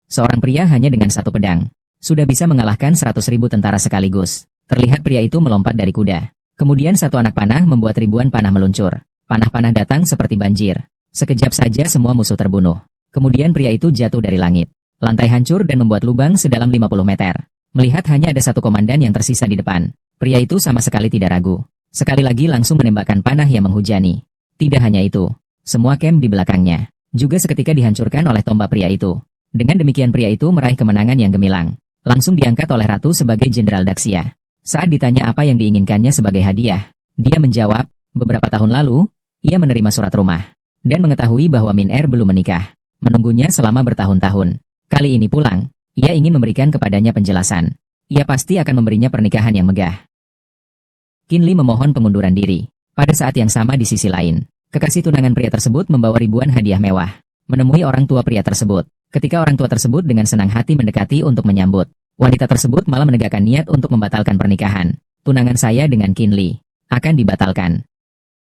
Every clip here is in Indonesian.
Seorang pria hanya dengan satu pedang sudah bisa mengalahkan 100.000 tentara sekaligus. Terlihat pria itu melompat dari kuda. Kemudian satu anak panah membuat ribuan panah meluncur. Panah-panah datang seperti banjir. Sekejap saja semua musuh terbunuh. Kemudian pria itu jatuh dari langit. Lantai hancur dan membuat lubang sedalam 50 meter. Melihat hanya ada satu komandan yang tersisa di depan, pria itu sama sekali tidak ragu. Sekali lagi langsung menembakkan panah yang menghujani. Tidak hanya itu, semua camp di belakangnya juga seketika dihancurkan oleh tombak pria itu. Dengan demikian pria itu meraih kemenangan yang gemilang. Langsung diangkat oleh ratu sebagai Jenderal Daxia. Saat ditanya apa yang diinginkannya sebagai hadiah, dia menjawab, beberapa tahun lalu, ia menerima surat rumah. Dan mengetahui bahwa Min-Er belum menikah. Menunggunya selama bertahun-tahun. Kali ini pulang, ia ingin memberikan kepadanya penjelasan. Ia pasti akan memberinya pernikahan yang megah. Qin Li memohon pengunduran diri. Pada saat yang sama di sisi lain, kekasih tunangan pria tersebut membawa ribuan hadiah mewah. Menemui orang tua pria tersebut. Ketika orang tua tersebut dengan senang hati mendekati untuk menyambut, wanita tersebut malah menegakkan niat untuk membatalkan pernikahan. Tunangan saya dengan Qin Li akan dibatalkan.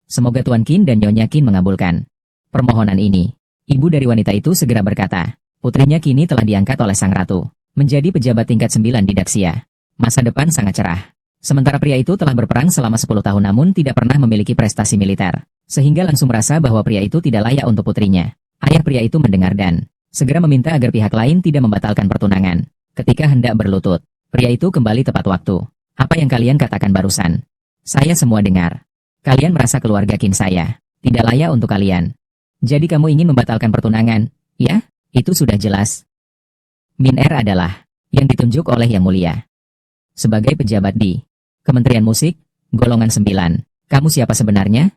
Semoga Tuan Qin dan Nyonya Qin mengabulkan permohonan ini. Ibu dari wanita itu segera berkata, putrinya kini telah diangkat oleh sang ratu menjadi pejabat tingkat 9 di Daxia. Masa depan sangat cerah. Sementara pria itu telah berperang selama 10 tahun namun tidak pernah memiliki prestasi militer, sehingga langsung merasa bahwa pria itu tidak layak untuk putrinya. Ayah pria itu mendengar dan segera meminta agar pihak lain tidak membatalkan pertunangan. Ketika hendak berlutut, pria itu kembali tepat waktu. Apa yang kalian katakan barusan? Saya semua dengar. Kalian merasa keluarga Qin saya tidak layak untuk kalian. Jadi kamu ingin membatalkan pertunangan, ya? Itu sudah jelas. Min-Er adalah yang ditunjuk oleh Yang Mulia sebagai pejabat di Kementerian Musik, golongan 9. Kamu siapa sebenarnya?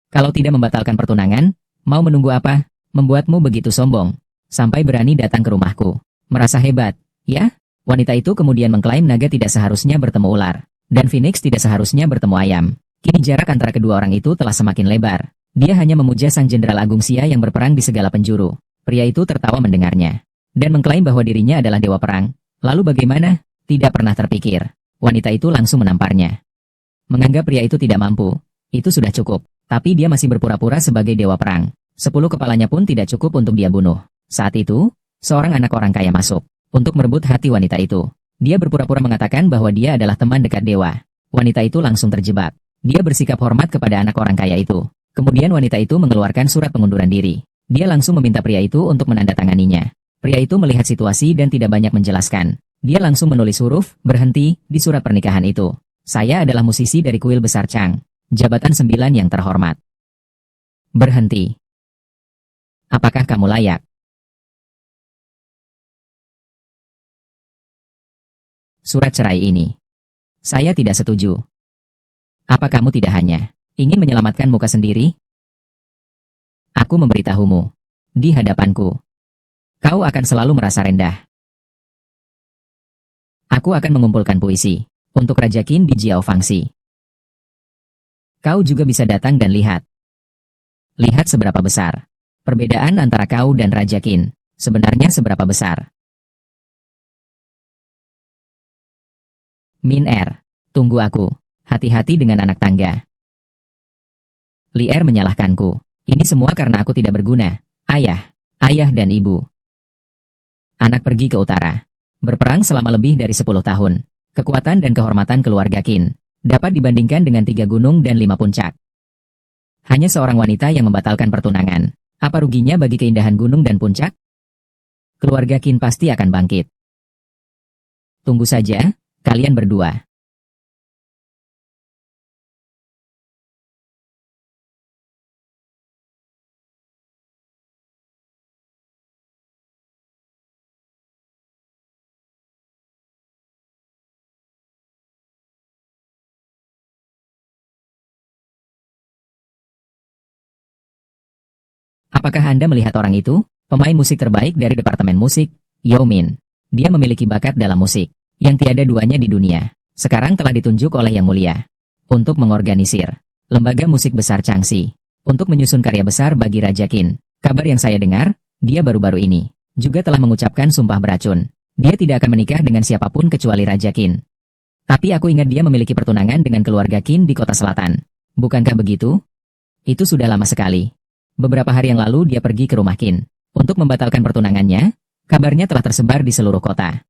Kalau tidak membatalkan pertunangan, mau menunggu apa? Membuatmu begitu sombong, sampai berani datang ke rumahku. Merasa hebat, ya? Wanita itu kemudian mengklaim naga tidak seharusnya bertemu ular, dan Phoenix tidak seharusnya bertemu ayam. Kini jarak antara kedua orang itu telah semakin lebar. Dia hanya memuja sang Jenderal Agung Xia yang berperang di segala penjuru. Pria itu tertawa mendengarnya, dan mengklaim bahwa dirinya adalah dewa perang. Lalu bagaimana? Tidak pernah terpikir. Wanita itu langsung menamparnya. Menganggap pria itu tidak mampu, itu sudah cukup. Tapi dia masih berpura-pura sebagai dewa perang. 10 kepalanya pun tidak cukup untuk dia bunuh. Saat itu, seorang anak orang kaya masuk untuk merebut hati wanita itu. Dia berpura-pura mengatakan bahwa dia adalah teman dekat dewa. Wanita itu langsung terjebak. Dia bersikap hormat kepada anak orang kaya itu. Kemudian wanita itu mengeluarkan surat pengunduran diri. Dia langsung meminta pria itu untuk menandatanganinya. Pria itu melihat situasi dan tidak banyak menjelaskan. Dia langsung menulis huruf berhenti di surat pernikahan itu. Saya adalah musisi dari kuil besar Chang, jabatan 9 yang terhormat. Berhenti. Apakah kamu layak? Surat cerai ini. Saya tidak setuju. Apa kamu tidak hanya ingin menyelamatkan muka sendiri? Aku memberitahumu. Di hadapanku, kau akan selalu merasa rendah. Aku akan mengumpulkan puisi untuk Raja Qin di Jiao Fangxi. Kau juga bisa datang dan lihat. Lihat seberapa besar perbedaan antara kau dan Raja Qin. Sebenarnya seberapa besar? Min-Er, tunggu aku. Hati-hati dengan anak tangga. Li-Er menyalahkanku. Ini semua karena aku tidak berguna. Ayah dan ibu. Anak pergi ke utara. Berperang selama lebih dari 10 tahun. Kekuatan dan kehormatan keluarga Qin dapat dibandingkan dengan 3 gunung dan 5 puncak. Hanya seorang wanita yang membatalkan pertunangan. Apa ruginya bagi keindahan gunung dan puncak? Keluarga Qin pasti akan bangkit. Tunggu saja, kalian berdua. Apakah Anda melihat orang itu? Pemain musik terbaik dari Departemen Musik, Yao Min. Dia memiliki bakat dalam musik yang tiada duanya di dunia. Sekarang telah ditunjuk oleh Yang Mulia untuk mengorganisir lembaga musik besar Changxi untuk menyusun karya besar bagi Raja Qin. Kabar yang saya dengar, dia baru-baru ini juga telah mengucapkan sumpah beracun. Dia tidak akan menikah dengan siapapun kecuali Raja Qin. Tapi aku ingat dia memiliki pertunangan dengan keluarga Qin di kota selatan. Bukankah begitu? Itu sudah lama sekali. Beberapa hari yang lalu dia pergi ke rumah Qin untuk membatalkan pertunangannya. Kabarnya telah tersebar di seluruh kota.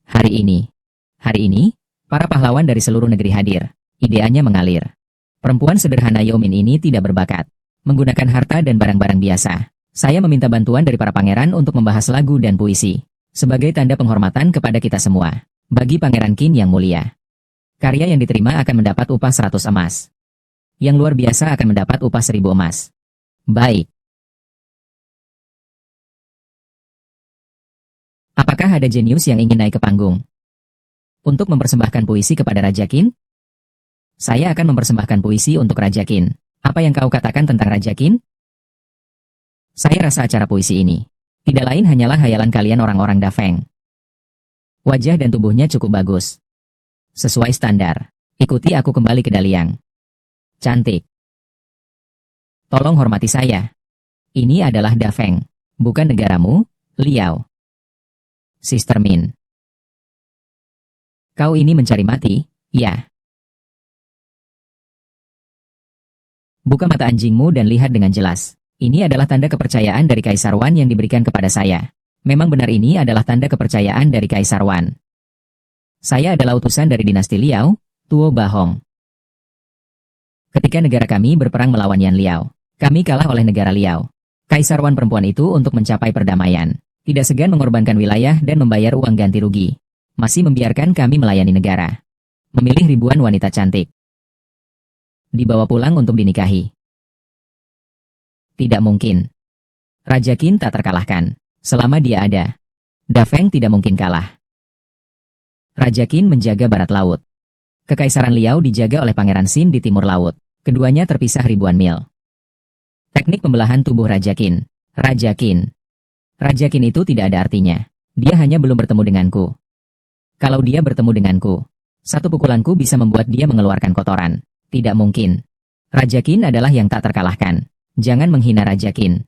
Hari ini, para pahlawan dari seluruh negeri hadir. Ideanya mengalir. Perempuan sederhana Yomin ini tidak berbakat. Menggunakan harta dan barang-barang biasa. Saya meminta bantuan dari para pangeran untuk membahas lagu dan puisi. Sebagai tanda penghormatan kepada kita semua. Bagi Pangeran Qin yang mulia. Karya yang diterima akan mendapat upah 100 emas. Yang luar biasa akan mendapat upah 1000 emas. Baik. Apakah ada jenius yang ingin naik ke panggung? Untuk mempersembahkan puisi kepada Raja Qin? Saya akan mempersembahkan puisi untuk Raja Qin. Apa yang kau katakan tentang Raja Qin? Saya rasa acara puisi ini tidak lain hanyalah hayalan kalian orang-orang Dafeng. Wajah dan tubuhnya cukup bagus. Sesuai standar. Ikuti aku kembali ke Daliang. Cantik. Tolong hormati saya. Ini adalah Dafeng, bukan negaramu, Liao. Sister Min. Kau ini mencari mati, ya. Buka mata anjingmu dan lihat dengan jelas. Ini adalah tanda kepercayaan dari Kaisar Wan yang diberikan kepada saya. Memang benar ini adalah tanda kepercayaan dari Kaisar Wan. Saya adalah utusan dari dinasti Liao, Tuo Bahong. Ketika negara kami berperang melawan Yan Liao, kami kalah oleh negara Liao. Kaisar Wan perempuan itu untuk mencapai perdamaian. Tidak segan mengorbankan wilayah dan membayar uang ganti rugi. Masih membiarkan kami melayani negara. Memilih ribuan wanita cantik. Dibawa pulang untuk dinikahi. Tidak mungkin. Raja Qin tak terkalahkan. Selama dia ada, Dafeng tidak mungkin kalah. Raja Qin menjaga barat laut. Kekaisaran Liao dijaga oleh Pangeran Xin di timur laut. Keduanya terpisah ribuan mil. Teknik pembelahan tubuh Raja Qin. Raja Qin. Raja Qin itu tidak ada artinya. Dia hanya belum bertemu denganku. Kalau dia bertemu denganku, satu pukulanku bisa membuat dia mengeluarkan kotoran. Tidak mungkin. Raja Qin adalah yang tak terkalahkan. Jangan menghina Raja Qin.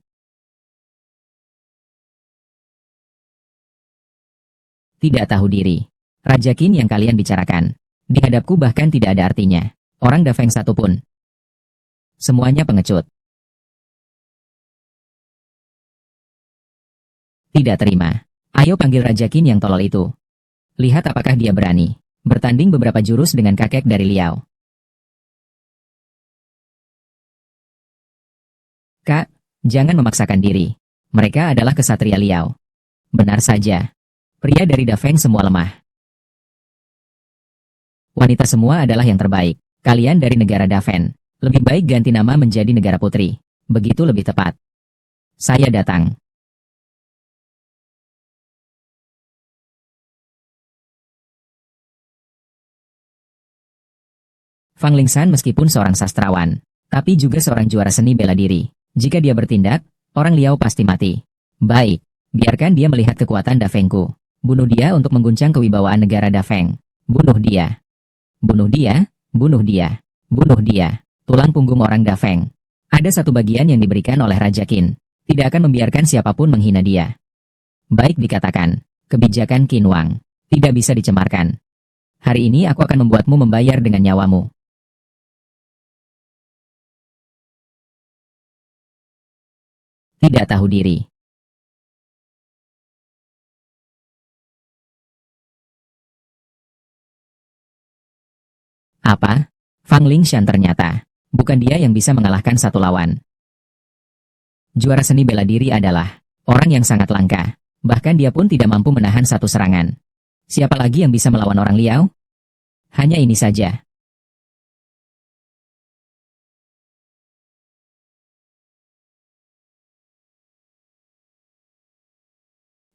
Tidak tahu diri. Raja Qin yang kalian bicarakan. Di hadapku bahkan tidak ada artinya. Orang Dafeng satu pun. Semuanya pengecut. Tidak terima. Ayo panggil Raja Qin yang tolol itu. Lihat apakah dia berani bertanding beberapa jurus dengan kakek dari Liao. Kak, jangan memaksakan diri. Mereka adalah kesatria Liao. Benar saja. Pria dari Dafeng semua lemah. Wanita semua adalah yang terbaik. Kalian dari negara Dafeng. Lebih baik ganti nama menjadi negara putri. Begitu lebih tepat. Saya datang. Fang Lingsan meskipun seorang sastrawan, tapi juga seorang juara seni bela diri. Jika dia bertindak, orang Liao pasti mati. Baik, biarkan dia melihat kekuatan Dafengku. Bunuh dia untuk mengguncang kewibawaan negara Dafeng. Bunuh dia. Bunuh dia, bunuh dia, bunuh dia. Tulang punggung orang Dafeng. Ada satu bagian yang diberikan oleh Raja Qin. Tidak akan membiarkan siapapun menghina dia. Baik dikatakan, kebijakan Qin Wang. Tidak bisa dicemarkan. Hari ini aku akan membuatmu membayar dengan nyawamu. Tidak tahu diri. Apa? Fang Lingshan ternyata. Bukan dia yang bisa mengalahkan satu lawan. Juara seni bela diri adalah orang yang sangat langka. Bahkan dia pun tidak mampu menahan satu serangan. Siapa lagi yang bisa melawan orang Liao? Hanya ini saja.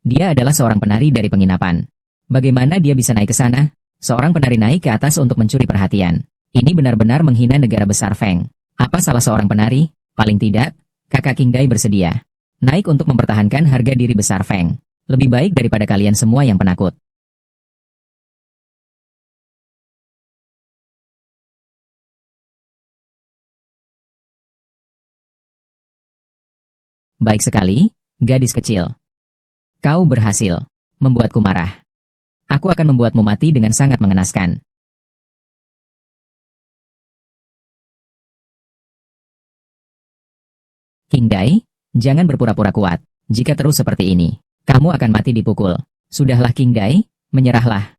Dia adalah seorang penari dari penginapan. Bagaimana dia bisa naik ke sana? Seorang penari naik ke atas untuk mencuri perhatian. Ini benar-benar menghina negara besar Feng. Apa salah seorang penari? Paling tidak, kakak King Dai bersedia naik untuk mempertahankan harga diri besar Feng. Lebih baik daripada kalian semua yang penakut. Baik sekali, gadis kecil. Kau berhasil membuatku marah. Aku akan membuatmu mati dengan sangat mengenaskan. King Dai, jangan berpura-pura kuat. Jika terus seperti ini, kamu akan mati dipukul. Sudahlah King Dai, menyerahlah.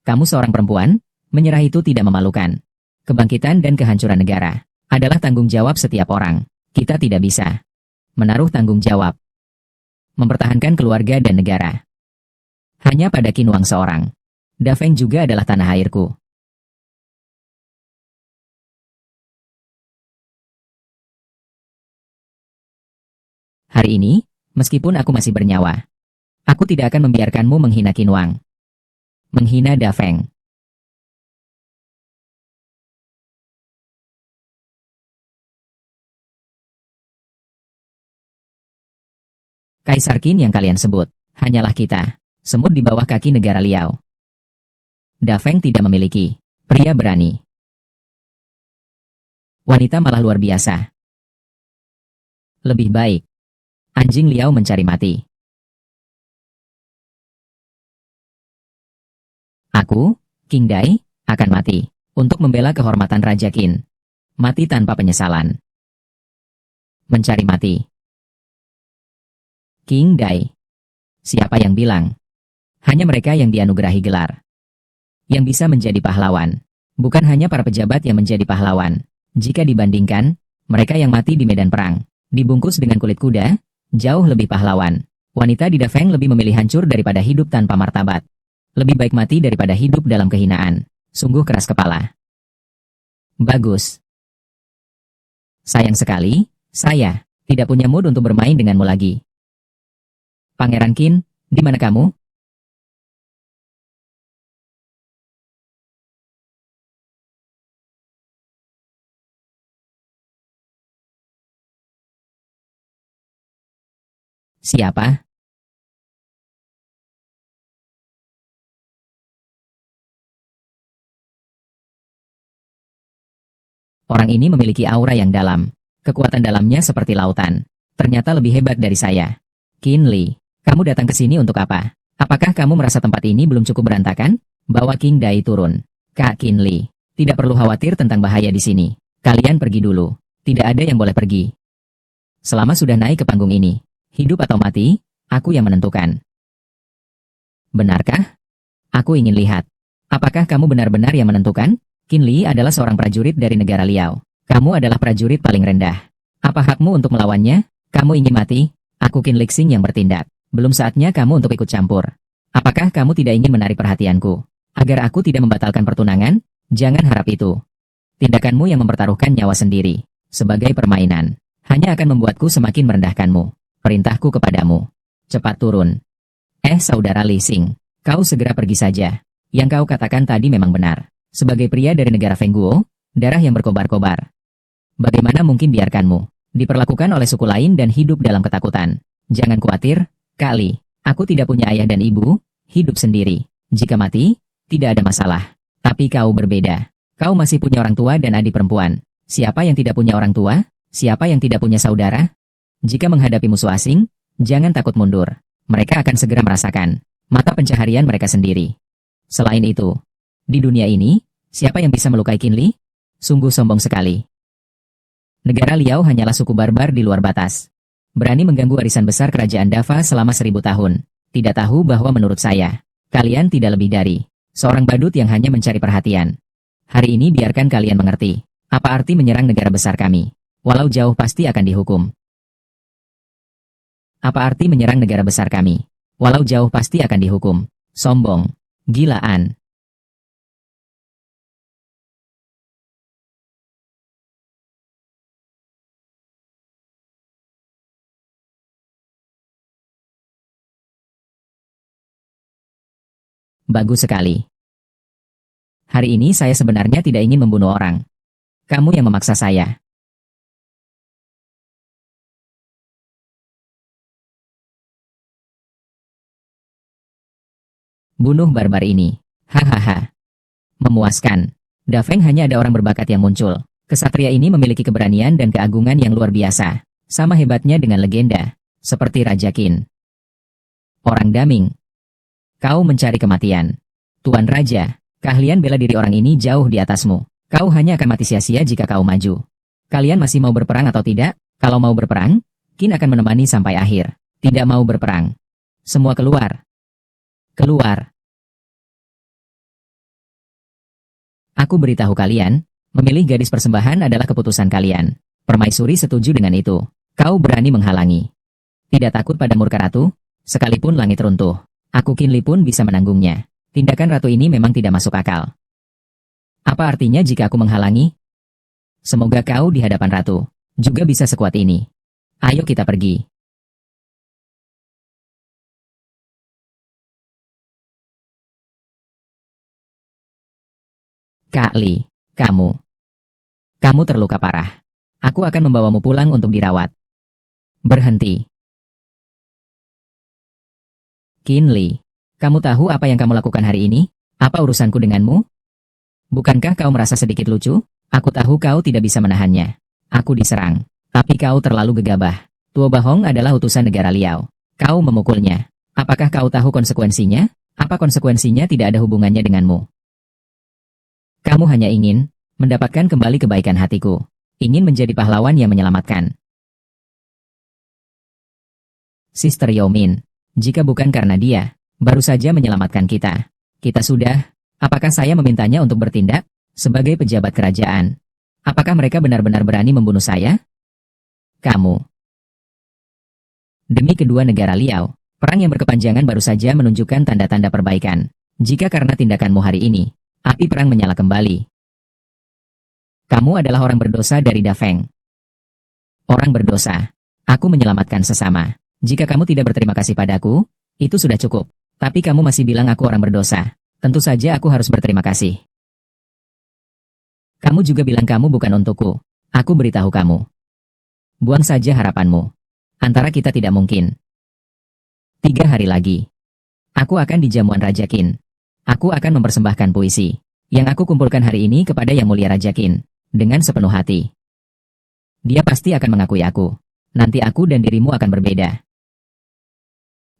Kamu seorang perempuan, menyerah itu tidak memalukan. Kebangkitan dan kehancuran negara adalah tanggung jawab setiap orang. Kita tidak bisa menaruh tanggung jawab mempertahankan keluarga dan negara hanya pada Qin Wang seorang. Da Feng juga adalah tanah airku. Hari ini, meskipun aku masih bernyawa, aku tidak akan membiarkanmu menghina Qin Wang. Menghina Da Feng. Kaisar Qin yang kalian sebut, hanyalah kita, semut di bawah kaki negara Liao. Da Feng tidak memiliki pria berani. Wanita malah luar biasa. Lebih baik anjing Liao mencari mati. Aku, King Dai, akan mati untuk membela kehormatan Raja Qin. Mati tanpa penyesalan. Mencari mati. King Dai. Siapa yang bilang? Hanya mereka yang dianugerahi gelar yang bisa menjadi pahlawan. Bukan hanya para pejabat yang menjadi pahlawan. Jika dibandingkan, mereka yang mati di medan perang, dibungkus dengan kulit kuda, jauh lebih pahlawan. Wanita di Da Feng lebih memilih hancur daripada hidup tanpa martabat. Lebih baik mati daripada hidup dalam kehinaan. Sungguh keras kepala. Bagus. Sayang sekali, saya tidak punya mood untuk bermain denganmu lagi. Pangeran Qin, di mana kamu? Siapa? Orang ini memiliki aura yang dalam. Kekuatan dalamnya seperti lautan. Ternyata lebih hebat dari saya. Qin Li, kamu datang ke sini untuk apa? Apakah kamu merasa tempat ini belum cukup berantakan? Bawa King Dai turun. Kak Qin Li, tidak perlu khawatir tentang bahaya di sini. Kalian pergi dulu. Tidak ada yang boleh pergi. Selama sudah naik ke panggung ini, hidup atau mati, aku yang menentukan. Benarkah? Aku ingin lihat. Apakah kamu benar-benar yang menentukan? Qin Li adalah seorang prajurit dari negara Liao. Kamu adalah prajurit paling rendah. Apa hakmu untuk melawannya? Kamu ingin mati? Aku Qin Lixing yang bertindak. Belum saatnya kamu untuk ikut campur. Apakah kamu tidak ingin menarik perhatianku? Agar aku tidak membatalkan pertunangan? Jangan harap itu. Tindakanmu yang mempertaruhkan nyawa sendiri sebagai permainan hanya akan membuatku semakin merendahkanmu. Perintahku kepadamu. Cepat turun. Saudara Li Xing, kau segera pergi saja. Yang kau katakan tadi memang benar. Sebagai pria dari negara Fengguo, darah yang berkobar-kobar. Bagaimana mungkin biarkanmu diperlakukan oleh suku lain dan hidup dalam ketakutan? Jangan khawatir, Kali. Aku tidak punya ayah dan ibu, hidup sendiri. Jika mati, tidak ada masalah. Tapi kau berbeda. Kau masih punya orang tua dan adik perempuan. Siapa yang tidak punya orang tua? Siapa yang tidak punya saudara? Jika menghadapi musuh asing, jangan takut mundur. Mereka akan segera merasakan mata pencaharian mereka sendiri. Selain itu, di dunia ini, siapa yang bisa melukai Qin Li? Sungguh sombong sekali. Negara Liao hanyalah suku barbar di luar batas. Berani mengganggu warisan besar kerajaan Dava selama 1000 tahun. Tidak tahu bahwa menurut saya, kalian tidak lebih dari seorang badut yang hanya mencari perhatian. Hari ini biarkan kalian mengerti apa arti menyerang negara besar kami. Walau jauh pasti akan dihukum. Apa arti menyerang negara besar kami? Walau jauh pasti akan dihukum. Sombong. Gilaan. Bagus sekali. Hari ini saya sebenarnya tidak ingin membunuh orang. Kamu yang memaksa saya. Bunuh barbar ini. Hahaha. Memuaskan. Da Feng hanya ada orang berbakat yang muncul. Kesatria ini memiliki keberanian dan keagungan yang luar biasa. Sama hebatnya dengan legenda. Seperti Raja Qin. Orang daming. Kau mencari kematian. Tuan Raja, keahlian bela diri orang ini jauh di atasmu. Kau hanya akan mati sia-sia jika kau maju. Kalian masih mau berperang atau tidak? Kalau mau berperang, Qin akan menemani sampai akhir. Tidak mau berperang. Semua keluar. Keluar. Aku beritahu kalian, memilih gadis persembahan adalah keputusan kalian. Permaisuri setuju dengan itu. Kau berani menghalangi. Tidak takut pada murka ratu? Sekalipun langit runtuh, aku Qin Li pun bisa menanggungnya. Tindakan ratu ini memang tidak masuk akal. Apa artinya jika aku menghalangi? Semoga kau di hadapan ratu juga bisa sekuat ini. Ayo kita pergi. Kak Li, kamu terluka parah. Aku akan membawamu pulang untuk dirawat. Berhenti. Qin Li, kamu tahu apa yang kamu lakukan hari ini? Apa urusanku denganmu? Bukankah kau merasa sedikit lucu? Aku tahu kau tidak bisa menahannya. Aku diserang, tapi kau terlalu gegabah. Tuo Bahong adalah utusan negara Liao. Kau memukulnya. Apakah kau tahu konsekuensinya? Apa konsekuensinya tidak ada hubungannya denganmu? Kamu hanya ingin mendapatkan kembali kebaikan hatiku. Ingin menjadi pahlawan yang menyelamatkan. Sister Yao Min, jika bukan karena dia, baru saja menyelamatkan kita. Apakah saya memintanya untuk bertindak? Sebagai pejabat kerajaan. Apakah mereka benar-benar berani membunuh saya? Kamu. Demi kedua negara Liao, perang yang berkepanjangan baru saja menunjukkan tanda-tanda perbaikan. Jika karena tindakanmu hari ini, api perang menyala kembali. Kamu adalah orang berdosa dari Dafeng. Orang berdosa. Aku menyelamatkan sesama. Jika kamu tidak berterima kasih padaku, itu sudah cukup. Tapi kamu masih bilang aku orang berdosa. Tentu saja aku harus berterima kasih. Kamu juga bilang kamu bukan untukku. Aku beritahu kamu. Buang saja harapanmu. Antara kita tidak mungkin. 3 hari lagi. Aku akan di jamuan Raja Qin. Aku akan mempersembahkan puisi yang aku kumpulkan hari ini kepada Yang Mulia Raja Qin. Dengan sepenuh hati. Dia pasti akan mengakui aku. Nanti aku dan dirimu akan berbeda.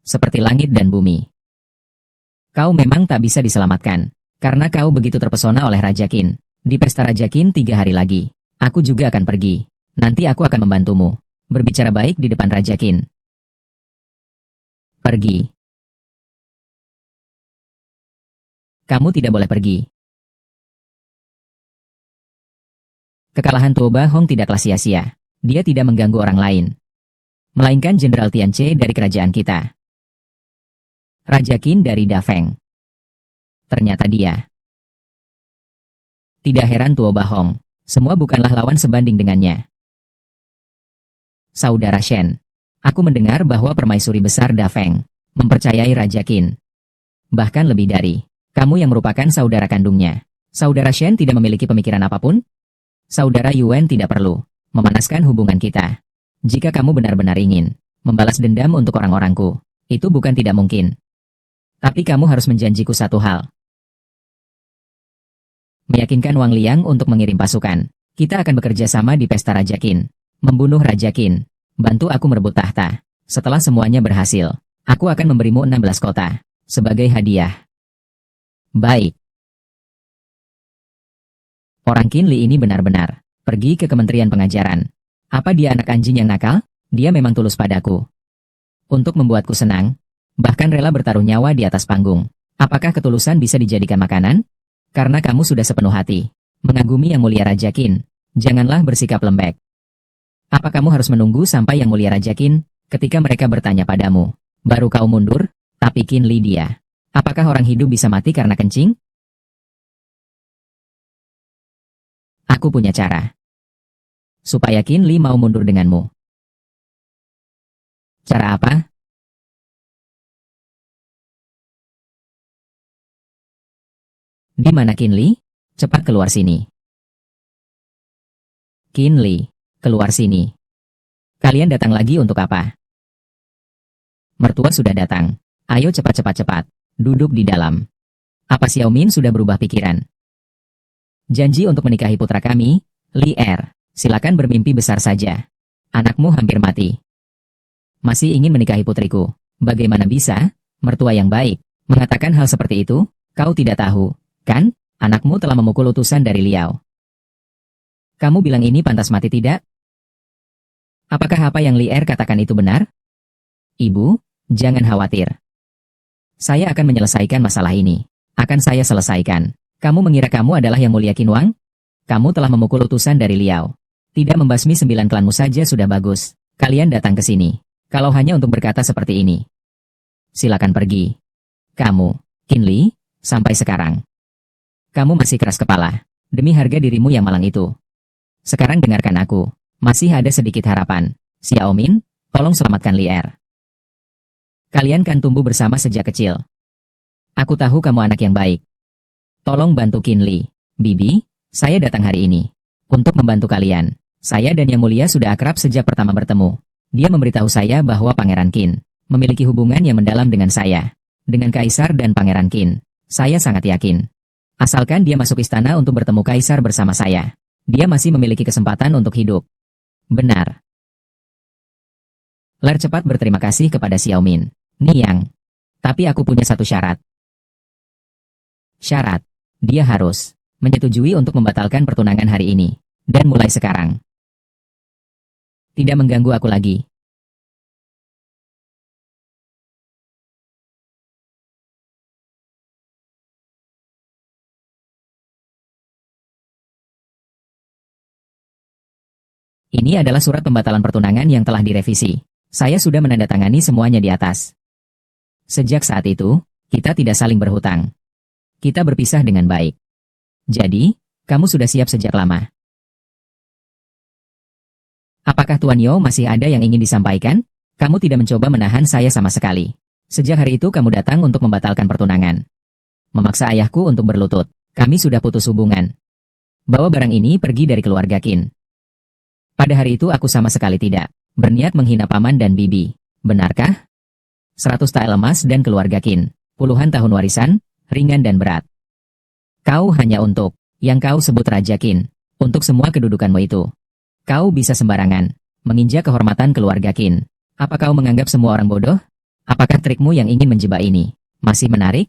Seperti langit dan bumi. Kau memang tak bisa diselamatkan. Karena kau begitu terpesona oleh Raja Qin. Di pesta Raja Qin 3 hari lagi. Aku juga akan pergi. Nanti aku akan membantumu. Berbicara baik di depan Raja Qin. Pergi. Kamu tidak boleh pergi. Kekalahan Tuo Bahong tidaklah sia-sia. Dia tidak mengganggu orang lain. Melainkan Jenderal Tianche dari kerajaan kita. Raja Qin dari Dafeng. Ternyata dia. Tidak heran Tuo Bahong. Semua bukanlah lawan sebanding dengannya. Saudara Shen. Aku mendengar bahwa permaisuri besar Dafeng mempercayai Raja Qin. Bahkan lebih dari. Kamu yang merupakan saudara kandungnya. Saudara Shen tidak memiliki pemikiran apapun? Saudara Yuan tidak perlu memanaskan hubungan kita. Jika kamu benar-benar ingin membalas dendam untuk orang-orangku, itu bukan tidak mungkin. Tapi kamu harus menjanjiku satu hal. Meyakinkan Wang Liang untuk mengirim pasukan. Kita akan bekerja sama di pesta Raja Qin. Membunuh Raja Qin. Bantu aku merebut tahta. Setelah semuanya berhasil, aku akan memberimu 16 kota sebagai hadiah. Baik. Orang Qin Li ini benar-benar pergi ke Kementerian Pengajaran. Apa dia anak anjing yang nakal? Dia memang tulus padaku. Untuk membuatku senang, bahkan rela bertaruh nyawa di atas panggung. Apakah ketulusan bisa dijadikan makanan? Karena kamu sudah sepenuh hati mengagumi Yang Mulia Raja Qin, janganlah bersikap lembek. Apa kamu harus menunggu sampai Yang Mulia Raja Qin, ketika mereka bertanya padamu, baru kau mundur? Tapi Qin Li dia. Apakah orang hidup bisa mati karena kencing? Aku punya cara. Supaya Qin Li mau mundur denganmu. Cara apa? Di mana Qin Li? Cepat keluar sini. Qin Li, keluar sini. Kalian datang lagi untuk apa? Mertua sudah datang. Ayo cepat. Duduk di dalam. Apa Xiao Min sudah berubah pikiran? Janji untuk menikahi putra kami, Li Er. Silakan bermimpi besar saja. Anakmu hampir mati. Masih ingin menikahi putriku. Bagaimana bisa, mertua yang baik, mengatakan hal seperti itu? Kau tidak tahu, kan? Anakmu telah memukul utusan dari Liao. Kamu bilang ini pantas mati tidak? Apakah apa yang Lier katakan itu benar? Ibu, jangan khawatir. Saya akan menyelesaikan masalah ini. Akan saya selesaikan. Kamu mengira kamu adalah yang mulia Qinwang? Kamu telah memukul utusan dari Liao. Tidak membasmi 9 klanmu saja sudah bagus. Kalian datang ke sini. Kalau hanya untuk berkata seperti ini. Silakan pergi. Kamu, Qin Li, sampai sekarang. Kamu masih keras kepala. Demi harga dirimu yang malang itu. Sekarang dengarkan aku. Masih ada sedikit harapan. Xiao Min, tolong selamatkan Lier. Kalian kan tumbuh bersama sejak kecil. Aku tahu kamu anak yang baik. Tolong bantu Qin Li. Bibi, saya datang hari ini. Untuk membantu kalian. Saya dan Yang Mulia sudah akrab sejak pertama bertemu. Dia memberitahu saya bahwa Pangeran Qin memiliki hubungan yang mendalam dengan saya. Dengan Kaisar dan Pangeran Qin. Saya sangat yakin. Asalkan dia masuk istana untuk bertemu Kaisar bersama saya. Dia masih memiliki kesempatan untuk hidup. Benar. Ler cepat berterima kasih kepada Xiao Min. Niang. Tapi aku punya satu syarat. Syarat. Dia harus menyetujui untuk membatalkan pertunangan hari ini. Dan mulai sekarang. Tidak mengganggu aku lagi. Ini adalah surat pembatalan pertunangan yang telah direvisi. Saya sudah menandatangani semuanya di atas. Sejak saat itu, kita tidak saling berhutang. Kita berpisah dengan baik. Jadi, kamu sudah siap sejak lama. Apakah Tuan Yo masih ada yang ingin disampaikan? Kamu tidak mencoba menahan saya sama sekali. Sejak hari itu kamu datang untuk membatalkan pertunangan. Memaksa ayahku untuk berlutut. Kami sudah putus hubungan. Bawa barang ini pergi dari keluarga Qin. Pada hari itu aku sama sekali tidak berniat menghina paman dan bibi. Benarkah? 100 tael emas dan keluarga Qin. Puluhan tahun warisan, ringan dan berat. Kau hanya untuk yang kau sebut Raja Qin. Untuk semua kedudukanmu itu. Kau bisa sembarangan menginjak kehormatan keluarga Qin. Apa kau menganggap semua orang bodoh? Apakah trikmu yang ingin menjebak ini masih menarik?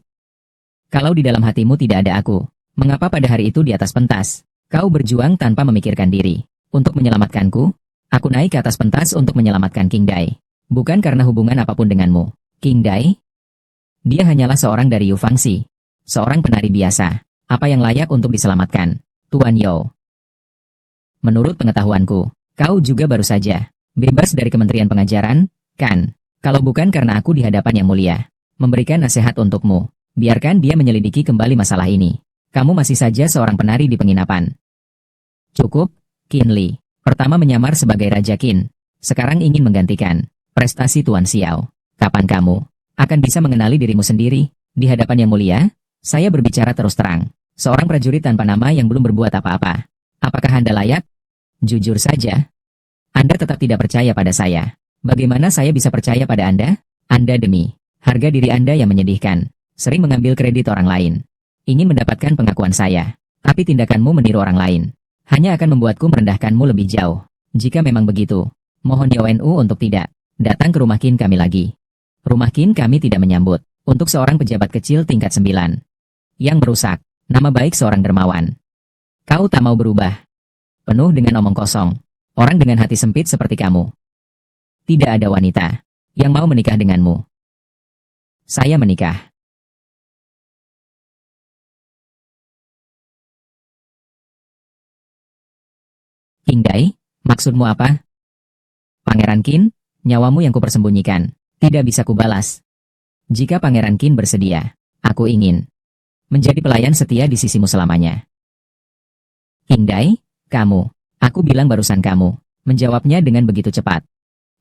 Kalau di dalam hatimu tidak ada aku, mengapa pada hari itu di atas pentas, kau berjuang tanpa memikirkan diri? Untuk menyelamatkanku, aku naik ke atas pentas untuk menyelamatkan King Dai. Bukan karena hubungan apapun denganmu. King Dai? Dia hanyalah seorang dari Yu Fangxi. Seorang penari biasa. Apa yang layak untuk diselamatkan? Tuan Yo. Menurut pengetahuanku, kau juga baru saja bebas dari Kementerian Pengajaran, kan? Kalau bukan karena aku di hadapan Yang Mulia, memberikan nasihat untukmu, biarkan dia menyelidiki kembali masalah ini. Kamu masih saja seorang penari di penginapan. Cukup. Qin Li, pertama menyamar sebagai Raja Qin, sekarang ingin menggantikan prestasi Tuan Xiao. Kapan kamu akan bisa mengenali dirimu sendiri? Di hadapan Yang Mulia, saya berbicara terus terang. Seorang prajurit tanpa nama yang belum berbuat apa-apa. Apakah Anda layak? Jujur saja. Anda tetap tidak percaya pada saya. Bagaimana saya bisa percaya pada Anda? Anda demi harga diri Anda yang menyedihkan, sering mengambil kredit orang lain. Ingin mendapatkan pengakuan saya, tapi tindakanmu meniru orang lain. Hanya akan membuatku merendahkanmu lebih jauh. Jika memang begitu, mohon YONU untuk tidak datang ke rumah Qin kami lagi. Rumah Qin kami tidak menyambut. Untuk seorang pejabat kecil tingkat 9. Yang merusak nama baik seorang dermawan. Kau tak mau berubah. Penuh dengan omong kosong. Orang dengan hati sempit seperti kamu. Tidak ada wanita yang mau menikah denganmu. Saya menikah. King Dai, maksudmu apa? Pangeran Qin, nyawamu yang kupersembunyikan, tidak bisa kubalas. Jika Pangeran Qin bersedia, aku ingin menjadi pelayan setia di sisimu selamanya. King Dai, kamu, aku bilang barusan kamu, menjawabnya dengan begitu cepat.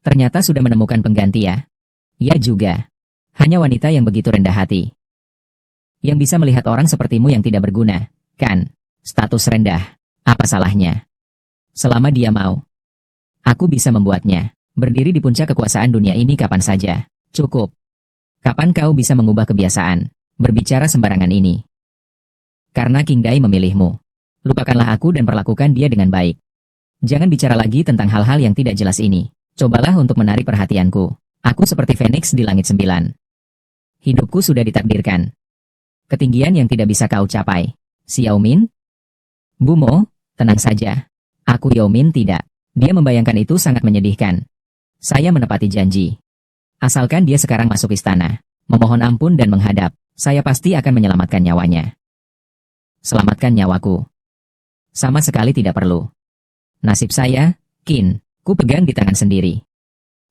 Ternyata sudah menemukan pengganti ya? Ya juga. Hanya wanita yang begitu rendah hati. Yang bisa melihat orang sepertimu yang tidak berguna, kan? Status rendah, apa salahnya? Selama dia mau, aku bisa membuatnya berdiri di puncak kekuasaan dunia ini kapan saja. Cukup. Kapan kau bisa mengubah kebiasaan berbicara sembarangan ini? Karena King Dai memilihmu. Lupakanlah aku dan perlakukan dia dengan baik. Jangan bicara lagi tentang hal-hal yang tidak jelas ini. Cobalah untuk menarik perhatianku. Aku seperti Phoenix di langit 9. Hidupku sudah ditakdirkan. Ketinggian yang tidak bisa kau capai. Xiao Min? Bumo, tenang saja. Aku Yao Min tidak Dia membayangkan itu sangat menyedihkan. Saya menepati janji. Asalkan dia sekarang masuk istana, memohon ampun dan menghadap, saya pasti akan menyelamatkan nyawanya. Selamatkan nyawaku. Sama sekali tidak perlu. Nasib saya, Qin, ku pegang di tangan sendiri.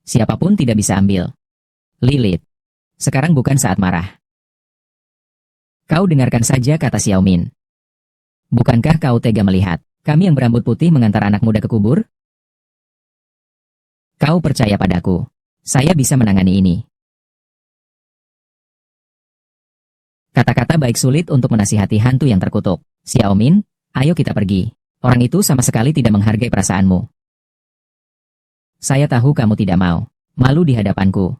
Siapapun tidak bisa ambil. Lilith. Sekarang bukan saat marah. Kau dengarkan saja kata Xiaomin. Bukankah kau tega melihat kami yang berambut putih mengantar anak muda ke kubur? Kau percaya padaku. Saya bisa menangani ini. Kata-kata baik sulit untuk menasihati hantu yang terkutuk. Xiaomin, ayo kita pergi. Orang itu sama sekali tidak menghargai perasaanmu. Saya tahu kamu tidak mau. Malu di hadapanku.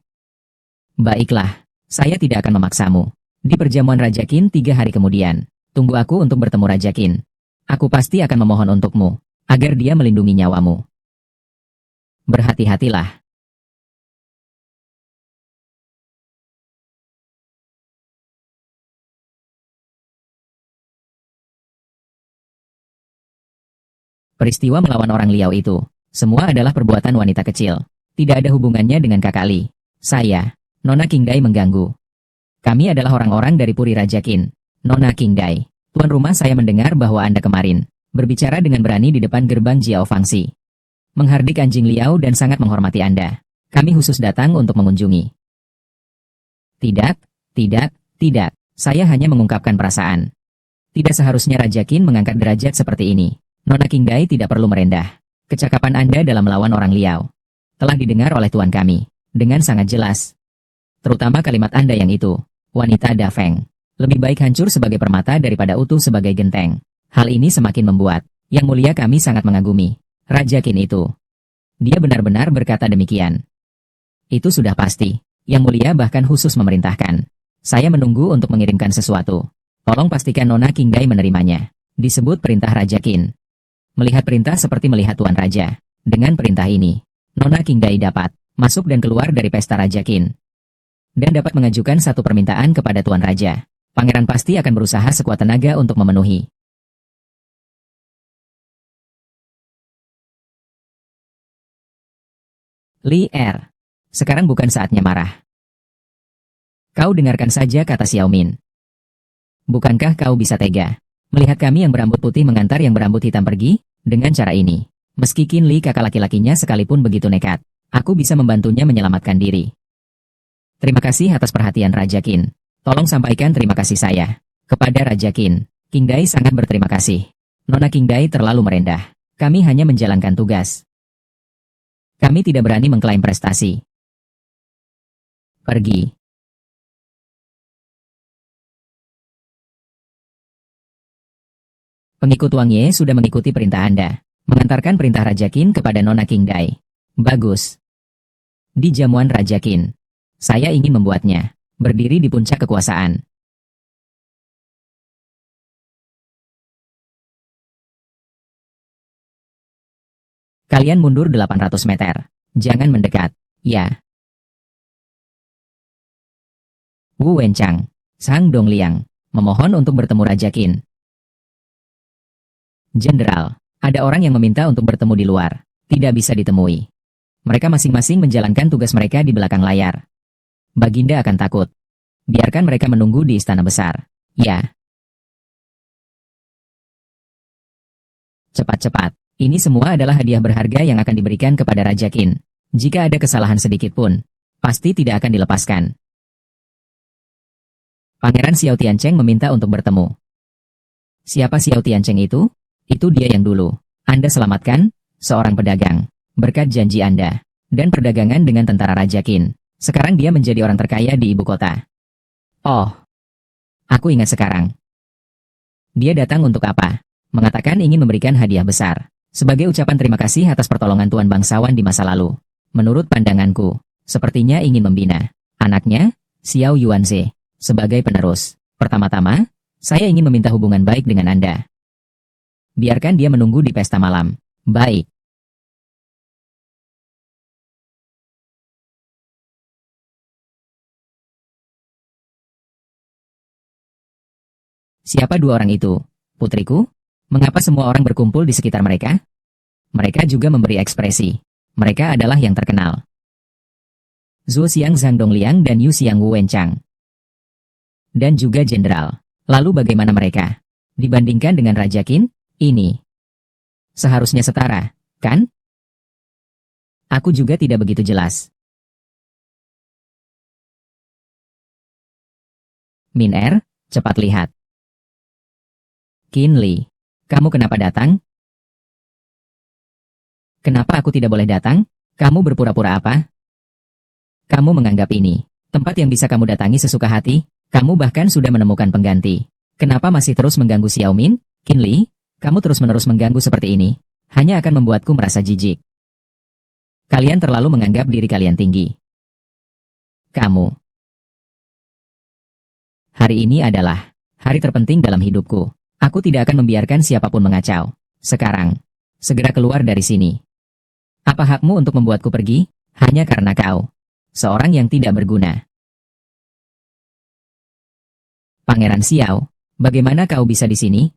Baiklah, saya tidak akan memaksamu. Di perjamuan Raja Qin 3 hari kemudian, tunggu aku untuk bertemu Raja Qin. Aku pasti akan memohon untukmu, agar dia melindungi nyawamu. Berhati-hatilah. Peristiwa melawan orang Liao itu, semua adalah perbuatan wanita kecil. Tidak ada hubungannya dengan Kakak Li. Saya, Nona Qingdai mengganggu. Kami adalah orang-orang dari Puri Raja Qin. Nona Qingdai, tuan rumah saya mendengar bahwa Anda kemarin berbicara dengan berani di depan gerbang Jiao Fangxi. Menghardik anjing Liao dan sangat menghormati Anda. Kami khusus datang untuk mengunjungi. Tidak, tidak, tidak. Saya hanya mengungkapkan perasaan. Tidak seharusnya Raja Qin mengangkat derajat seperti ini. Nona Qingdai tidak perlu merendah. Kecakapan Anda dalam melawan orang Liao telah didengar oleh tuan kami dengan sangat jelas. Terutama kalimat Anda yang itu, wanita Dafeng. Lebih baik hancur sebagai permata daripada utuh sebagai genteng. Hal ini semakin membuat Yang Mulia kami sangat mengagumi Raja Qin itu. Dia benar-benar berkata demikian. Itu sudah pasti. Yang Mulia bahkan khusus memerintahkan saya menunggu untuk mengirimkan sesuatu. Tolong pastikan Nona Qingdai menerimanya. Disebut perintah Raja Qin. Melihat perintah seperti melihat Tuan Raja. Dengan perintah ini, Nona Qingdai dapat masuk dan keluar dari pesta Raja Qin. Dan dapat mengajukan satu permintaan kepada Tuan Raja. Pangeran pasti akan berusaha sekuat tenaga untuk memenuhi. Li Er. Sekarang bukan saatnya marah. Kau dengarkan saja kata Xiaomin. Bukankah kau bisa tega melihat kami yang berambut putih mengantar yang berambut hitam pergi? Dengan cara ini, meski Qin Li kakak laki-lakinya sekalipun begitu nekat, aku bisa membantunya menyelamatkan diri. Terima kasih atas perhatian Raja Qin. Tolong sampaikan terima kasih saya kepada Raja Qin. Qingdai sangat berterima kasih. Nona Qingdai terlalu merendah. Kami hanya menjalankan tugas. Kami tidak berani mengklaim prestasi. Pergi. Pengikut Wang Ye sudah mengikuti perintah Anda. Mengantarkan perintah Raja Qin kepada Nona Qingdai. Bagus. Di jamuan Raja Qin, saya ingin membuatnya berdiri di puncak kekuasaan. Kalian mundur 800 meter. Jangan mendekat. Ya. Wu Wenchang, Sang Dongliang, memohon untuk bertemu Raja Qin. Jenderal, ada orang yang meminta untuk bertemu di luar. Tidak bisa ditemui. Mereka masing-masing menjalankan tugas mereka di belakang layar. Baginda akan takut. Biarkan mereka menunggu di istana besar. Ya. Cepat-cepat. Ini semua adalah hadiah berharga yang akan diberikan kepada Raja Qin. Jika ada kesalahan sedikit pun, pasti tidak akan dilepaskan. Pangeran Xiao Tiancheng meminta untuk bertemu. Siapa Xiao Tiancheng itu? Itu dia yang dulu Anda selamatkan, seorang pedagang. Berkat janji Anda dan perdagangan dengan tentara Raja Qin, sekarang dia menjadi orang terkaya di ibu kota. Oh, aku ingat sekarang. Dia datang untuk apa? Mengatakan ingin memberikan hadiah besar. Sebagai ucapan terima kasih atas pertolongan Tuan Bangsawan di masa lalu. Menurut pandanganku, sepertinya ingin membina anaknya, Xiao Yuanze, sebagai penerus. Pertama-tama, saya ingin meminta hubungan baik dengan Anda. Biarkan dia menunggu di pesta malam. Baik. Siapa dua orang itu? Putriku? Mengapa semua orang berkumpul di sekitar mereka? Mereka juga memberi ekspresi. Mereka adalah yang terkenal. Zhuo Xiang Zhang Dongliang dan Yu Xiang Wu Wenchang. Dan juga jenderal. Lalu bagaimana mereka? Dibandingkan dengan Raja Qin, ini seharusnya setara, kan? Aku juga tidak begitu jelas. Min Er, cepat lihat. Qin Li, kamu kenapa datang? Kenapa aku tidak boleh datang? Kamu berpura-pura apa? Kamu menganggap ini tempat yang bisa kamu datangi sesuka hati? Kamu bahkan sudah menemukan pengganti. Kenapa masih terus mengganggu Xiao Min? Qin Li, kamu terus-menerus mengganggu seperti ini. Hanya akan membuatku merasa jijik. Kalian terlalu menganggap diri kalian tinggi. Kamu. Hari ini adalah hari terpenting dalam hidupku. Aku tidak akan membiarkan siapapun mengacau. Sekarang, segera keluar dari sini. Apa hakmu untuk membuatku pergi? Hanya karena kau seorang yang tidak berguna. Pangeran Xiao, bagaimana kau bisa di sini?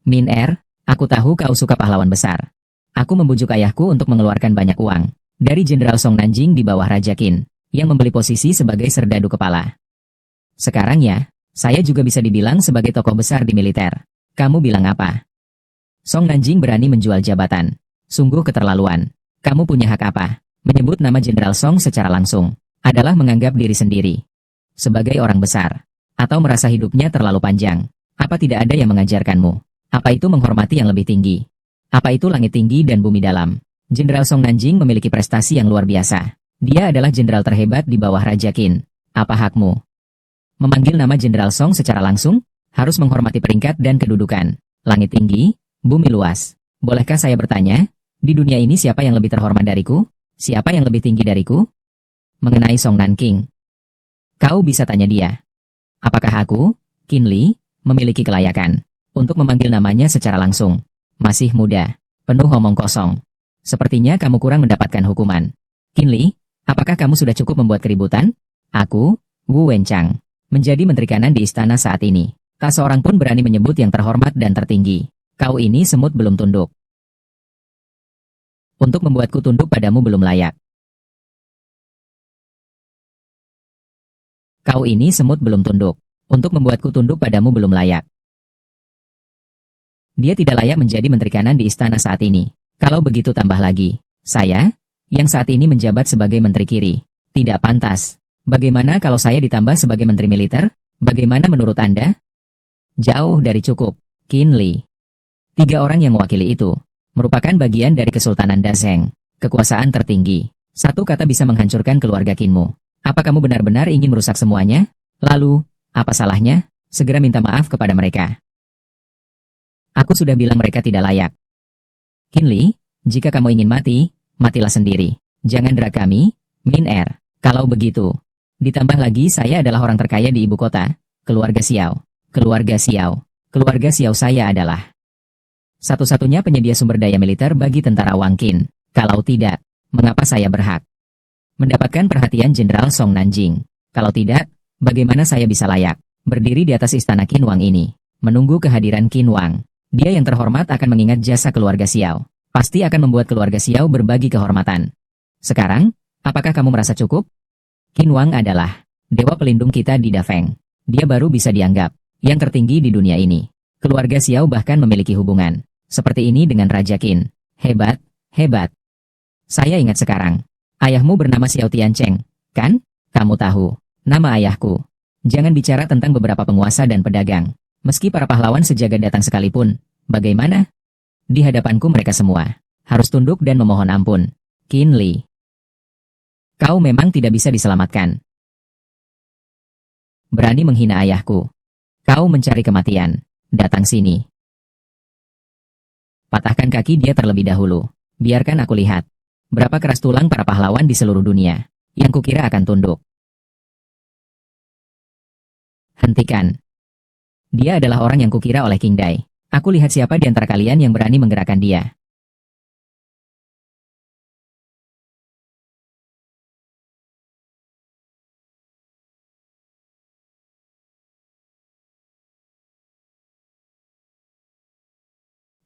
Min Er, aku tahu kau suka pahlawan besar. Aku membujuk ayahku untuk mengeluarkan banyak uang dari Jenderal Song Nanjing di bawah Raja Qin, yang membeli posisi sebagai serdadu kepala. Sekarang ya, saya juga bisa dibilang sebagai tokoh besar di militer. Kamu bilang apa? Song Nanjing berani menjual jabatan. Sungguh keterlaluan. Kamu punya hak apa? Menyebut nama Jenderal Song secara langsung adalah menganggap diri sendiri sebagai orang besar, atau merasa hidupnya terlalu panjang. Apa tidak ada yang mengajarkanmu? Apa itu menghormati yang lebih tinggi? Apa itu langit tinggi dan bumi dalam? Jenderal Song Nanjing memiliki prestasi yang luar biasa. Dia adalah jenderal terhebat di bawah Raja Qin. Apa hakmu memanggil nama Jenderal Song secara langsung? Harus menghormati peringkat dan kedudukan. Langit tinggi, bumi luas. Bolehkah saya bertanya, di dunia ini siapa yang lebih terhormat dariku? Siapa yang lebih tinggi dariku? Mengenai Song Nanking, kau bisa tanya dia. Apakah aku, Qin Li, memiliki kelayakan untuk memanggil namanya secara langsung? Masih muda, penuh omong kosong. Sepertinya kamu kurang mendapatkan hukuman. Qin Li, apakah kamu sudah cukup membuat keributan? Aku, Wu Wenchang, menjadi Menteri Kanan di istana saat ini. Tak seorang pun berani menyebut yang terhormat dan tertinggi. Kau ini semut belum tunduk. Untuk membuatku tunduk padamu belum layak. Kau ini semut belum tunduk. Untuk membuatku tunduk padamu belum layak. Dia tidak layak menjadi Menteri Kanan di istana saat ini. Kalau begitu tambah lagi, saya, yang saat ini menjabat sebagai Menteri Kiri, tidak pantas. Bagaimana kalau saya ditambah sebagai Menteri Militer? Bagaimana menurut Anda? Jauh dari cukup, Qin Li. 3 orang yang mewakili itu merupakan bagian dari Kesultanan Dazheng, kekuasaan tertinggi. Satu kata bisa menghancurkan keluarga Qinmu. Apa kamu benar-benar ingin merusak semuanya? Lalu, apa salahnya? Segera minta maaf kepada mereka. Aku sudah bilang mereka tidak layak. Qin Li, jika kamu ingin mati, matilah sendiri. Jangan drag kami, Min Er. Kalau begitu, ditambah lagi saya adalah orang terkaya di ibu kota, keluarga Xiao. Keluarga Xiao. Keluarga Xiao saya adalah satu-satunya penyedia sumber daya militer bagi tentara Wang Qin. Kalau tidak, mengapa saya berhak mendapatkan perhatian Jenderal Song Nanjing? Kalau tidak, bagaimana saya bisa layak berdiri di atas istana Qin Wang ini, menunggu kehadiran Qin Wang? Dia yang terhormat akan mengingat jasa keluarga Xiao. Pasti akan membuat keluarga Xiao berbagi kehormatan. Sekarang, apakah kamu merasa cukup? Qin Wang adalah dewa pelindung kita di Dafeng. Dia baru bisa dianggap yang tertinggi di dunia ini. Keluarga Xiao bahkan memiliki hubungan seperti ini dengan Raja Qin. Hebat, hebat. Saya ingat sekarang. Ayahmu bernama Xiao Tiancheng, kan? Kamu tahu nama ayahku. Jangan bicara tentang beberapa penguasa dan pedagang. Meski para pahlawan sejagat datang sekalipun, bagaimana? Di hadapanku mereka semua harus tunduk dan memohon ampun. Qin Li, kau memang tidak bisa diselamatkan. Berani menghina ayahku. Kau mencari kematian. Datang sini. Patahkan kaki dia terlebih dahulu. Biarkan aku lihat berapa keras tulang para pahlawan di seluruh dunia yang kukira akan tunduk. Hentikan. Dia adalah orang yang kukira oleh King Dai. Aku lihat siapa di antara kalian yang berani menggerakkan dia.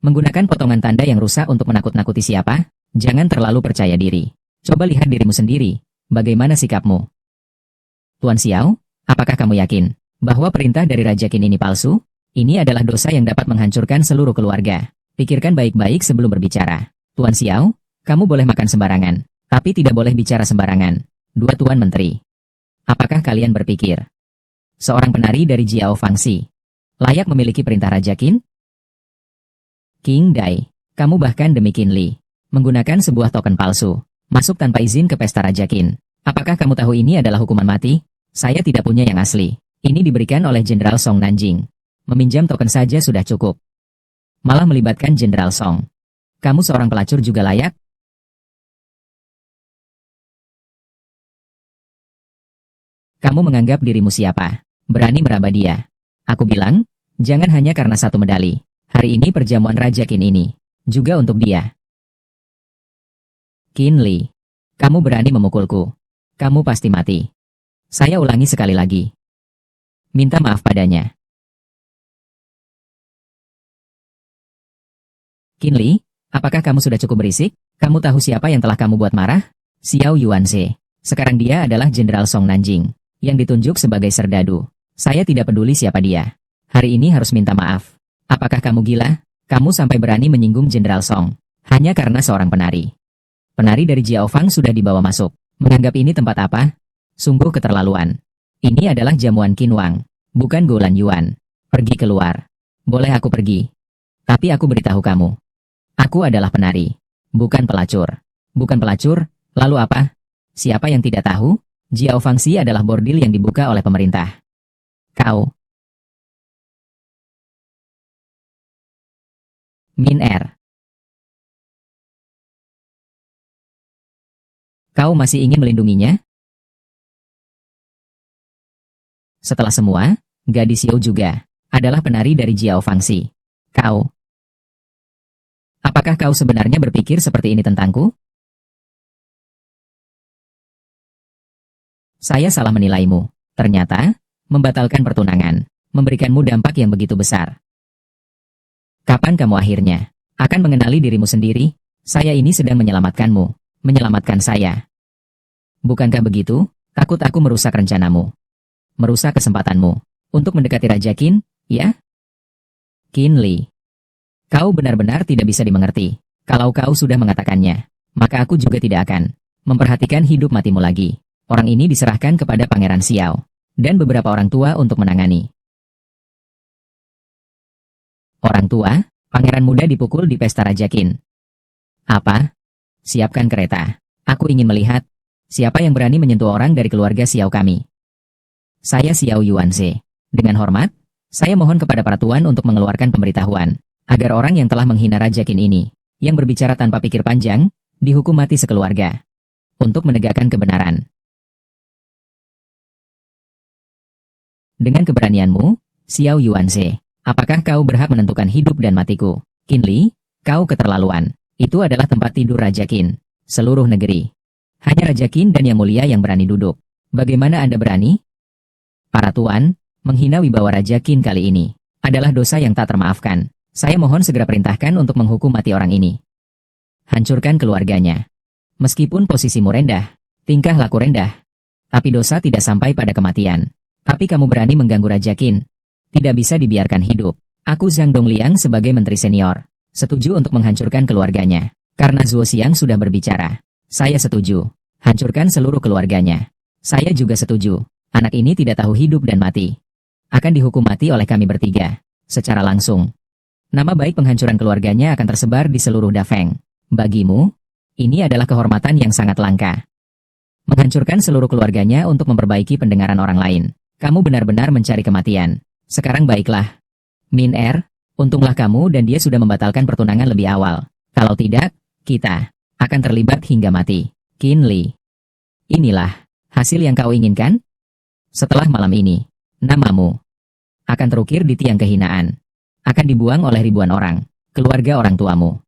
Menggunakan potongan tanda yang rusak untuk menakut-nakuti siapa? Jangan terlalu percaya diri. Coba lihat dirimu sendiri. Bagaimana sikapmu? Tuan Xiao, apakah kamu yakin bahwa perintah dari Raja Qin ini palsu? Ini adalah dosa yang dapat menghancurkan seluruh keluarga. Pikirkan baik-baik sebelum berbicara. Tuan Xiao, kamu boleh makan sembarangan, tapi tidak boleh bicara sembarangan. Dua Tuan Menteri. Apakah kalian berpikir seorang penari dari Jiao Fangxi layak memiliki perintah Raja Qin? King Dai, kamu bahkan demi Qin Li menggunakan sebuah token palsu, masuk tanpa izin ke pesta Raja Qin. Apakah kamu tahu ini adalah hukuman mati? Saya tidak punya yang asli. Ini diberikan oleh Jenderal Song Nanjing. Meminjam token saja sudah cukup. Malah melibatkan Jenderal Song. Kamu seorang pelacur juga layak? Kamu menganggap dirimu siapa? Berani meraba dia. Aku bilang, jangan hanya karena satu medali. Hari ini perjamuan Raja Qin ini juga untuk dia. Qin Li, kamu berani memukulku. Kamu pasti mati. Saya ulangi sekali lagi. Minta maaf padanya. Qin Li, apakah kamu sudah cukup berisik? Kamu tahu siapa yang telah kamu buat marah? Xiao Yuanze. Sekarang dia adalah Jenderal Song Nanjing, yang ditunjuk sebagai serdadu. Saya tidak peduli siapa dia. Hari ini harus minta maaf. Apakah kamu gila? Kamu sampai berani menyinggung Jenderal Song, hanya karena seorang penari. Penari dari Jiaofang sudah dibawa masuk. Menganggap ini tempat apa? Sungguh keterlaluan. Ini adalah jamuan Qin Wang, bukan Golan Yuan. Pergi keluar. Boleh aku pergi? Tapi aku beritahu kamu. Aku adalah penari, bukan pelacur. Bukan pelacur, lalu apa? Siapa yang tidak tahu? Jiao Fangxi adalah bordil yang dibuka oleh pemerintah. Kau. Min Er. Kau masih ingin melindunginya? Setelah semua, gadis Xiao juga adalah penari dari Jiao Fangxi. Kau. Apakah kau sebenarnya berpikir seperti ini tentangku? Saya salah menilaimu. Ternyata, membatalkan pertunangan, memberikanmu dampak yang begitu besar. Kapan kamu akhirnya akan mengenali dirimu sendiri? Saya ini sedang menyelamatkanmu. Menyelamatkan saya. Bukankah begitu? Takut aku merusak rencanamu. Merusak kesempatanmu untuk mendekati Raja Qin, ya? Qin Li. Kau benar-benar tidak bisa dimengerti. Kalau kau sudah mengatakannya, maka aku juga tidak akan memperhatikan hidup matimu lagi. Orang ini diserahkan kepada Pangeran Xiao dan beberapa orang tua untuk menangani. Orang tua, pangeran muda dipukul di pesta Raja Qin. Apa? Siapkan kereta. Aku ingin melihat siapa yang berani menyentuh orang dari keluarga Xiao kami. Saya Xiao Yuanze. Dengan hormat, saya mohon kepada para tuan untuk mengeluarkan pemberitahuan, agar orang yang telah menghina Raja Qin ini, yang berbicara tanpa pikir panjang, dihukum mati sekeluarga. Untuk menegakkan kebenaran. Dengan keberanianmu, Xiao Yuanze, apakah kau berhak menentukan hidup dan matiku? Qin Li, kau keterlaluan. Itu adalah tempat tidur Raja Qin. Seluruh negeri. Hanya Raja Qin dan Yang Mulia yang berani duduk. Bagaimana Anda berani? Para tuan, menghina wibawa Raja Qin kali ini adalah dosa yang tak termaafkan. Saya mohon segera perintahkan untuk menghukum mati orang ini. Hancurkan keluarganya. Meskipun posisimu rendah, tingkah laku rendah, tapi dosa tidak sampai pada kematian. Tapi kamu berani mengganggu Raja Qin. Tidak bisa dibiarkan hidup. Aku Zhang Dongliang sebagai menteri senior setuju untuk menghancurkan keluarganya. Karena Zuo Xiang sudah berbicara. Saya setuju. Hancurkan seluruh keluarganya. Saya juga setuju. Anak ini tidak tahu hidup dan mati. Akan dihukum mati oleh kami bertiga. Secara langsung. Nama baik penghancuran keluarganya akan tersebar di seluruh Dafeng. Bagimu, ini adalah kehormatan yang sangat langka. Menghancurkan seluruh keluarganya untuk memperbaiki pendengaran orang lain. Kamu benar-benar mencari kematian. Sekarang baiklah. Min Er, untunglah kamu dan dia sudah membatalkan pertunangan lebih awal. Kalau tidak, kita akan terlibat hingga mati. Qin Li. Inilah hasil yang kau inginkan? Setelah malam ini, namamu akan terukir di tiang kehinaan. Akan dibuang oleh ribuan orang. Keluarga orang tuamu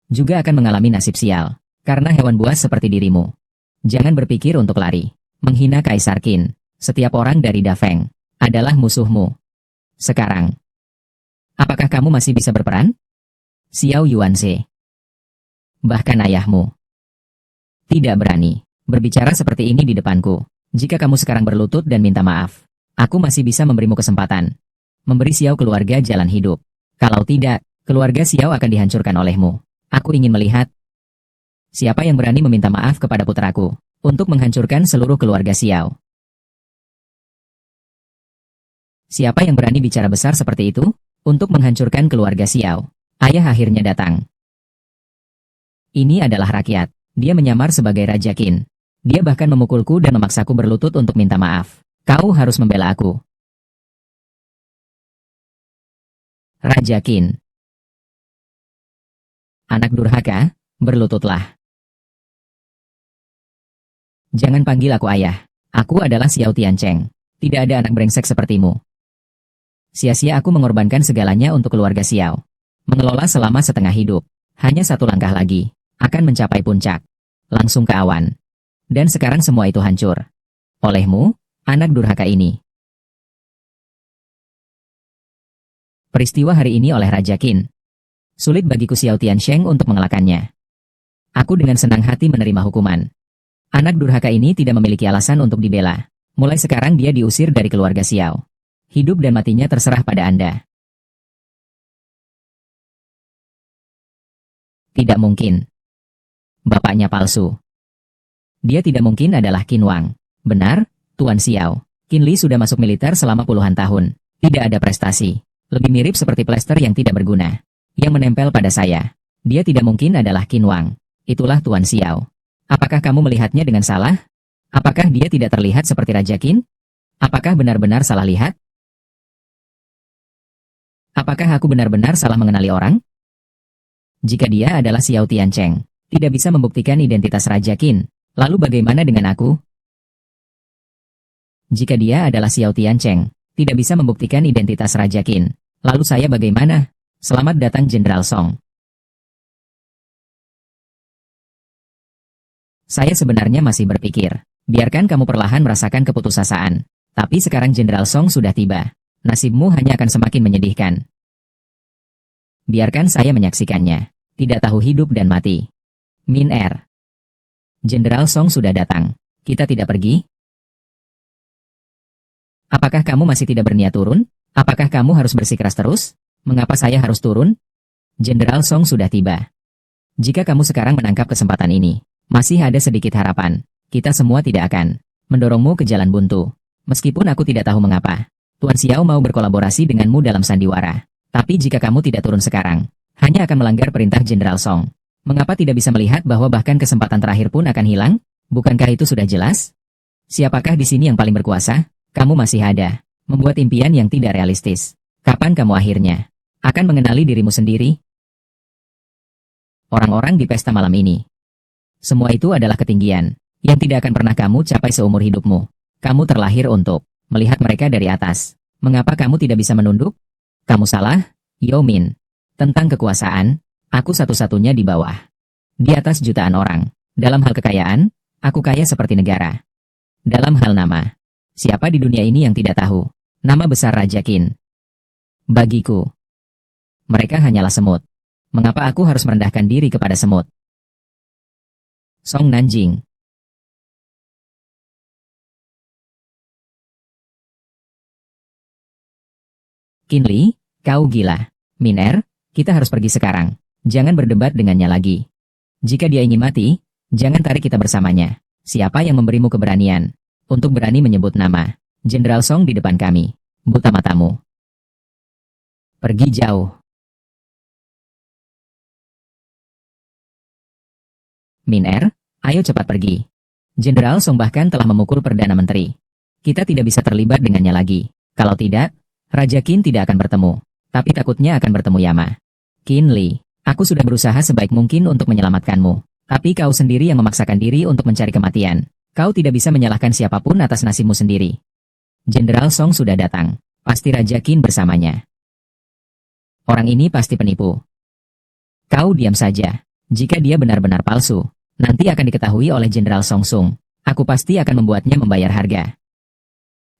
juga akan mengalami nasib sial. Karena hewan buas seperti dirimu. Jangan berpikir untuk lari. Menghina Kaisar Qin. Setiap orang dari Dafeng adalah musuhmu. Sekarang, apakah kamu masih bisa berperan? Xiao Yuanze. Bahkan ayahmu tidak berani berbicara seperti ini di depanku. Jika kamu sekarang berlutut dan minta maaf, aku masih bisa memberimu kesempatan. Memberi Xiao keluarga jalan hidup. Kalau tidak, keluarga Xiao akan dihancurkan olehmu. Aku ingin melihat siapa yang berani meminta maaf kepada putraku untuk menghancurkan seluruh keluarga Xiao. Siapa yang berani bicara besar seperti itu untuk menghancurkan keluarga Xiao? Ayah akhirnya datang. Ini adalah rakyat. Dia menyamar sebagai Raja Qin. Dia bahkan memukulku dan memaksaku berlutut untuk minta maaf. Kau harus membela aku. Raja Qin. Anak durhaka, berlututlah. Jangan panggil aku ayah. Aku adalah Xiao Tiancheng. Tidak ada anak brengsek sepertimu. Sia-sia aku mengorbankan segalanya untuk keluarga Xiao. Mengelola selama setengah hidup. Hanya satu langkah lagi. Akan mencapai puncak. Langsung ke awan. Dan sekarang semua itu hancur. Olehmu, anak durhaka ini. Peristiwa hari ini oleh Raja Qin. Sulit bagiku Xiao Tiansheng untuk mengelakkannya. Aku dengan senang hati menerima hukuman. Anak durhaka ini tidak memiliki alasan untuk dibela. Mulai sekarang dia diusir dari keluarga Xiao. Hidup dan matinya terserah pada Anda. Tidak mungkin. Bapaknya palsu. Dia tidak mungkin adalah Qin Wang. Benar, Tuan Xiao. Qin Li sudah masuk militer selama puluhan tahun. Tidak ada prestasi. Lebih mirip seperti plester yang tidak berguna. Yang menempel pada saya. Dia tidak mungkin adalah Qin Wang. Itulah Tuan Xiao. Apakah kamu melihatnya dengan salah? Apakah dia tidak terlihat seperti Raja Qin? Apakah benar-benar salah lihat? Apakah aku benar-benar salah mengenali orang? Jika dia adalah Xiao Tiancheng, tidak bisa membuktikan identitas Raja Qin, lalu bagaimana dengan aku? Jika dia adalah Xiao Tiancheng, tidak bisa membuktikan identitas Raja Qin, lalu saya bagaimana? Selamat datang Jenderal Song. Saya sebenarnya masih berpikir, biarkan kamu perlahan merasakan keputusasaan. Tapi sekarang Jenderal Song sudah tiba. Nasibmu hanya akan semakin menyedihkan. Biarkan saya menyaksikannya. Tidak tahu hidup dan mati. Min Er. Jenderal Song sudah datang. Kita tidak pergi? Apakah kamu masih tidak berniat turun? Apakah kamu harus bersikeras terus? Mengapa saya harus turun? Jenderal Song sudah tiba. Jika kamu sekarang menangkap kesempatan ini, masih ada sedikit harapan. Kita semua tidak akan mendorongmu ke jalan buntu. Meskipun aku tidak tahu mengapa. Tuan Xiao mau berkolaborasi denganmu dalam sandiwara. Tapi jika kamu tidak turun sekarang, hanya akan melanggar perintah Jenderal Song. Mengapa tidak bisa melihat bahwa bahkan kesempatan terakhir pun akan hilang? Bukankah itu sudah jelas? Siapakah di sini yang paling berkuasa? Kamu masih ada. Membuat impian yang tidak realistis. Kapan kamu akhirnya akan mengenali dirimu sendiri? Orang-orang di pesta malam ini. Semua itu adalah ketinggian yang tidak akan pernah kamu capai seumur hidupmu. Kamu terlahir untuk melihat mereka dari atas. Mengapa kamu tidak bisa menunduk? Kamu salah, Yao Min. Tentang kekuasaan, aku satu-satunya di bawah. Di atas jutaan orang. Dalam hal kekayaan, aku kaya seperti negara. Dalam hal nama, siapa di dunia ini yang tidak tahu nama besar Raja Qin? Bagiku, mereka hanyalah semut. Mengapa aku harus merendahkan diri kepada semut? Song Nanjing. Qin Li, kau gila. Min Er, kita harus pergi sekarang. Jangan berdebat dengannya lagi. Jika dia ingin mati, jangan tarik kita bersamanya. Siapa yang memberimu keberanian untuk berani menyebut nama Jenderal Song di depan kami? Buta matamu. Pergi jauh. Min Er, ayo cepat pergi. Jenderal Song bahkan telah memukul Perdana Menteri. Kita tidak bisa terlibat dengannya lagi. Kalau tidak, Raja Qin tidak akan bertemu. Tapi takutnya akan bertemu Yama. Qin Li, aku sudah berusaha sebaik mungkin untuk menyelamatkanmu. Tapi kau sendiri yang memaksakan diri untuk mencari kematian. Kau tidak bisa menyalahkan siapapun atas nasibmu sendiri. Jenderal Song sudah datang. Pasti Raja Qin bersamanya. Orang ini pasti penipu. Kau diam saja. Jika dia benar-benar palsu, nanti akan diketahui oleh Jenderal Song Sung. Aku pasti akan membuatnya membayar harga.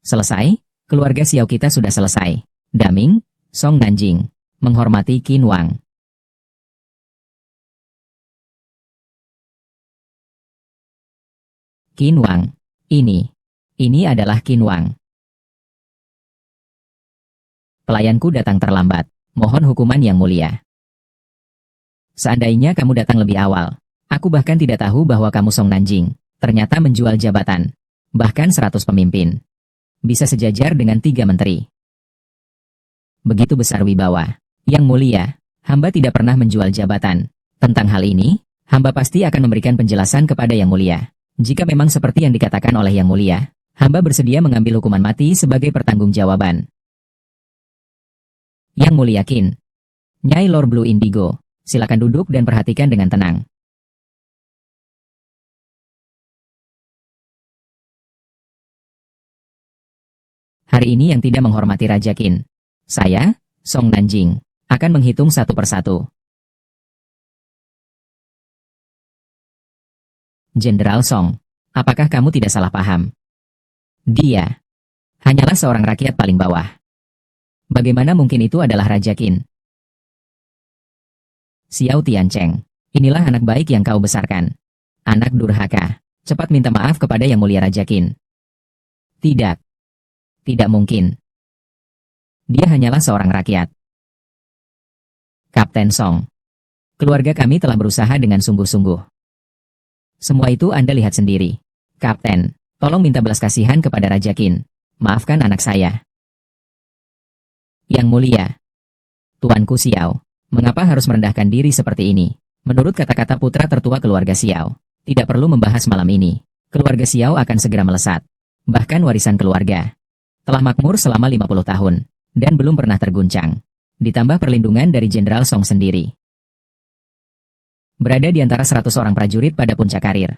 Selesai, keluarga Xiao kita sudah selesai. Daming, Song Nanjing, menghormati Qin Wang. Qin Wang. Ini adalah Qin Wang. Pelayanku datang terlambat. Mohon hukuman yang mulia. Seandainya kamu datang lebih awal, aku bahkan tidak tahu bahwa kamu Song Nanjing ternyata menjual jabatan. Bahkan 100 pemimpin. Bisa sejajar dengan 3 menteri. Begitu besar wibawa. Yang mulia, hamba tidak pernah menjual jabatan. Tentang hal ini, hamba pasti akan memberikan penjelasan kepada Yang Mulia. Jika memang seperti yang dikatakan oleh Yang Mulia, hamba bersedia mengambil hukuman mati sebagai pertanggungjawaban. Yang Mulia Qin. Nyai Lord Blue Indigo, silakan duduk dan perhatikan dengan tenang. Hari ini yang tidak menghormati Raja Qin, saya, Song Nanjing, akan menghitung satu persatu. Jenderal Song, apakah kamu tidak salah paham? Dia hanyalah seorang rakyat paling bawah. Bagaimana mungkin itu adalah Raja Qin? Xiao Tiancheng, inilah anak baik yang kau besarkan. Anak durhaka, cepat minta maaf kepada Yang Mulia Raja Qin. Tidak mungkin. Dia hanyalah seorang rakyat. Kapten Song, keluarga kami telah berusaha dengan sungguh-sungguh. Semua itu Anda lihat sendiri. Kapten, tolong minta belas kasihan kepada Raja Qin. Maafkan anak saya. Yang Mulia, Tuanku Xiao, mengapa harus merendahkan diri seperti ini? Menurut kata-kata putra tertua keluarga Xiao, tidak perlu membahas malam ini. Keluarga Xiao akan segera melesat. Bahkan warisan keluarga telah makmur selama 50 tahun, dan belum pernah terguncang. Ditambah perlindungan dari Jenderal Song sendiri. Berada di antara 100 orang prajurit pada puncak karir.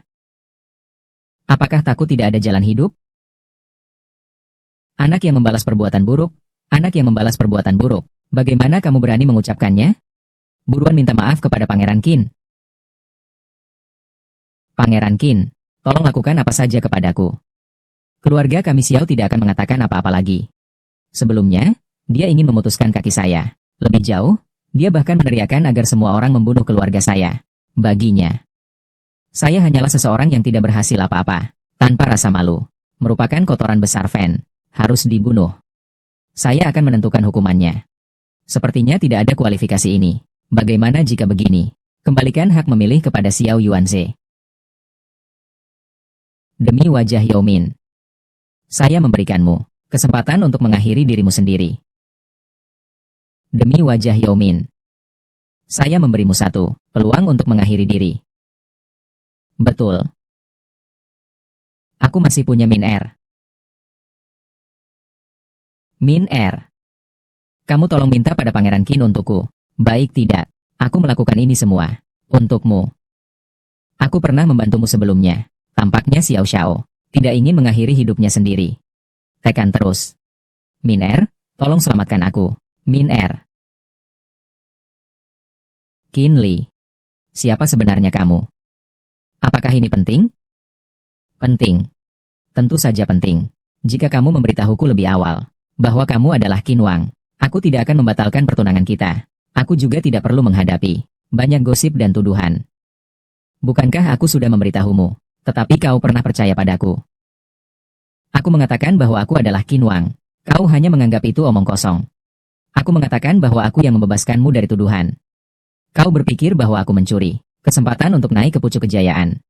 Apakah takut tidak ada jalan hidup? Anak yang membalas perbuatan buruk, bagaimana kamu berani mengucapkannya? Buruan minta maaf kepada Pangeran Qin. Pangeran Qin, tolong lakukan apa saja kepadaku. Keluarga kami Xiao tidak akan mengatakan apa-apa lagi. Sebelumnya, dia ingin memutuskan kaki saya. Lebih jauh, dia bahkan meneriakkan agar semua orang membunuh keluarga saya. Baginya, saya hanyalah seseorang yang tidak berhasil apa-apa, tanpa rasa malu. Merupakan kotoran besar Fan, harus dibunuh. Saya akan menentukan hukumannya. Sepertinya tidak ada kualifikasi ini. Bagaimana jika begini? Kembalikan hak memilih kepada Xiao Yuanze. Demi wajah Yao Min, saya memberikanmu kesempatan untuk mengakhiri dirimu sendiri. Demi wajah Yao Min, saya memberimu satu peluang untuk mengakhiri diri. Betul. Aku masih punya Min Er. Min Er. Kamu tolong minta pada Pangeran Qin untukku. Baik tidak, aku melakukan ini semua untukmu. Aku pernah membantumu sebelumnya. Tampaknya Xiao Xiao tidak ingin mengakhiri hidupnya sendiri. Tekan terus. Min Er, tolong selamatkan aku. Min Er. Qin Li. Siapa sebenarnya kamu? Apakah ini penting? Penting. Tentu saja penting. Jika kamu memberitahuku lebih awal bahwa kamu adalah Qin Wang, aku tidak akan membatalkan pertunangan kita. Aku juga tidak perlu menghadapi banyak gosip dan tuduhan. Bukankah aku sudah memberitahumu, tetapi kau pernah percaya padaku? Aku mengatakan bahwa aku adalah Qin Wang. Kau hanya menganggap itu omong kosong. Aku mengatakan bahwa aku yang membebaskanmu dari tuduhan. Kau berpikir bahwa aku mencuri kesempatan untuk naik ke pucuk kejayaan.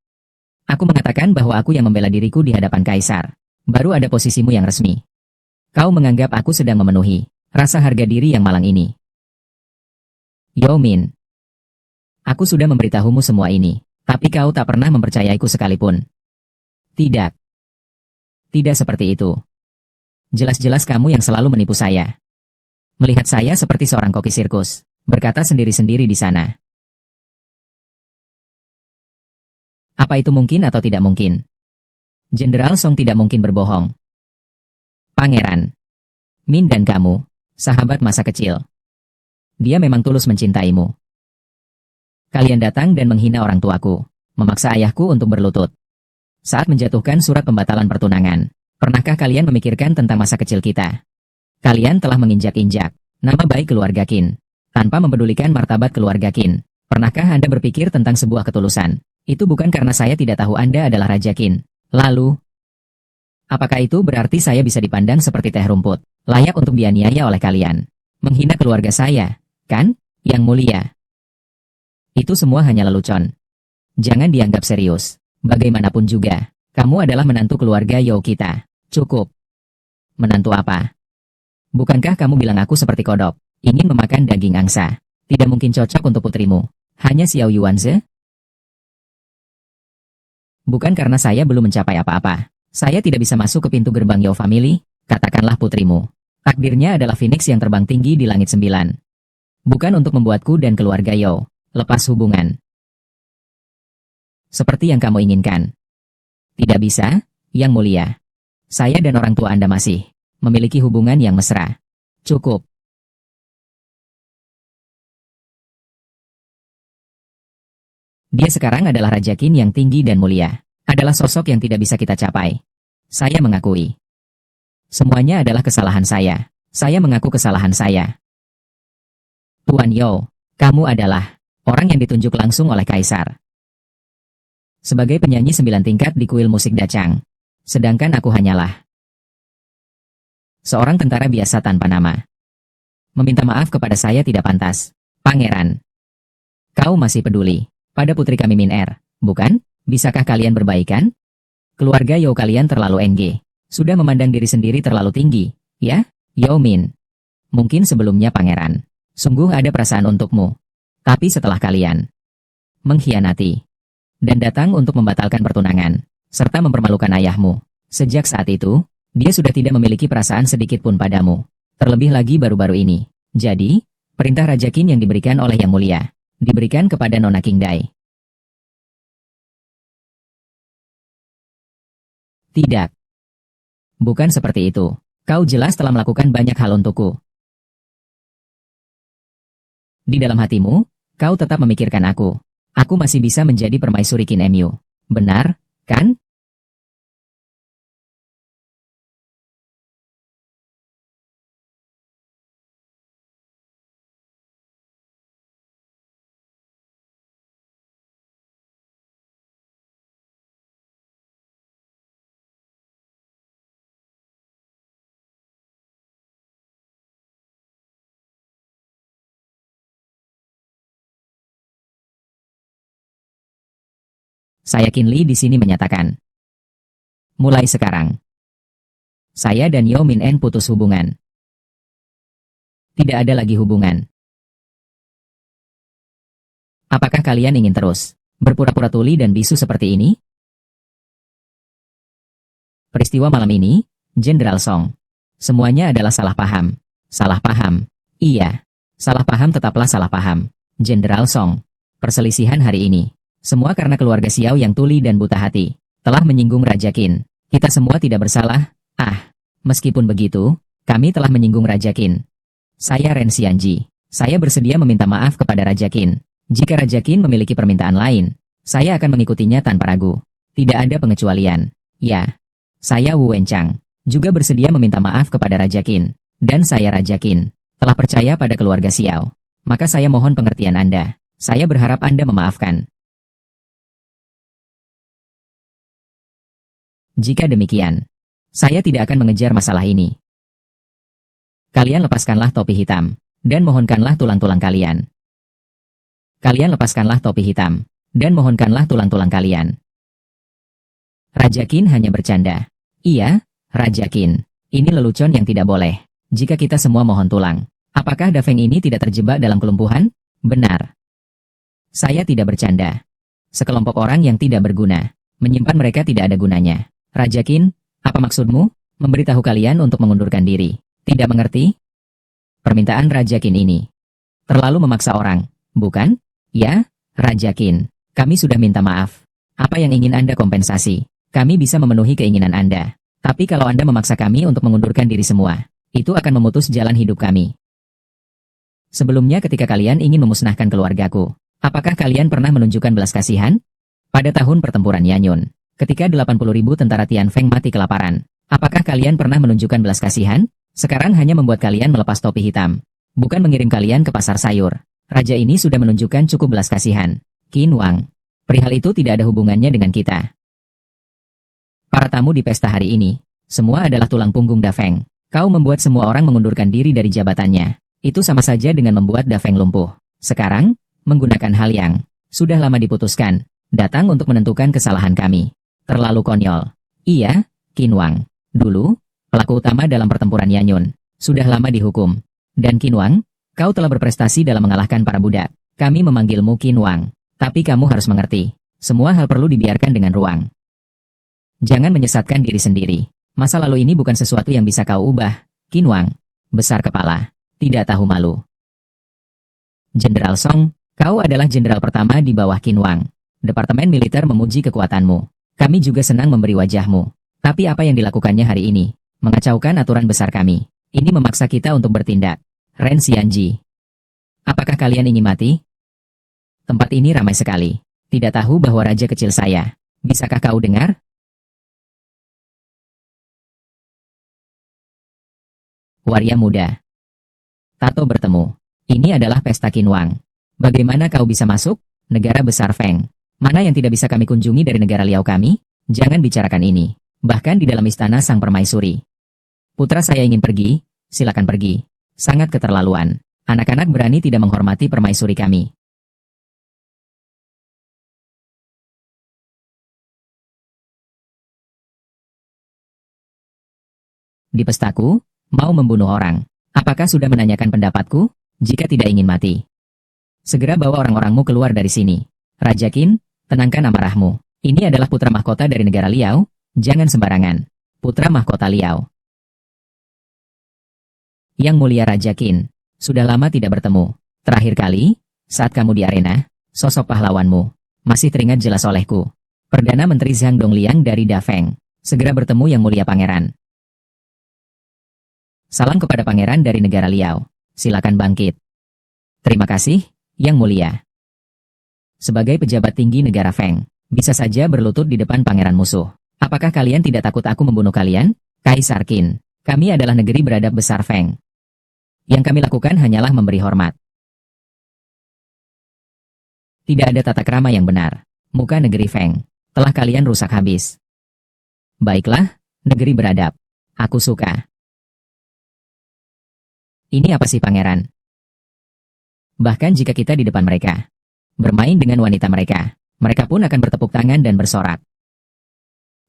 Aku mengatakan bahwa aku yang membela diriku di hadapan Kaisar. Baru ada posisimu yang resmi. Kau menganggap aku sedang memenuhi rasa harga diri yang malang ini. Yao Min, aku sudah memberitahumu semua ini, tapi kau tak pernah mempercayaiku sekalipun. Tidak. Tidak seperti itu. Jelas-jelas kamu yang selalu menipu saya. Melihat saya seperti seorang koki sirkus, berkata sendiri-sendiri di sana. Apa itu mungkin atau tidak mungkin? Jenderal Song tidak mungkin berbohong. Pangeran Min dan kamu, sahabat masa kecil. Dia memang tulus mencintaimu. Kalian datang dan menghina orang tuaku, memaksa ayahku untuk berlutut. Saat menjatuhkan surat pembatalan pertunangan, pernahkah kalian memikirkan tentang masa kecil kita? Kalian telah menginjak-injak nama baik keluarga Qin, tanpa mempedulikan martabat keluarga Qin. Pernahkah Anda berpikir tentang sebuah ketulusan? Itu bukan karena saya tidak tahu Anda adalah Raja Qin, Lalu, apakah itu berarti saya bisa dipandang seperti teh rumput, layak untuk dianiaya oleh kalian? Menghina keluarga saya, kan, Yang Mulia? Itu semua hanya lelucon. Jangan dianggap serius. Bagaimanapun juga, kamu adalah menantu keluarga Yao kita. Cukup. Menantu apa? Bukankah kamu bilang aku seperti kodok, ingin memakan daging angsa? Tidak mungkin cocok untuk putrimu. Hanya Xiao Yuanze? Bukan karena saya belum mencapai apa-apa. Saya tidak bisa masuk ke pintu gerbang Yao Family, katakanlah putrimu. Takdirnya adalah Phoenix yang terbang tinggi di langit 9. Bukan untuk membuatku dan keluarga Yao lepas hubungan. Seperti yang kamu inginkan. Tidak bisa, Yang Mulia. Saya dan orang tua Anda masih memiliki hubungan yang mesra. Cukup. Dia sekarang adalah Raja Qin yang tinggi dan mulia. Adalah sosok yang tidak bisa kita capai. Saya mengakui. Semuanya adalah kesalahan saya. Saya mengaku kesalahan saya. Tuan Yao, kamu adalah orang yang ditunjuk langsung oleh Kaisar sebagai penyanyi 9 tingkat di kuil musik Dachang. Sedangkan aku hanyalah seorang tentara biasa tanpa nama. Meminta maaf kepada saya tidak pantas. Pangeran, kau masih peduli pada putri kami Min Er, bukan? Bisakah kalian berbaikan? Keluarga Yao kalian terlalu NG. Sudah memandang diri sendiri terlalu tinggi, ya? Yao Min. Mungkin sebelumnya pangeran sungguh ada perasaan untukmu. Tapi setelah kalian mengkhianati dan datang untuk membatalkan pertunangan, serta mempermalukan ayahmu, sejak saat itu, dia sudah tidak memiliki perasaan sedikit pun padamu. Terlebih lagi baru-baru ini. Jadi, perintah Raja Qin yang diberikan oleh Yang Mulia, diberikan kepada Nona Qingdai. Tidak. Bukan seperti itu. Kau jelas telah melakukan banyak hal untukku. Di dalam hatimu, kau tetap memikirkan aku. Aku masih bisa menjadi permaisuri Qin Mu. Benar, kan? Saya Qin Li di sini menyatakan. Mulai sekarang, saya dan Yao Min En putus hubungan. Tidak ada lagi hubungan. Apakah kalian ingin terus berpura-pura tuli dan bisu seperti ini? Peristiwa malam ini, Jenderal Song. Semuanya adalah salah paham. Salah paham. Iya. Salah paham tetaplah salah paham. Jenderal Song. Perselisihan hari ini. Semua karena keluarga Xiao yang tuli dan buta hati. Telah menyinggung Raja Qin. Kita semua tidak bersalah. Meskipun begitu, kami telah menyinggung Raja Qin. Saya Ren Xianji. Saya bersedia meminta maaf kepada Raja Qin. Jika Raja Qin memiliki permintaan lain, saya akan mengikutinya tanpa ragu. Tidak ada pengecualian. Ya. Saya Wu Wenchang. Juga bersedia meminta maaf kepada Raja Qin. Dan saya Raja Qin. Telah percaya pada keluarga Xiao. Maka saya mohon pengertian Anda. Saya berharap Anda memaafkan. Jika demikian, saya tidak akan mengejar masalah ini. Kalian lepaskanlah topi hitam, dan mohonkanlah tulang-tulang kalian. Kalian lepaskanlah topi hitam, dan mohonkanlah tulang-tulang kalian. Raja Qin hanya bercanda. Iya, Raja Qin. Ini lelucon yang tidak boleh. Jika kita semua mohon tulang, apakah Dafeng ini tidak terjebak dalam kelumpuhan? Benar. Saya tidak bercanda. Sekelompok orang yang tidak berguna. Menyimpan mereka tidak ada gunanya. Raja Qin, apa maksudmu? Memberitahu kalian untuk mengundurkan diri. Tidak mengerti? Permintaan Raja Qin ini terlalu memaksa orang, bukan? Ya, Raja Qin. Kami sudah minta maaf. Apa yang ingin Anda kompensasi? Kami bisa memenuhi keinginan Anda. Tapi kalau Anda memaksa kami untuk mengundurkan diri semua, itu akan memutus jalan hidup kami. Sebelumnya ketika kalian ingin memusnahkan keluargaku, apakah kalian pernah menunjukkan belas kasihan? Pada tahun pertempuran Yanyun, ketika 80.000 tentara Tianfeng mati kelaparan, apakah kalian pernah menunjukkan belas kasihan? Sekarang hanya membuat kalian melepas topi hitam. Bukan mengirim kalian ke pasar sayur. Raja ini sudah menunjukkan cukup belas kasihan. Qin Wang. Perihal itu tidak ada hubungannya dengan kita. Para tamu di pesta hari ini, semua adalah tulang punggung Da Feng. Kau membuat semua orang mengundurkan diri dari jabatannya. Itu sama saja dengan membuat Da Feng lumpuh. Sekarang, menggunakan hal yang sudah lama diputuskan, datang untuk menentukan kesalahan kami. Terlalu konyol. Iya, Qin Wang. Dulu, pelaku utama dalam pertempuran Yanyun, sudah lama dihukum. Dan Qin Wang, kau telah berprestasi dalam mengalahkan para budak. Kami memanggilmu Qin Wang. Tapi kamu harus mengerti, semua hal perlu dibiarkan dengan ruang. Jangan menyesatkan diri sendiri. Masa lalu ini bukan sesuatu yang bisa kau ubah. Qin Wang, besar kepala, tidak tahu malu. Jenderal Song, kau adalah jenderal pertama di bawah Qin Wang. Departemen militer memuji kekuatanmu. Kami juga senang memberi wajahmu. Tapi apa yang dilakukannya hari ini? Mengacaukan aturan besar kami. Ini memaksa kita untuk bertindak. Ren Xianji. Apakah kalian ingin mati? Tempat ini ramai sekali. Tidak tahu bahwa raja kecil saya. Bisakah kau dengar? Waria muda. Tato bertemu. Ini adalah pesta Qin Wang. Bagaimana kau bisa masuk? Negara besar Feng. Mana yang tidak bisa kami kunjungi dari negara Liao kami? Jangan bicarakan ini. Bahkan di dalam istana sang permaisuri. Putra saya ingin pergi, silakan pergi. Sangat keterlaluan. Anak-anak berani tidak menghormati permaisuri kami. Di pestaku, mau membunuh orang. Apakah sudah menanyakan pendapatku? Jika tidak ingin mati, segera bawa orang-orangmu keluar dari sini. Raja Qin, tenangkan amarahmu. Ini adalah putra mahkota dari negara Liao. Jangan sembarangan. Putra mahkota Liao. Yang mulia Raja Qin, sudah lama tidak bertemu. Terakhir kali, saat kamu di arena, sosok pahlawanmu masih teringat jelas olehku. Perdana Menteri Zhang Dongliang dari Da Feng. Segera bertemu yang mulia pangeran. Salam kepada pangeran dari negara Liao. Silakan bangkit. Terima kasih, yang mulia. Sebagai pejabat tinggi negara Feng, bisa saja berlutut di depan pangeran musuh. Apakah kalian tidak takut aku membunuh kalian? Kaisar Qin, kami adalah negeri beradab besar Feng. Yang kami lakukan hanyalah memberi hormat. Tidak ada tata krama yang benar. Muka negeri Feng telah kalian rusak habis. Baiklah, negeri beradab. Aku suka. Ini apa sih pangeran? Bahkan jika kita di depan mereka, bermain dengan wanita mereka, mereka pun akan bertepuk tangan dan bersorak.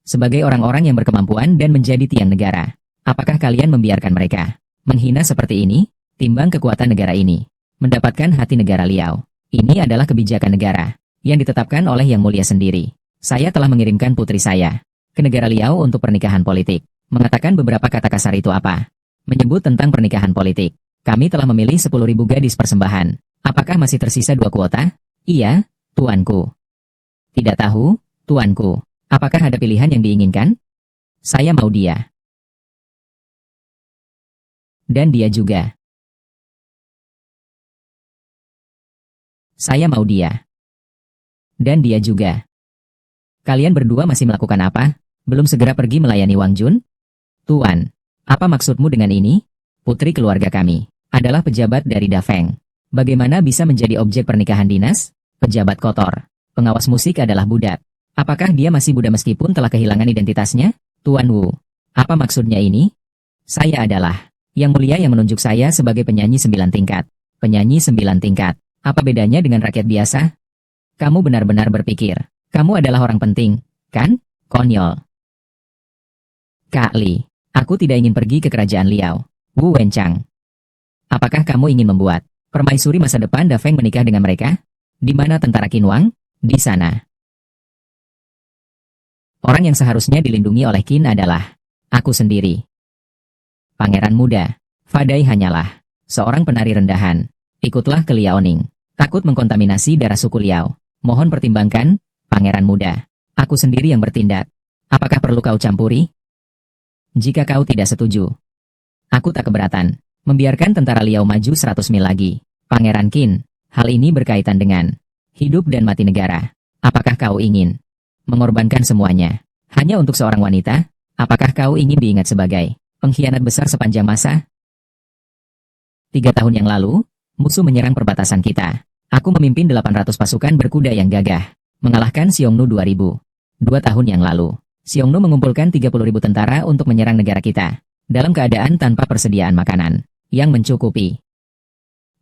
Sebagai orang-orang yang berkemampuan dan menjadi tiang negara, apakah kalian membiarkan mereka menghina seperti ini? Timbang kekuatan negara ini, mendapatkan hati negara Liao. Ini adalah kebijakan negara, yang ditetapkan oleh Yang Mulia sendiri. Saya telah mengirimkan putri saya ke negara Liao untuk pernikahan politik. Mengatakan beberapa kata kasar itu apa? Menyebut tentang pernikahan politik. Kami telah memilih 10.000 gadis persembahan. Apakah masih tersisa 2 kuota? Iya, tuanku. Tidak tahu, tuanku. Apakah ada pilihan yang diinginkan? Saya mau dia. Dan dia juga. Saya mau dia. Dan dia juga. Kalian berdua masih melakukan apa? Belum segera pergi melayani Wang Jun? Tuan. Apa maksudmu dengan ini? Putri keluarga kami adalah pejabat dari Da Feng. Bagaimana bisa menjadi objek pernikahan dinas? Pejabat kotor. Pengawas musik adalah budak. Apakah dia masih budak meskipun telah kehilangan identitasnya? Tuan Wu. Apa maksudnya ini? Saya adalah Yang Mulia yang menunjuk saya sebagai penyanyi 9 tingkat. Penyanyi 9 tingkat. Apa bedanya dengan rakyat biasa? Kamu benar-benar berpikir kamu adalah orang penting, kan? Konyol. Kak Li. Aku tidak ingin pergi ke kerajaan Liao. Wu Wenchang. Apakah kamu ingin membuat permaisuri masa depan Da Feng menikah dengan mereka? Di mana tentara Qin Wang? Di sana. Orang yang seharusnya dilindungi oleh Qin adalah aku sendiri. Pangeran muda. Fadai hanyalah seorang penari rendahan. Ikutlah ke Liaoning. Takut mengkontaminasi darah suku Liao. Mohon pertimbangkan, pangeran muda. Aku sendiri yang bertindak. Apakah perlu kau campuri? Jika kau tidak setuju, aku tak keberatan. Membiarkan tentara Liao maju 100 mil lagi. Pangeran Qin, hal ini berkaitan dengan hidup dan mati negara. Apakah kau ingin mengorbankan semuanya hanya untuk seorang wanita? Apakah kau ingin diingat sebagai pengkhianat besar sepanjang masa? 3 tahun yang lalu, musuh menyerang perbatasan kita. Aku memimpin 800 pasukan berkuda yang gagah, mengalahkan Xiongnu 2000. 2 tahun yang lalu, Xiongnu mengumpulkan 30.000 tentara untuk menyerang negara kita, dalam keadaan tanpa persediaan makanan yang mencukupi.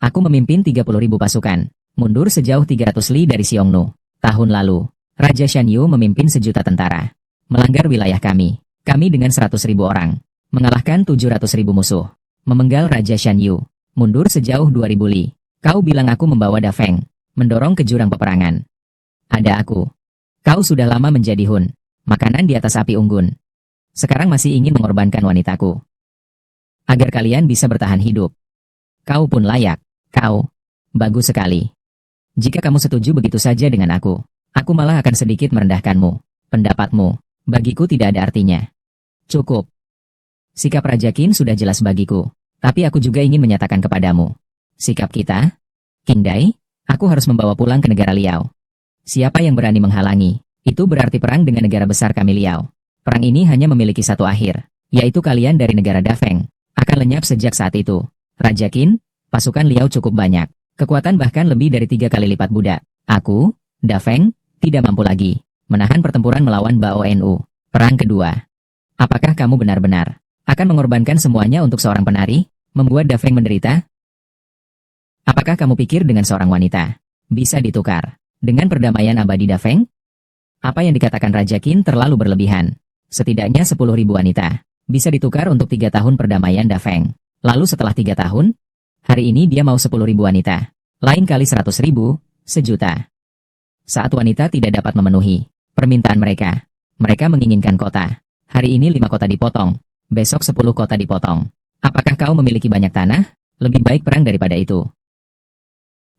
Aku memimpin 30.000 pasukan, mundur sejauh 300 li dari Xiongnu. Tahun lalu, Raja Shan Yu memimpin 1.000.000 tentara, melanggar wilayah kami. Kami dengan 100.000 orang, mengalahkan 700.000 musuh, memenggal Raja Shan Yu, mundur sejauh 2.000 li. Kau bilang aku membawa Da Feng, mendorong ke jurang peperangan. Ada aku. Kau sudah lama menjadi Hun, makanan di atas api unggun. Sekarang masih ingin mengorbankan wanitaku, agar kalian bisa bertahan hidup. Kau pun layak. Kau. Bagus sekali. Jika kamu setuju begitu saja dengan aku malah akan sedikit merendahkanmu. Pendapatmu, bagiku tidak ada artinya. Cukup. Sikap Raja Qin sudah jelas bagiku, tapi aku juga ingin menyatakan kepadamu. Sikap kita? King Dai, aku harus membawa pulang ke negara Liao. Siapa yang berani menghalangi, itu berarti perang dengan negara besar kami Liao. Perang ini hanya memiliki satu akhir, yaitu kalian dari negara Da Feng akan lenyap sejak saat itu. Raja Qin, pasukan Liao cukup banyak, kekuatan bahkan lebih dari 3 kali lipat budak. Aku, Da Feng, tidak mampu lagi menahan pertempuran melawan Bao Nu. Perang kedua. Apakah kamu benar-benar akan mengorbankan semuanya untuk seorang penari, membuat Da Feng menderita? Apakah kamu pikir dengan seorang wanita bisa ditukar dengan perdamaian abadi Da Feng? Apa yang dikatakan Raja Qin terlalu berlebihan. Setidaknya 10.000 wanita bisa ditukar untuk 3 tahun perdamaian Da Feng. Lalu setelah 3 tahun, hari ini dia mau 10.000 wanita. Lain kali 100.000, 1.000.000. Saat wanita tidak dapat memenuhi permintaan mereka, mereka menginginkan kota. Hari ini 5 kota dipotong, besok 10 kota dipotong. Apakah kau memiliki banyak tanah? Lebih baik perang daripada itu.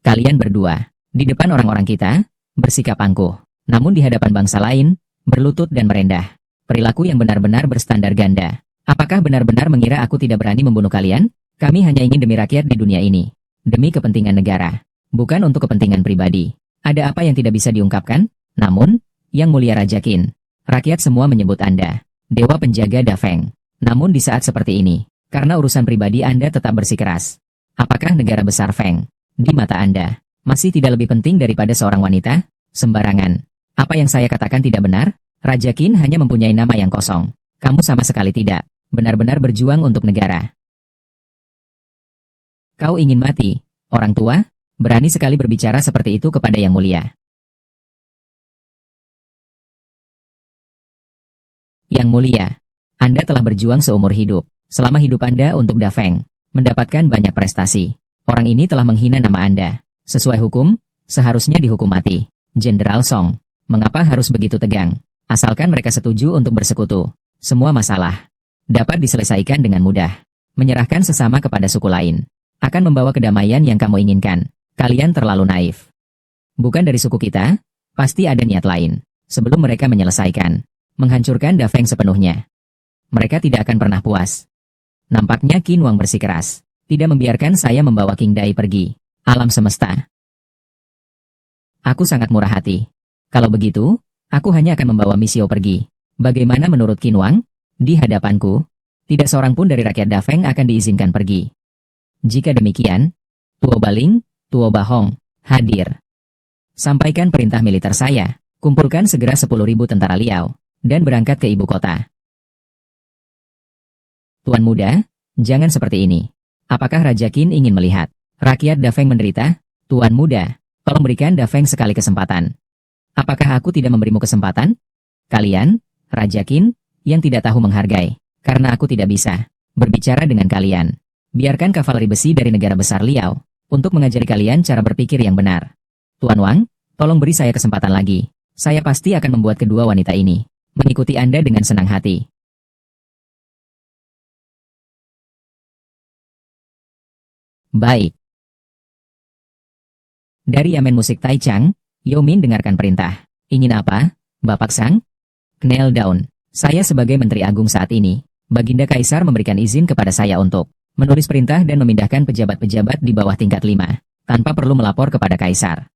Kalian berdua, di depan orang-orang kita, bersikap angkuh. Namun di hadapan bangsa lain, berlutut dan merendah. Perilaku yang benar-benar berstandar ganda. Apakah benar-benar mengira aku tidak berani membunuh kalian? Kami hanya ingin demi rakyat di dunia ini. Demi kepentingan negara. Bukan untuk kepentingan pribadi. Ada apa yang tidak bisa diungkapkan? Namun, Yang Mulia Raja Qin, rakyat semua menyebut Anda Dewa Penjaga Da Feng. Namun di saat seperti ini, karena urusan pribadi Anda tetap bersikeras. Apakah negara besar Feng, di mata Anda, masih tidak lebih penting daripada seorang wanita? Sembarangan. Apa yang saya katakan tidak benar? Raja Qin hanya mempunyai nama yang kosong. Kamu sama sekali tidak benar-benar berjuang untuk negara. Kau ingin mati, orang tua? Berani sekali berbicara seperti itu kepada Yang Mulia. Yang Mulia, Anda telah berjuang seumur hidup, selama hidup Anda untuk Da Feng, mendapatkan banyak prestasi. Orang ini telah menghina nama Anda. Sesuai hukum, seharusnya dihukum mati. Jenderal Song, mengapa harus begitu tegang? Asalkan mereka setuju untuk bersekutu, semua masalah dapat diselesaikan dengan mudah. Menyerahkan sesama kepada suku lain akan membawa kedamaian yang kamu inginkan. Kalian terlalu naif. Bukan dari suku kita, pasti ada niat lain. Sebelum mereka menyelesaikan, menghancurkan Da Feng sepenuhnya, mereka tidak akan pernah puas. Nampaknya Qin Wang bersikeras, tidak membiarkan saya membawa King Dai pergi. Alam semesta. Aku sangat murah hati. Kalau begitu, aku hanya akan membawa Misio pergi. Bagaimana menurut Qin Wang? Di hadapanku, tidak seorang pun dari rakyat Da Feng akan diizinkan pergi. Jika demikian, Tuo Baling, Tuo Bahong, hadir. Sampaikan perintah militer saya, kumpulkan segera 10.000 tentara Liao, dan berangkat ke ibu kota. Tuan muda, jangan seperti ini. Apakah Raja Qin ingin melihat rakyat Da Feng menderita? Tuan muda, tolong berikan Da Feng sekali kesempatan. Apakah aku tidak memberimu kesempatan? Kalian, Raja Qin, yang tidak tahu menghargai, karena aku tidak bisa berbicara dengan kalian. Biarkan kavaleri besi dari negara besar Liao untuk mengajari kalian cara berpikir yang benar. Tuan Wang, tolong beri saya kesempatan lagi. Saya pasti akan membuat kedua wanita ini mengikuti Anda dengan senang hati. Baik. Dari Yamen Musik Taichang, Yao Min dengarkan perintah. Ingin apa, Bapak Sang? Kneel down. Saya sebagai Menteri Agung saat ini, Baginda Kaisar memberikan izin kepada saya untuk menulis perintah dan memindahkan pejabat-pejabat di bawah tingkat 5, tanpa perlu melapor kepada Kaisar.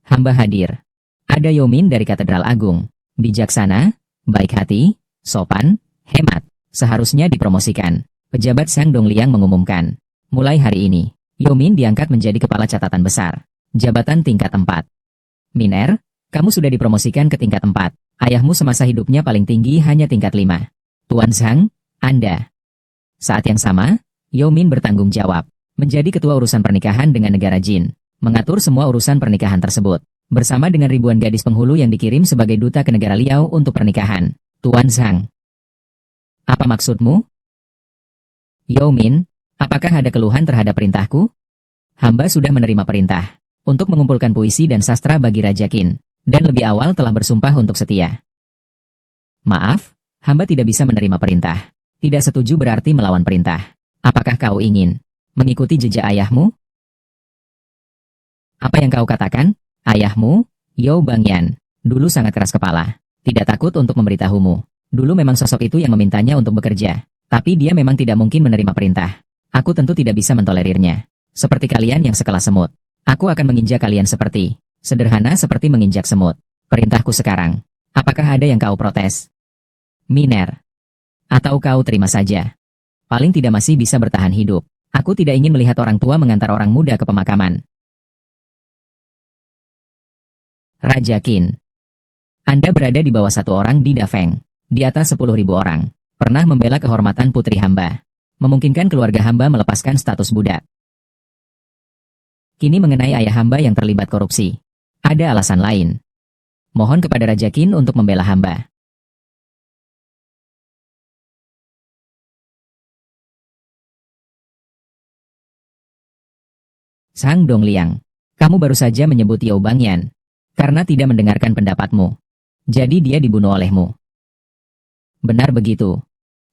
Hamba hadir. Ada Yao Min dari Katedral Agung. Bijaksana, baik hati, sopan, hemat. Seharusnya dipromosikan. Pejabat Sang Dongliang mengumumkan. Mulai hari ini, Yao Min diangkat menjadi kepala catatan besar. Jabatan tingkat 4. Miner, kamu sudah dipromosikan ke tingkat 4. Ayahmu semasa hidupnya paling tinggi hanya tingkat 5. Tuan Zhang, Anda. Saat yang sama, Yao Min bertanggung jawab. Menjadi ketua urusan pernikahan dengan negara Jin. Mengatur semua urusan pernikahan tersebut. Bersama dengan ribuan gadis penghulu yang dikirim sebagai duta ke negara Liao untuk pernikahan. Tuan Zhang. Apa maksudmu? Yao Min, apakah ada keluhan terhadap perintahku? Hamba sudah menerima perintah untuk mengumpulkan puisi dan sastra bagi Raja Qin, dan lebih awal telah bersumpah untuk setia. Maaf, hamba tidak bisa menerima perintah. Tidak setuju berarti melawan perintah. Apakah kau ingin mengikuti jejak ayahmu? Apa yang kau katakan? Ayahmu, Yao Bangyan, dulu sangat keras kepala. Tidak takut untuk memberitahumu. Dulu memang sosok itu yang memintanya untuk bekerja. Tapi dia memang tidak mungkin menerima perintah. Aku tentu tidak bisa mentolerirnya. Seperti kalian yang sekelas semut. Aku akan menginjak kalian sederhana seperti menginjak semut. Perintahku sekarang. Apakah ada yang kau protes? Miner. Atau kau terima saja? Paling tidak masih bisa bertahan hidup. Aku tidak ingin melihat orang tua mengantar orang muda ke pemakaman. Raja Qin. Anda berada di bawah satu orang di Dafeng. Di atas 10.000 orang. Pernah membela kehormatan putri hamba. Memungkinkan keluarga hamba melepaskan status budak. Kini mengenai ayah hamba yang terlibat korupsi. Ada alasan lain. Mohon kepada Raja Qin untuk membela hamba. Sang Dongliang, kamu baru saja menyebut Yao Bangyan. Karena tidak mendengarkan pendapatmu. Jadi dia dibunuh olehmu. Benar begitu.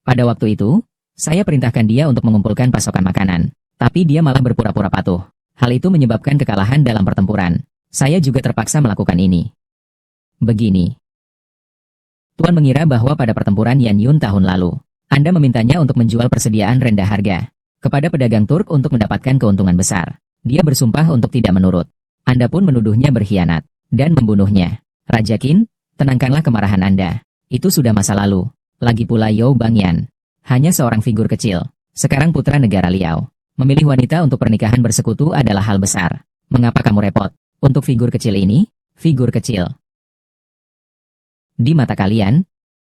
Pada waktu itu, saya perintahkan dia untuk mengumpulkan pasokan makanan. Tapi dia malah berpura-pura patuh. Hal itu menyebabkan kekalahan dalam pertempuran. Saya juga terpaksa melakukan ini. Begini. Tuan mengira bahwa pada pertempuran Yan Yun tahun lalu, Anda memintanya untuk menjual persediaan rendah harga kepada pedagang Turk untuk mendapatkan keuntungan besar. Dia bersumpah untuk tidak menurut. Anda pun menuduhnya berkhianat dan membunuhnya. Raja Qin, tenangkanlah kemarahan Anda. Itu sudah masa lalu. Lagi pula Yao Bangyan. Hanya seorang figur kecil. Sekarang putra negara Liao. Memilih wanita untuk pernikahan bersekutu adalah hal besar. Mengapa kamu repot? Untuk figur kecil ini? Figur kecil. Di mata kalian,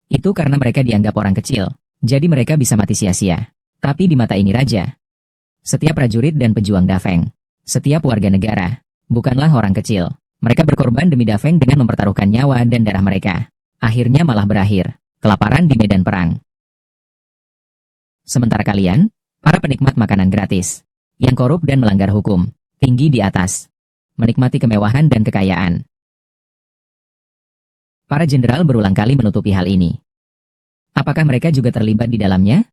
itu karena mereka dianggap orang kecil. Jadi mereka bisa mati sia-sia. Tapi di mata ini raja. Setiap prajurit dan pejuang Dafeng. Setiap warga negara. Bukanlah orang kecil. Mereka berkorban demi Dafeng dengan mempertaruhkan nyawa dan darah mereka. Akhirnya malah berakhir. Kelaparan di medan perang. Sementara kalian, para penikmat makanan gratis, yang korup dan melanggar hukum, tinggi di atas, menikmati kemewahan dan kekayaan. Para jenderal berulang kali menutupi hal ini. Apakah mereka juga terlibat di dalamnya?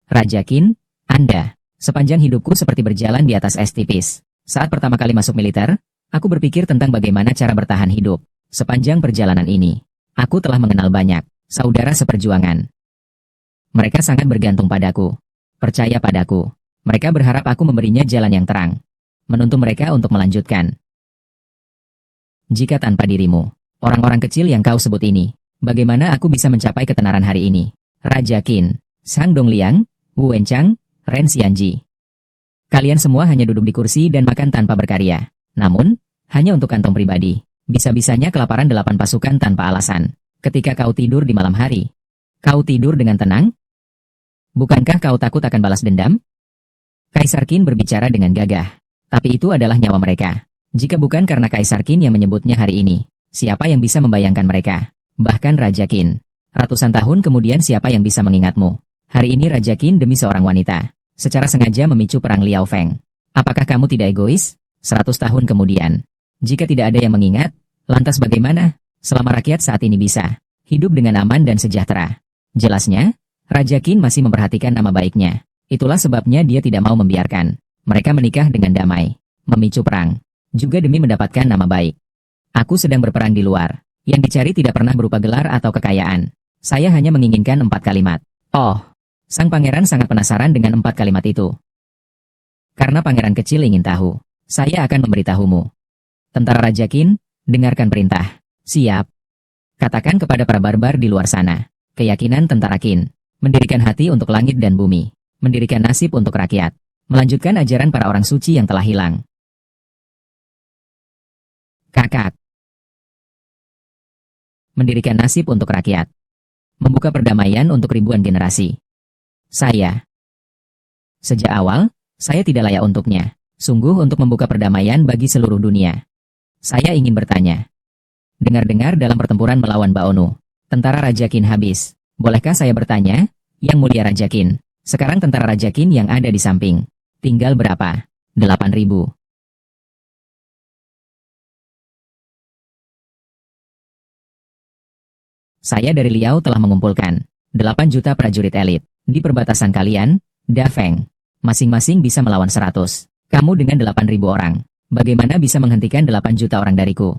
Raja Qin, Anda, sepanjang hidupku seperti berjalan di atas es tipis. Saat pertama kali masuk militer, aku berpikir tentang bagaimana cara bertahan hidup. Sepanjang perjalanan ini, aku telah mengenal banyak saudara seperjuangan. Mereka sangat bergantung padaku, percaya padaku. Mereka berharap aku memberinya jalan yang terang, menuntun mereka untuk melanjutkan. Jika tanpa dirimu, orang-orang kecil yang kau sebut ini, bagaimana aku bisa mencapai ketenaran hari ini? Raja Qin, Sang Dongliang, Wu Wenchang, Ren Xianji. Kalian semua hanya duduk di kursi dan makan tanpa berkarya. Namun, hanya untuk kantong pribadi. Bisa-bisanya kelaparan 8 pasukan tanpa alasan. Ketika kau tidur di malam hari, kau tidur dengan tenang? Bukankah kau takut akan balas dendam? Kaisar Qin berbicara dengan gagah. Tapi itu adalah nyawa mereka. Jika bukan karena Kaisar Qin yang menyebutnya hari ini, siapa yang bisa membayangkan mereka? Bahkan Raja Qin. Ratusan tahun kemudian siapa yang bisa mengingatmu? Hari ini Raja Qin demi seorang wanita, secara sengaja memicu perang Liao Feng. Apakah kamu tidak egois? 100 tahun kemudian, jika tidak ada yang mengingat, lantas bagaimana? Selama rakyat saat ini bisa hidup dengan aman dan sejahtera. Jelasnya, Raja Qin masih memperhatikan nama baiknya. Itulah sebabnya dia tidak mau membiarkan mereka menikah dengan damai, memicu perang, juga demi mendapatkan nama baik. Aku sedang berperang di luar. Yang dicari tidak pernah berupa gelar atau kekayaan. Saya hanya menginginkan 4 kalimat. Oh, sang pangeran sangat penasaran dengan 4 kalimat itu. Karena pangeran kecil ingin tahu, saya akan memberitahumu. Tentara Raja Qin, dengarkan perintah. Siap. Katakan kepada para barbar di luar sana. Keyakinan tentara Qin. Mendirikan hati untuk langit dan bumi. Mendirikan nasib untuk rakyat. Melanjutkan ajaran para orang suci yang telah hilang. Kakak. Mendirikan nasib untuk rakyat. Membuka perdamaian untuk ribuan generasi. Saya. Sejak awal, saya tidak layak untuknya. Sungguh untuk membuka perdamaian bagi seluruh dunia. Saya ingin bertanya. Dengar-dengar dalam pertempuran melawan Baonu, tentara Raja Qin habis. Bolehkah saya bertanya, Yang Mulia Raja Qin, sekarang tentara Raja Qin yang ada di samping, tinggal berapa? 8.000. Saya dari Liao telah mengumpulkan 8 juta prajurit elit. Di perbatasan kalian, Da Feng, masing-masing bisa melawan 100. Kamu dengan 8.000 orang. Bagaimana bisa menghentikan 8 juta orang dariku?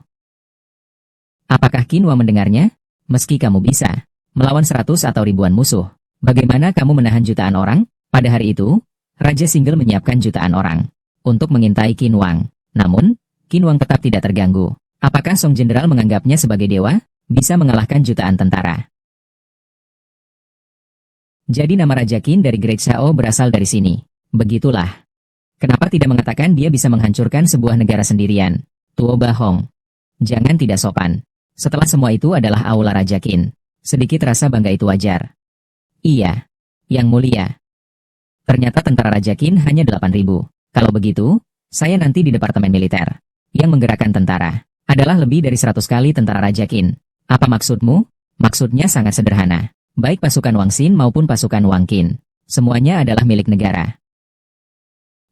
Apakah Qinhuang mendengarnya? Meski kamu bisa melawan 100 atau ribuan musuh, bagaimana kamu menahan jutaan orang? Pada hari itu, Raja Single menyiapkan jutaan orang untuk mengintai Qinhuang. Namun, Qinhuang tetap tidak terganggu. Apakah Song Jenderal menganggapnya sebagai dewa? Bisa mengalahkan jutaan tentara. Jadi nama Raja Qin dari Great Shao berasal dari sini. Begitulah. Kenapa tidak mengatakan dia bisa menghancurkan sebuah negara sendirian? Tuo Bahong. Jangan tidak sopan. Setelah semua itu adalah aula Raja Qin. Sedikit rasa bangga itu wajar. Iya. Yang Mulia. Ternyata tentara Raja Qin hanya 8.000. Kalau begitu, saya nanti di Departemen Militer. Yang menggerakkan tentara adalah lebih dari 100 kali tentara Raja Qin. Apa maksudmu? Maksudnya sangat sederhana. Baik pasukan Wang Xin maupun pasukan Wang Qin, semuanya adalah milik negara.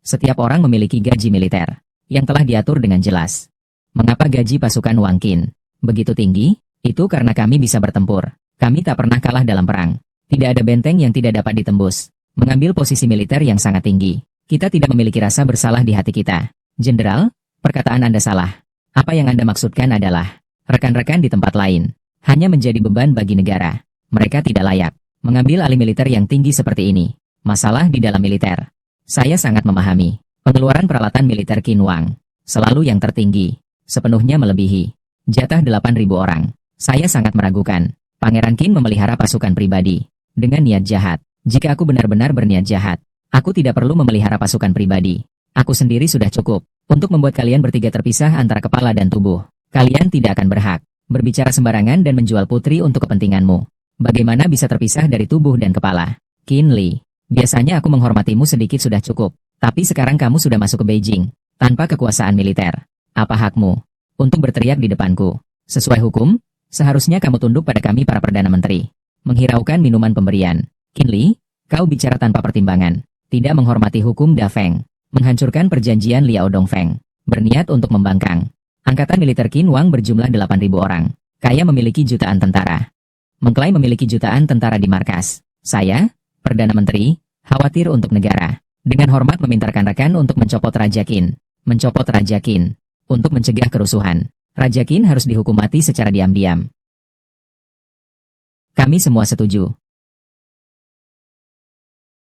Setiap orang memiliki gaji militer yang telah diatur dengan jelas. Mengapa gaji pasukan Wang Qin begitu tinggi? Itu karena kami bisa bertempur. Kami tak pernah kalah dalam perang. Tidak ada benteng yang tidak dapat ditembus. Mengambil posisi militer yang sangat tinggi. Kita tidak memiliki rasa bersalah di hati kita. Jenderal, perkataan Anda salah. Apa yang Anda maksudkan adalah rekan-rekan di tempat lain hanya menjadi beban bagi negara. Mereka tidak layak mengambil alih militer yang tinggi seperti ini. Masalah di dalam militer. Saya sangat memahami. Pengeluaran peralatan militer Qinhuang selalu yang tertinggi, sepenuhnya melebihi jatah 8.000 orang. Saya sangat meragukan Pangeran Qin memelihara pasukan pribadi dengan niat jahat. Jika aku benar-benar berniat jahat, aku tidak perlu memelihara pasukan pribadi. Aku sendiri sudah cukup untuk membuat kalian bertiga terpisah antara kepala dan tubuh. Kalian tidak akan berhak berbicara sembarangan dan menjual putri untuk kepentinganmu. Bagaimana bisa terpisah dari tubuh dan kepala? Qin Li, biasanya aku menghormatimu sedikit sudah cukup. Tapi sekarang kamu sudah masuk ke Beijing tanpa kekuasaan militer. Apa hakmu untuk berteriak di depanku? Sesuai hukum, seharusnya kamu tunduk pada kami para Perdana Menteri. Menghiraukan minuman pemberian. Qin Li, kau bicara tanpa pertimbangan. Tidak menghormati hukum Da Feng. Menghancurkan perjanjian Liao Dongfeng. Berniat untuk membangkang. Angkatan militer Qinhuang berjumlah 8.000 orang. Kaya memiliki jutaan tentara. Mengklaim memiliki jutaan tentara di markas. Saya, Perdana Menteri, khawatir untuk negara. Dengan hormat meminta rekan-rekan untuk mencopot Raja Qin. Mencopot Raja Qin. Untuk mencegah kerusuhan. Raja Qin harus dihukum mati secara diam-diam. Kami semua setuju.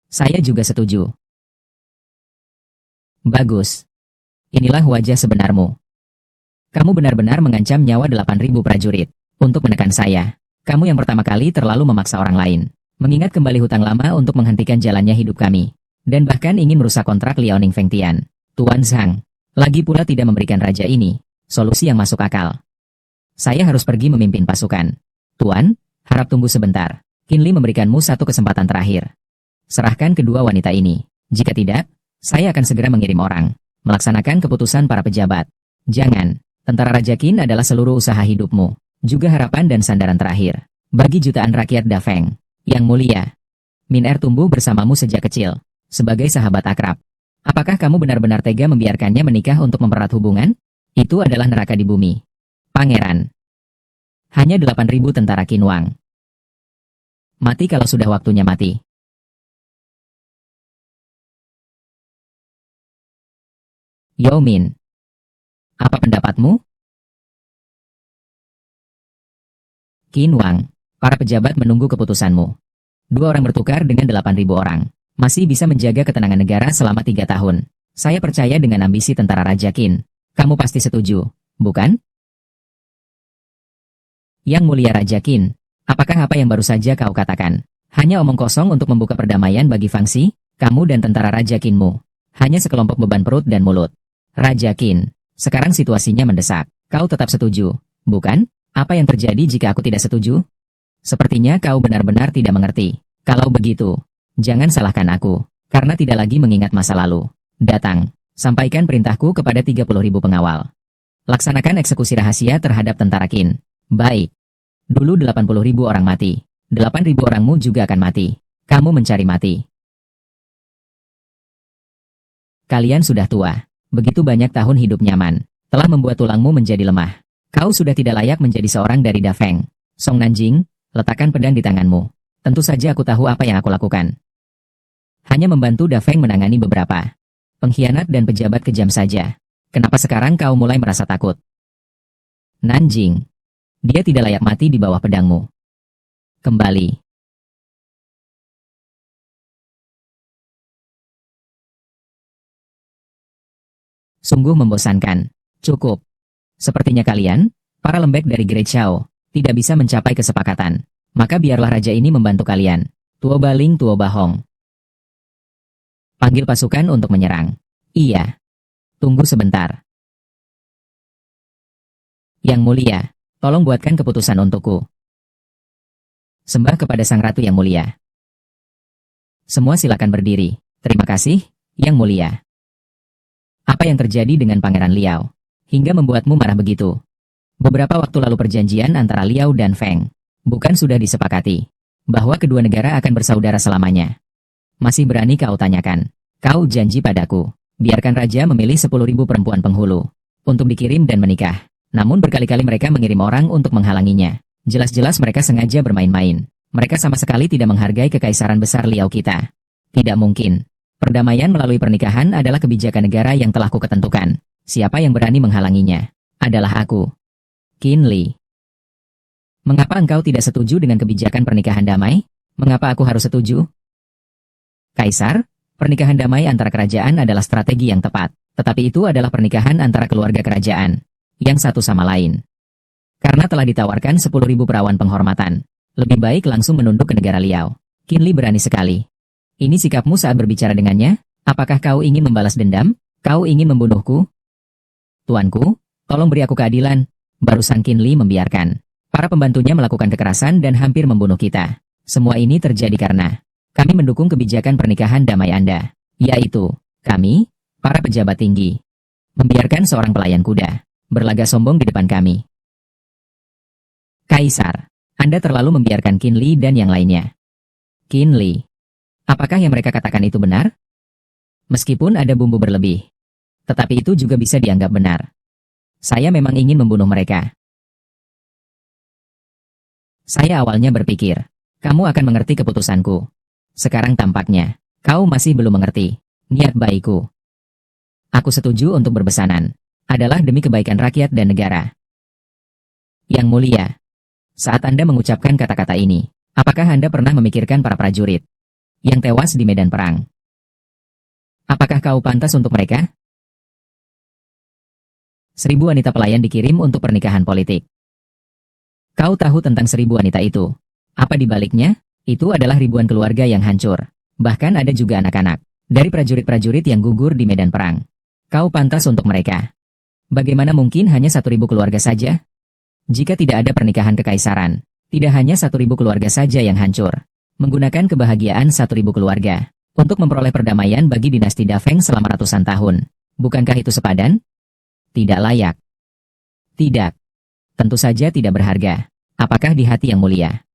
Saya juga setuju. Bagus. Inilah wajah sebenarmu. Kamu benar-benar mengancam nyawa 8.000 prajurit untuk menekan saya. Kamu yang pertama kali terlalu memaksa orang lain, mengingat kembali hutang lama untuk menghentikan jalannya hidup kami, dan bahkan ingin merusak kontrak Liaoning Fengtian. Tuan Zhang, lagi pula tidak memberikan raja ini solusi yang masuk akal. Saya harus pergi memimpin pasukan. Tuan, harap tunggu sebentar. Qin Li memberikanmu satu kesempatan terakhir. Serahkan kedua wanita ini. Jika tidak, saya akan segera mengirim orang melaksanakan keputusan para pejabat. Jangan. Tentara Raja Qin adalah seluruh usaha hidupmu, juga harapan dan sandaran terakhir bagi jutaan rakyat Da Feng. Yang Mulia, Min Er tumbuh bersamamu sejak kecil, sebagai sahabat akrab. Apakah kamu benar-benar tega membiarkannya menikah untuk mempererat hubungan? Itu adalah neraka di bumi. Pangeran. Hanya 8.000 tentara Qinhuang. Mati kalau sudah waktunya mati. Yao Min. Apa pendapatmu? Qinhuang, para pejabat menunggu keputusanmu. 2 orang bertukar dengan 8.000 orang. Masih bisa menjaga ketenangan negara selama 3 tahun. Saya percaya dengan ambisi tentara Raja Qin. Kamu pasti setuju, bukan? Yang Mulia Raja Qin, apakah apa yang baru saja kau katakan hanya omong kosong untuk membuka perdamaian bagi Fangxi, kamu dan tentara Raja Qinmu? Hanya sekelompok beban perut dan mulut. Raja Qin, sekarang situasinya mendesak. Kau tetap setuju, bukan? Apa yang terjadi jika aku tidak setuju? Sepertinya kau benar-benar tidak mengerti. Kalau begitu, jangan salahkan aku, karena tidak lagi mengingat masa lalu. Datang, sampaikan perintahku kepada 30.000 pengawal. Laksanakan eksekusi rahasia terhadap tentara Qin. Baik. Dulu 80.000 orang mati. 8.000 orangmu juga akan mati. Kamu mencari mati. Kalian sudah tua. Begitu banyak tahun hidup nyaman. Telah membuat tulangmu menjadi lemah. Kau sudah tidak layak menjadi seorang dari Da Feng. Song Nanjing, letakkan pedang di tanganmu. Tentu saja aku tahu apa yang aku lakukan. Hanya membantu Da Feng menangani beberapa pengkhianat dan pejabat kejam saja. Kenapa sekarang kau mulai merasa takut? Nanjing. Dia tidak layak mati di bawah pedangmu. Kembali. Sungguh membosankan. Cukup. Sepertinya kalian, para lembek dari Great Shao, tidak bisa mencapai kesepakatan. Maka biarlah raja ini membantu kalian. Tuo Baling Tuo Bahong. Panggil pasukan untuk menyerang. Iya. Tunggu sebentar. Yang mulia, tolong buatkan keputusan untukku. Sembah kepada Sang Ratu yang mulia. Semua silakan berdiri. Terima kasih, Yang mulia. Apa yang terjadi dengan Pangeran Liao? Hingga membuatmu marah begitu? Beberapa waktu lalu perjanjian antara Liao dan Feng, bukan sudah disepakati, bahwa kedua negara akan bersaudara selamanya. Masih berani kau tanyakan? Kau janji padaku, biarkan raja memilih 10.000 perempuan penghulu, untuk dikirim dan menikah. Namun berkali-kali mereka mengirim orang untuk menghalanginya. Jelas-jelas mereka sengaja bermain-main. Mereka sama sekali tidak menghargai kekaisaran besar Liao kita. Tidak mungkin. Perdamaian melalui pernikahan adalah kebijakan negara yang telah kuketentukan. Siapa yang berani menghalanginya? Adalah aku. Qin Li. Mengapa engkau tidak setuju dengan kebijakan pernikahan damai? Mengapa aku harus setuju? Kaisar, pernikahan damai antara kerajaan adalah strategi yang tepat. Tetapi itu adalah pernikahan antara keluarga kerajaan, yang satu sama lain. Karena telah ditawarkan 10.000 perawan penghormatan, lebih baik langsung menunduk ke negara Liao. Qin Li berani sekali. Ini sikapmu saat berbicara dengannya? Apakah kau ingin membalas dendam? Kau ingin membunuhku? Tuanku, tolong beri aku keadilan. Barusan Qin Li membiarkan para pembantunya melakukan kekerasan dan hampir membunuh kita. Semua ini terjadi karena kami mendukung kebijakan pernikahan damai Anda, yaitu kami, para pejabat tinggi, membiarkan seorang pelayan kuda berlaga sombong di depan kami. Kaisar, Anda terlalu membiarkan Qin Li dan yang lainnya. Qin Li. Apakah yang mereka katakan itu benar? Meskipun ada bumbu berlebih, tetapi itu juga bisa dianggap benar. Saya memang ingin membunuh mereka. Saya awalnya berpikir, kamu akan mengerti keputusanku. Sekarang tampaknya, kau masih belum mengerti niat baikku. Aku setuju untuk berbesanan. Adalah demi kebaikan rakyat dan negara. Yang mulia, saat Anda mengucapkan kata-kata ini, apakah Anda pernah memikirkan para prajurit yang tewas di medan perang? Apakah kau pantas untuk mereka? 1.000 wanita pelayan dikirim untuk pernikahan politik. Kau tahu tentang 1.000 wanita itu? Apa di baliknya? Itu adalah ribuan keluarga yang hancur. Bahkan ada juga anak-anak dari prajurit-prajurit yang gugur di medan perang. Kau pantas untuk mereka. Bagaimana mungkin hanya 1.000 keluarga saja? Jika tidak ada pernikahan kekaisaran, tidak hanya 1.000 keluarga saja yang hancur. Menggunakan kebahagiaan 1.000 keluarga untuk memperoleh perdamaian bagi dinasti Da Feng selama ratusan tahun. Bukankah itu sepadan? Tidak layak. Tidak. Tentu saja tidak berharga. Apakah di hati yang mulia?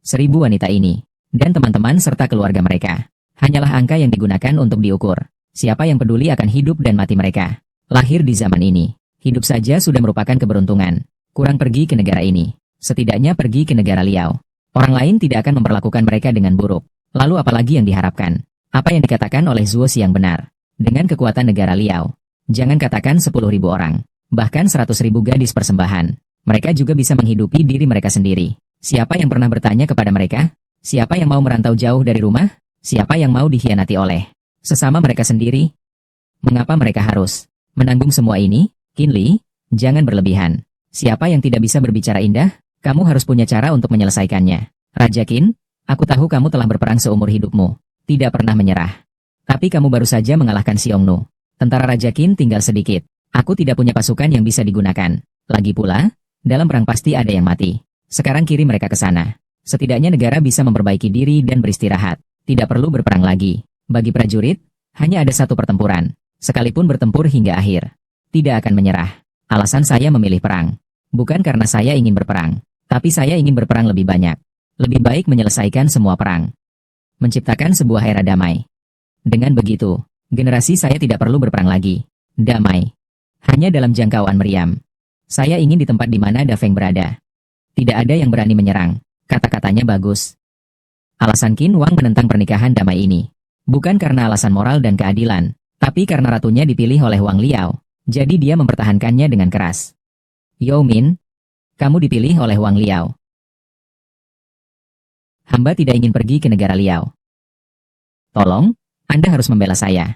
1.000 wanita ini, dan teman-teman serta keluarga mereka, hanyalah angka yang digunakan untuk diukur siapa yang peduli akan hidup dan mati mereka. Lahir di zaman ini, hidup saja sudah merupakan keberuntungan. Kurang pergi ke negara ini, setidaknya pergi ke negara Liao. Orang lain tidak akan memperlakukan mereka dengan buruk. Lalu apalagi yang diharapkan? Apa yang dikatakan oleh Zuo yang benar? Dengan kekuatan negara Liao, jangan katakan 10.000 orang, bahkan 100.000 gadis persembahan. Mereka juga bisa menghidupi diri mereka sendiri. Siapa yang pernah bertanya kepada mereka? Siapa yang mau merantau jauh dari rumah? Siapa yang mau dikhianati oleh sesama mereka sendiri? Mengapa mereka harus menanggung semua ini? Qin Li, jangan berlebihan. Siapa yang tidak bisa berbicara indah? Kamu harus punya cara untuk menyelesaikannya. Raja Qin, aku tahu kamu telah berperang seumur hidupmu, tidak pernah menyerah. Tapi kamu baru saja mengalahkan Xiongnu. Tentara Raja Qin tinggal sedikit. Aku tidak punya pasukan yang bisa digunakan. Lagi pula, dalam perang pasti ada yang mati. Sekarang kirim mereka ke sana. Setidaknya negara bisa memperbaiki diri dan beristirahat. Tidak perlu berperang lagi. Bagi prajurit, hanya ada satu pertempuran. Sekalipun bertempur hingga akhir, tidak akan menyerah. Alasan saya memilih perang. Bukan karena saya ingin berperang, tapi saya ingin berperang lebih banyak. Lebih baik menyelesaikan semua perang. Menciptakan sebuah era damai. Dengan begitu, generasi saya tidak perlu berperang lagi. Damai. Hanya dalam jangkauan meriam. Saya ingin di tempat di mana Da Feng berada. Tidak ada yang berani menyerang. Kata-katanya bagus. Alasan Qin Wang menentang pernikahan damai ini. Bukan karena alasan moral dan keadilan, tapi karena ratunya dipilih oleh Wang Liao. Jadi dia mempertahankannya dengan keras. Yao Min, kamu dipilih oleh Wang Liao. Hamba tidak ingin pergi ke negara Liao. Tolong, Anda harus membela saya.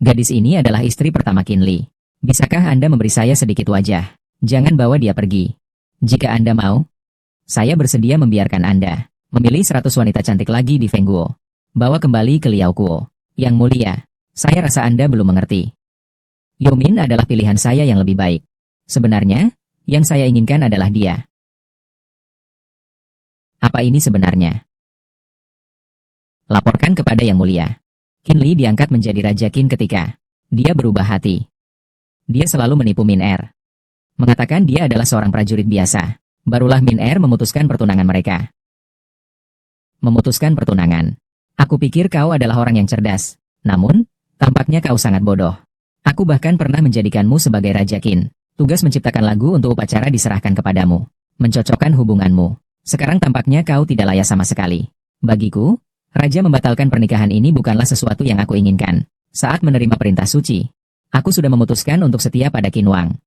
Gadis ini adalah istri pertama Qin Li. Bisakah Anda memberi saya sedikit wajah? Jangan bawa dia pergi. Jika Anda mau, saya bersedia membiarkan Anda memilih 100 wanita cantik lagi di Feng Guo. Bawa kembali ke Liao Kuo. Yang mulia, saya rasa Anda belum mengerti. Yao Min adalah pilihan saya yang lebih baik. Sebenarnya, yang saya inginkan adalah dia. Apa ini sebenarnya? Laporkan kepada Yang Mulia. Qin Li diangkat menjadi Raja Qin ketika dia berubah hati. Dia selalu menipu Min Er. Mengatakan dia adalah seorang prajurit biasa. Barulah Min Er memutuskan pertunangan mereka. Memutuskan pertunangan. Aku pikir kau adalah orang yang cerdas. Namun, tampaknya kau sangat bodoh. Aku bahkan pernah menjadikanmu sebagai Raja Qin. Tugas menciptakan lagu untuk upacara diserahkan kepadamu. Mencocokkan hubunganmu. Sekarang tampaknya kau tidak layak sama sekali. Bagiku, Raja membatalkan pernikahan ini bukanlah sesuatu yang aku inginkan. Saat menerima perintah suci, aku sudah memutuskan untuk setia pada Qin Wang.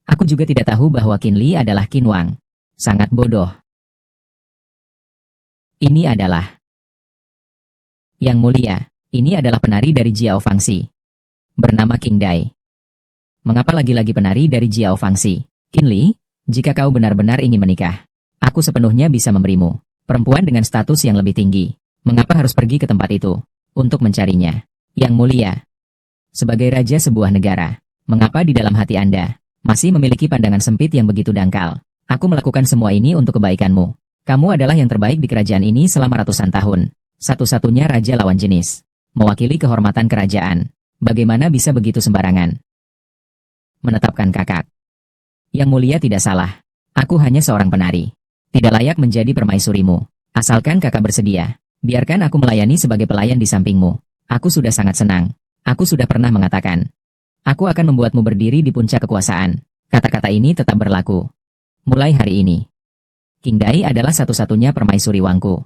Aku juga tidak tahu bahwa Qin Li adalah Qin Wang. Sangat bodoh. Ini adalah Yang Mulia. Ini adalah penari dari Jiao Fangxi. Bernama King Dai. Mengapa lagi-lagi penari dari Jiao Fangxi? Qin Li, jika kau benar-benar ingin menikah, aku sepenuhnya bisa memberimu perempuan dengan status yang lebih tinggi. Mengapa harus pergi ke tempat itu untuk mencarinya? Yang Mulia, sebagai raja sebuah negara, mengapa di dalam hati Anda masih memiliki pandangan sempit yang begitu dangkal? Aku melakukan semua ini untuk kebaikanmu. Kamu adalah yang terbaik di kerajaan ini selama ratusan tahun. Satu-satunya raja lawan jenis. Mewakili kehormatan kerajaan. Bagaimana bisa begitu sembarangan? Menetapkan kakak. Yang Mulia tidak salah. Aku hanya seorang penari. Tidak layak menjadi permaisurimu. Asalkan kakak bersedia, biarkan aku melayani sebagai pelayan di sampingmu. Aku sudah sangat senang. Aku sudah pernah mengatakan, aku akan membuatmu berdiri di puncak kekuasaan. Kata-kata ini tetap berlaku. Mulai hari ini, King Dai adalah satu-satunya permaisuri Wangku.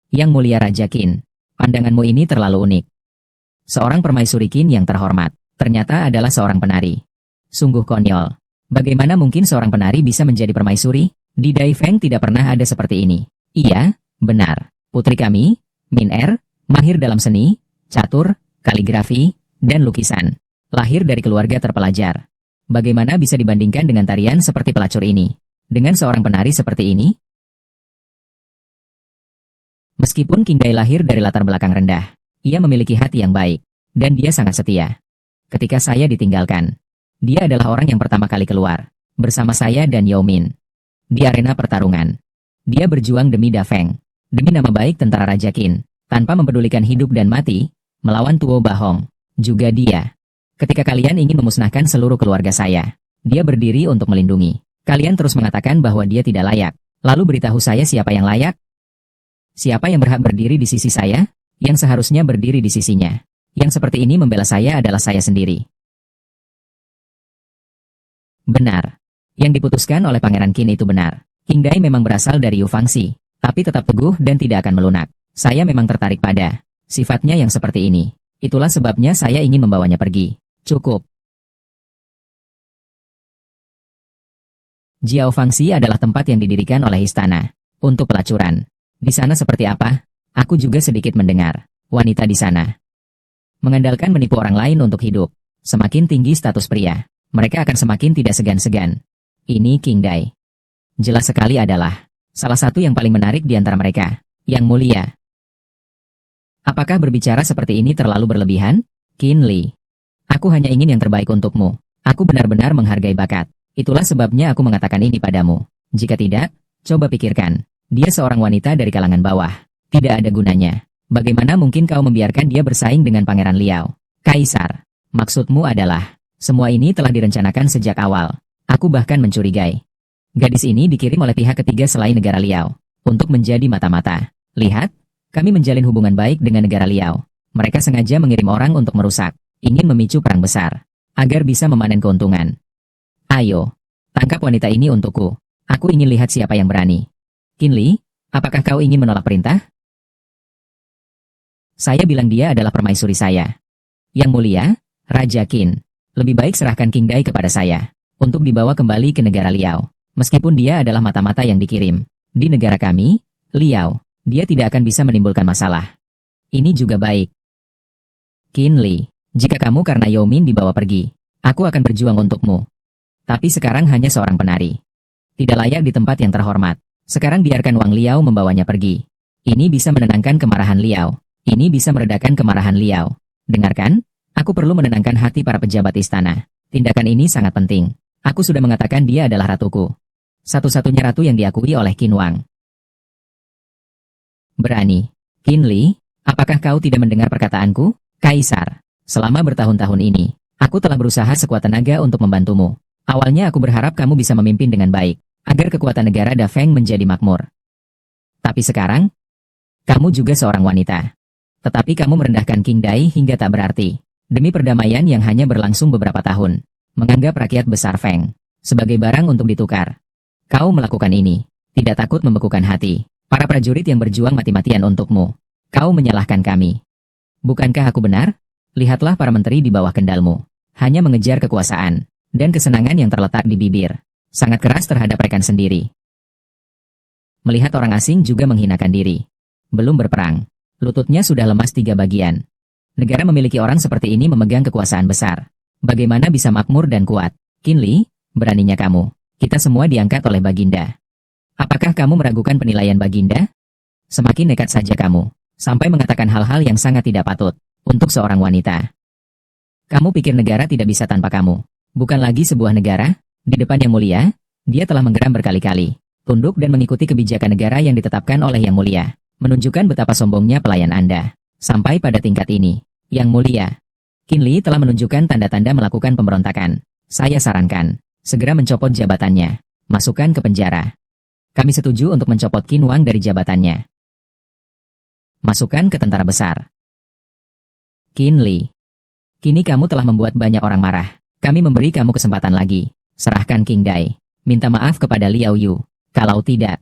Yang Mulia Raja Qin, pandanganmu ini terlalu unik. Seorang permaisuri Qin yang terhormat, ternyata adalah seorang penari. Sungguh konyol. Bagaimana mungkin seorang penari bisa menjadi permaisuri? Di Dai Feng tidak pernah ada seperti ini. Iya, benar. Putri kami, Min Er, mahir dalam seni, catur, kaligrafi, dan lukisan. Lahir dari keluarga terpelajar. Bagaimana bisa dibandingkan dengan tarian seperti pelacur ini? Dengan seorang penari seperti ini? Meskipun King Dai lahir dari latar belakang rendah, ia memiliki hati yang baik, dan dia sangat setia. Ketika saya ditinggalkan, dia adalah orang yang pertama kali keluar, bersama saya dan Yao Min. Di arena pertarungan, dia berjuang demi Da Feng, demi nama baik tentara Raja Qin, tanpa mempedulikan hidup dan mati, melawan Tuo Bahong. Juga dia. Ketika kalian ingin memusnahkan seluruh keluarga saya, dia berdiri untuk melindungi. Kalian terus mengatakan bahwa dia tidak layak. Lalu beritahu saya siapa yang layak? Siapa yang berhak berdiri di sisi saya? Yang seharusnya berdiri di sisinya. Yang seperti ini membela saya adalah saya sendiri. Benar. Yang diputuskan oleh Pangeran Qin itu benar. King Dai memang berasal dari Yu Fangxi, tapi tetap teguh dan tidak akan melunak. Saya memang tertarik pada sifatnya yang seperti ini. Itulah sebabnya saya ingin membawanya pergi. Cukup. Jiao Fangxi adalah tempat yang didirikan oleh istana untuk pelacuran. Di sana seperti apa? Aku juga sedikit mendengar. Wanita di sana mengandalkan menipu orang lain untuk hidup. Semakin tinggi status pria, mereka akan semakin tidak segan-segan. Ini King Dai. jelas sekali adalah salah satu yang paling menarik di antara mereka. Yang mulia. Apakah berbicara seperti ini terlalu berlebihan? Qin Li. Aku hanya ingin yang terbaik untukmu. Aku benar-benar menghargai bakat. Itulah sebabnya aku mengatakan ini padamu. Jika tidak, coba pikirkan. Dia seorang wanita dari kalangan bawah. Tidak ada gunanya. Bagaimana mungkin kau membiarkan dia bersaing dengan Pangeran Liao? Kaisar. Maksudmu adalah, semua ini telah direncanakan sejak awal. Aku bahkan mencurigai. Gadis ini dikirim oleh pihak ketiga selain negara Liao. Untuk menjadi mata-mata. Lihat, kami menjalin hubungan baik dengan negara Liao. Mereka sengaja mengirim orang untuk merusak, ingin memicu perang besar, agar bisa memanen keuntungan. Ayo, tangkap wanita ini untukku. Aku ingin lihat siapa yang berani. Qin Li, apakah kau ingin menolak perintah? Saya bilang dia adalah permaisuri saya. Yang mulia, Raja Qin, lebih baik serahkan King Dai kepada saya, untuk dibawa kembali ke negara Liao. Meskipun dia adalah mata-mata yang dikirim. Di negara kami, Liao, dia tidak akan bisa menimbulkan masalah. Ini juga baik. Qin Li, jika kamu karena Yao Min dibawa pergi, aku akan berjuang untukmu. Tapi sekarang hanya seorang penari. Tidak layak di tempat yang terhormat. Sekarang biarkan Wang Liao membawanya pergi. Ini bisa menenangkan kemarahan Liao. Ini bisa meredakan kemarahan Liao. Dengarkan, aku perlu menenangkan hati para pejabat istana. Tindakan ini sangat penting. Aku sudah mengatakan dia adalah ratuku. Satu-satunya ratu yang diakui oleh Qin Wang. Berani. Qin Li, apakah kau tidak mendengar perkataanku? Kaisar, selama bertahun-tahun ini, aku telah berusaha sekuat tenaga untuk membantumu. Awalnya aku berharap kamu bisa memimpin dengan baik, agar kekuatan negara Da Feng menjadi makmur. Tapi sekarang, kamu juga seorang wanita. Tetapi kamu merendahkan King Dai hingga tak berarti, demi perdamaian yang hanya berlangsung beberapa tahun, menganggap rakyat besar Feng sebagai barang untuk ditukar. Kau melakukan ini, tidak takut membekukan hati para prajurit yang berjuang mati-matian untukmu. Kau menyalahkan kami. Bukankah aku benar? Lihatlah para menteri di bawah kendalmu. Hanya mengejar kekuasaan dan kesenangan yang terletak di bibir. Sangat keras terhadap rekan sendiri. Melihat orang asing juga menghinakan diri. Belum berperang. Lututnya sudah lemas 3 bagian. Negara memiliki orang seperti ini memegang kekuasaan besar. Bagaimana bisa makmur dan kuat? Qin Li, beraninya kamu. Kita semua diangkat oleh Baginda. Apakah kamu meragukan penilaian Baginda? Semakin nekat saja kamu, sampai mengatakan hal-hal yang sangat tidak patut untuk seorang wanita. Kamu pikir negara tidak bisa tanpa kamu? Bukan lagi sebuah negara? Di depan Yang Mulia, dia telah menggeram berkali-kali, tunduk dan mengikuti kebijakan negara yang ditetapkan oleh Yang Mulia, menunjukkan betapa sombongnya pelayan Anda. Sampai pada tingkat ini, Yang Mulia, Qin Li telah menunjukkan tanda-tanda melakukan pemberontakan. Saya sarankan, segera mencopot jabatannya, masukkan ke penjara. Kami setuju untuk mencopot Qin Wang dari jabatannya. Masukkan ke tentara besar. Qin Li, kini kamu telah membuat banyak orang marah. Kami memberi kamu kesempatan lagi. Serahkan King Dai. Minta maaf kepada Liao Yu. Kalau tidak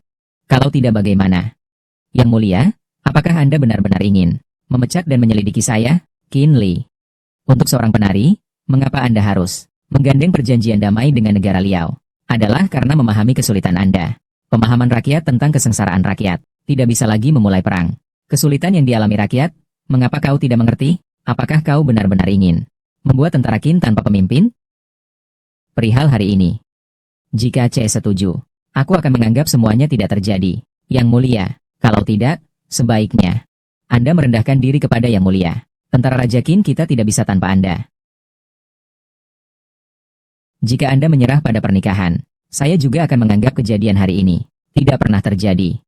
bagaimana? Yang Mulia, apakah Anda benar-benar ingin memecat dan menyelidiki saya? Qin Li, untuk seorang penari, mengapa Anda harus menggandeng perjanjian damai dengan negara Liao? Adalah karena memahami kesulitan Anda. Pemahaman rakyat tentang kesengsaraan rakyat. Tidak bisa lagi memulai perang. Kesulitan yang dialami rakyat, mengapa kau tidak mengerti? Apakah kau benar-benar ingin membuat tentara Qin tanpa pemimpin? Perihal hari ini, jika C setuju, aku akan menganggap semuanya tidak terjadi. Yang Mulia, kalau tidak, sebaiknya Anda merendahkan diri kepada Yang Mulia. Tentara Raja Qin kita tidak bisa tanpa Anda. Jika Anda menyerah pada pernikahan, saya juga akan menganggap kejadian hari ini tidak pernah terjadi.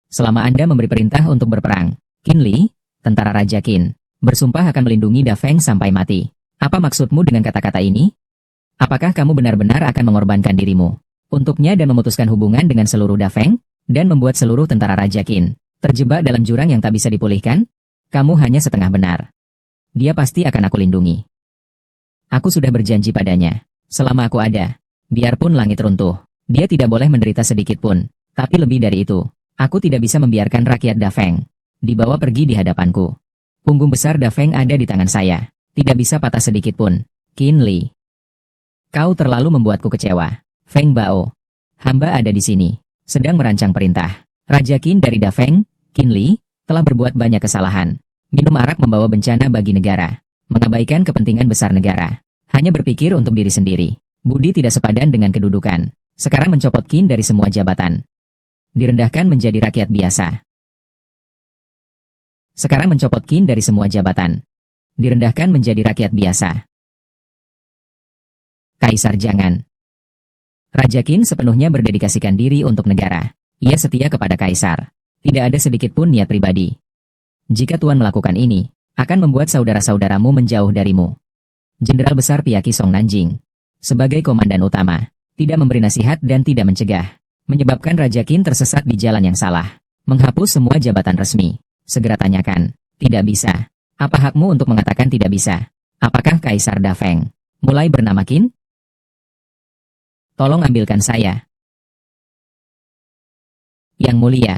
Selama Anda memberi perintah untuk berperang, Qin Li, tentara Raja Qin, bersumpah akan melindungi Da Feng sampai mati. Apa maksudmu dengan kata-kata ini? Apakah kamu benar-benar akan mengorbankan dirimu untuknya dan memutuskan hubungan dengan seluruh Da Feng, dan membuat seluruh tentara Raja Qin terjebak dalam jurang yang tak bisa dipulihkan? Kamu hanya setengah benar. Dia pasti akan aku lindungi. Aku sudah berjanji padanya, selama aku ada, biarpun langit runtuh, dia tidak boleh menderita sedikit pun. Tapi lebih dari itu, aku tidak bisa membiarkan rakyat Da Feng dibawa pergi di hadapanku. Punggung besar Da Feng ada di tangan saya, tidak bisa patah sedikit pun. Qin Li, kau terlalu membuatku kecewa. Feng Bao, hamba ada di sini, sedang merancang perintah. Raja Qin dari Da Feng, Qin Li, telah berbuat banyak kesalahan. Minum arak membawa bencana bagi negara, mengabaikan kepentingan besar negara, hanya berpikir untuk diri sendiri. Budi tidak sepadan dengan kedudukan. Sekarang mencopot Qin dari semua jabatan. Direndahkan menjadi rakyat biasa. Sekarang mencopot Qin dari semua jabatan. Direndahkan menjadi rakyat biasa. Kaisar jangan. Raja Qin sepenuhnya berdedikasikan diri untuk negara. Ia setia kepada Kaisar. Tidak ada sedikit pun niat pribadi. Jika Tuan melakukan ini, akan membuat saudara-saudaramu menjauh darimu. Jenderal Besar Piaki Song Nanjing, sebagai komandan utama, tidak memberi nasihat dan tidak mencegah, menyebabkan Raja Qin tersesat di jalan yang salah. Menghapus semua jabatan resmi. Segera tanyakan. Tidak bisa. Apa hakmu untuk mengatakan tidak bisa? Apakah Kaisar Dafeng mulai bernama Qin? Tolong ambilkan saya. Yang mulia.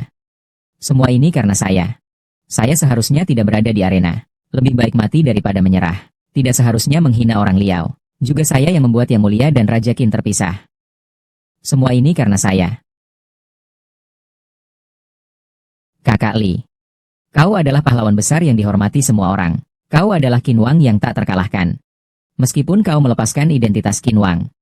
Semua ini karena saya. Saya seharusnya tidak berada di arena. Lebih baik mati daripada menyerah. Tidak seharusnya menghina orang Liao. Juga saya yang membuat Yang Mulia dan Raja Qin terpisah. Semua ini karena saya. Kakak Li. Kau adalah pahlawan besar yang dihormati semua orang. Kau adalah Qin Wang yang tak terkalahkan. Meskipun kau melepaskan identitas Qin Wang.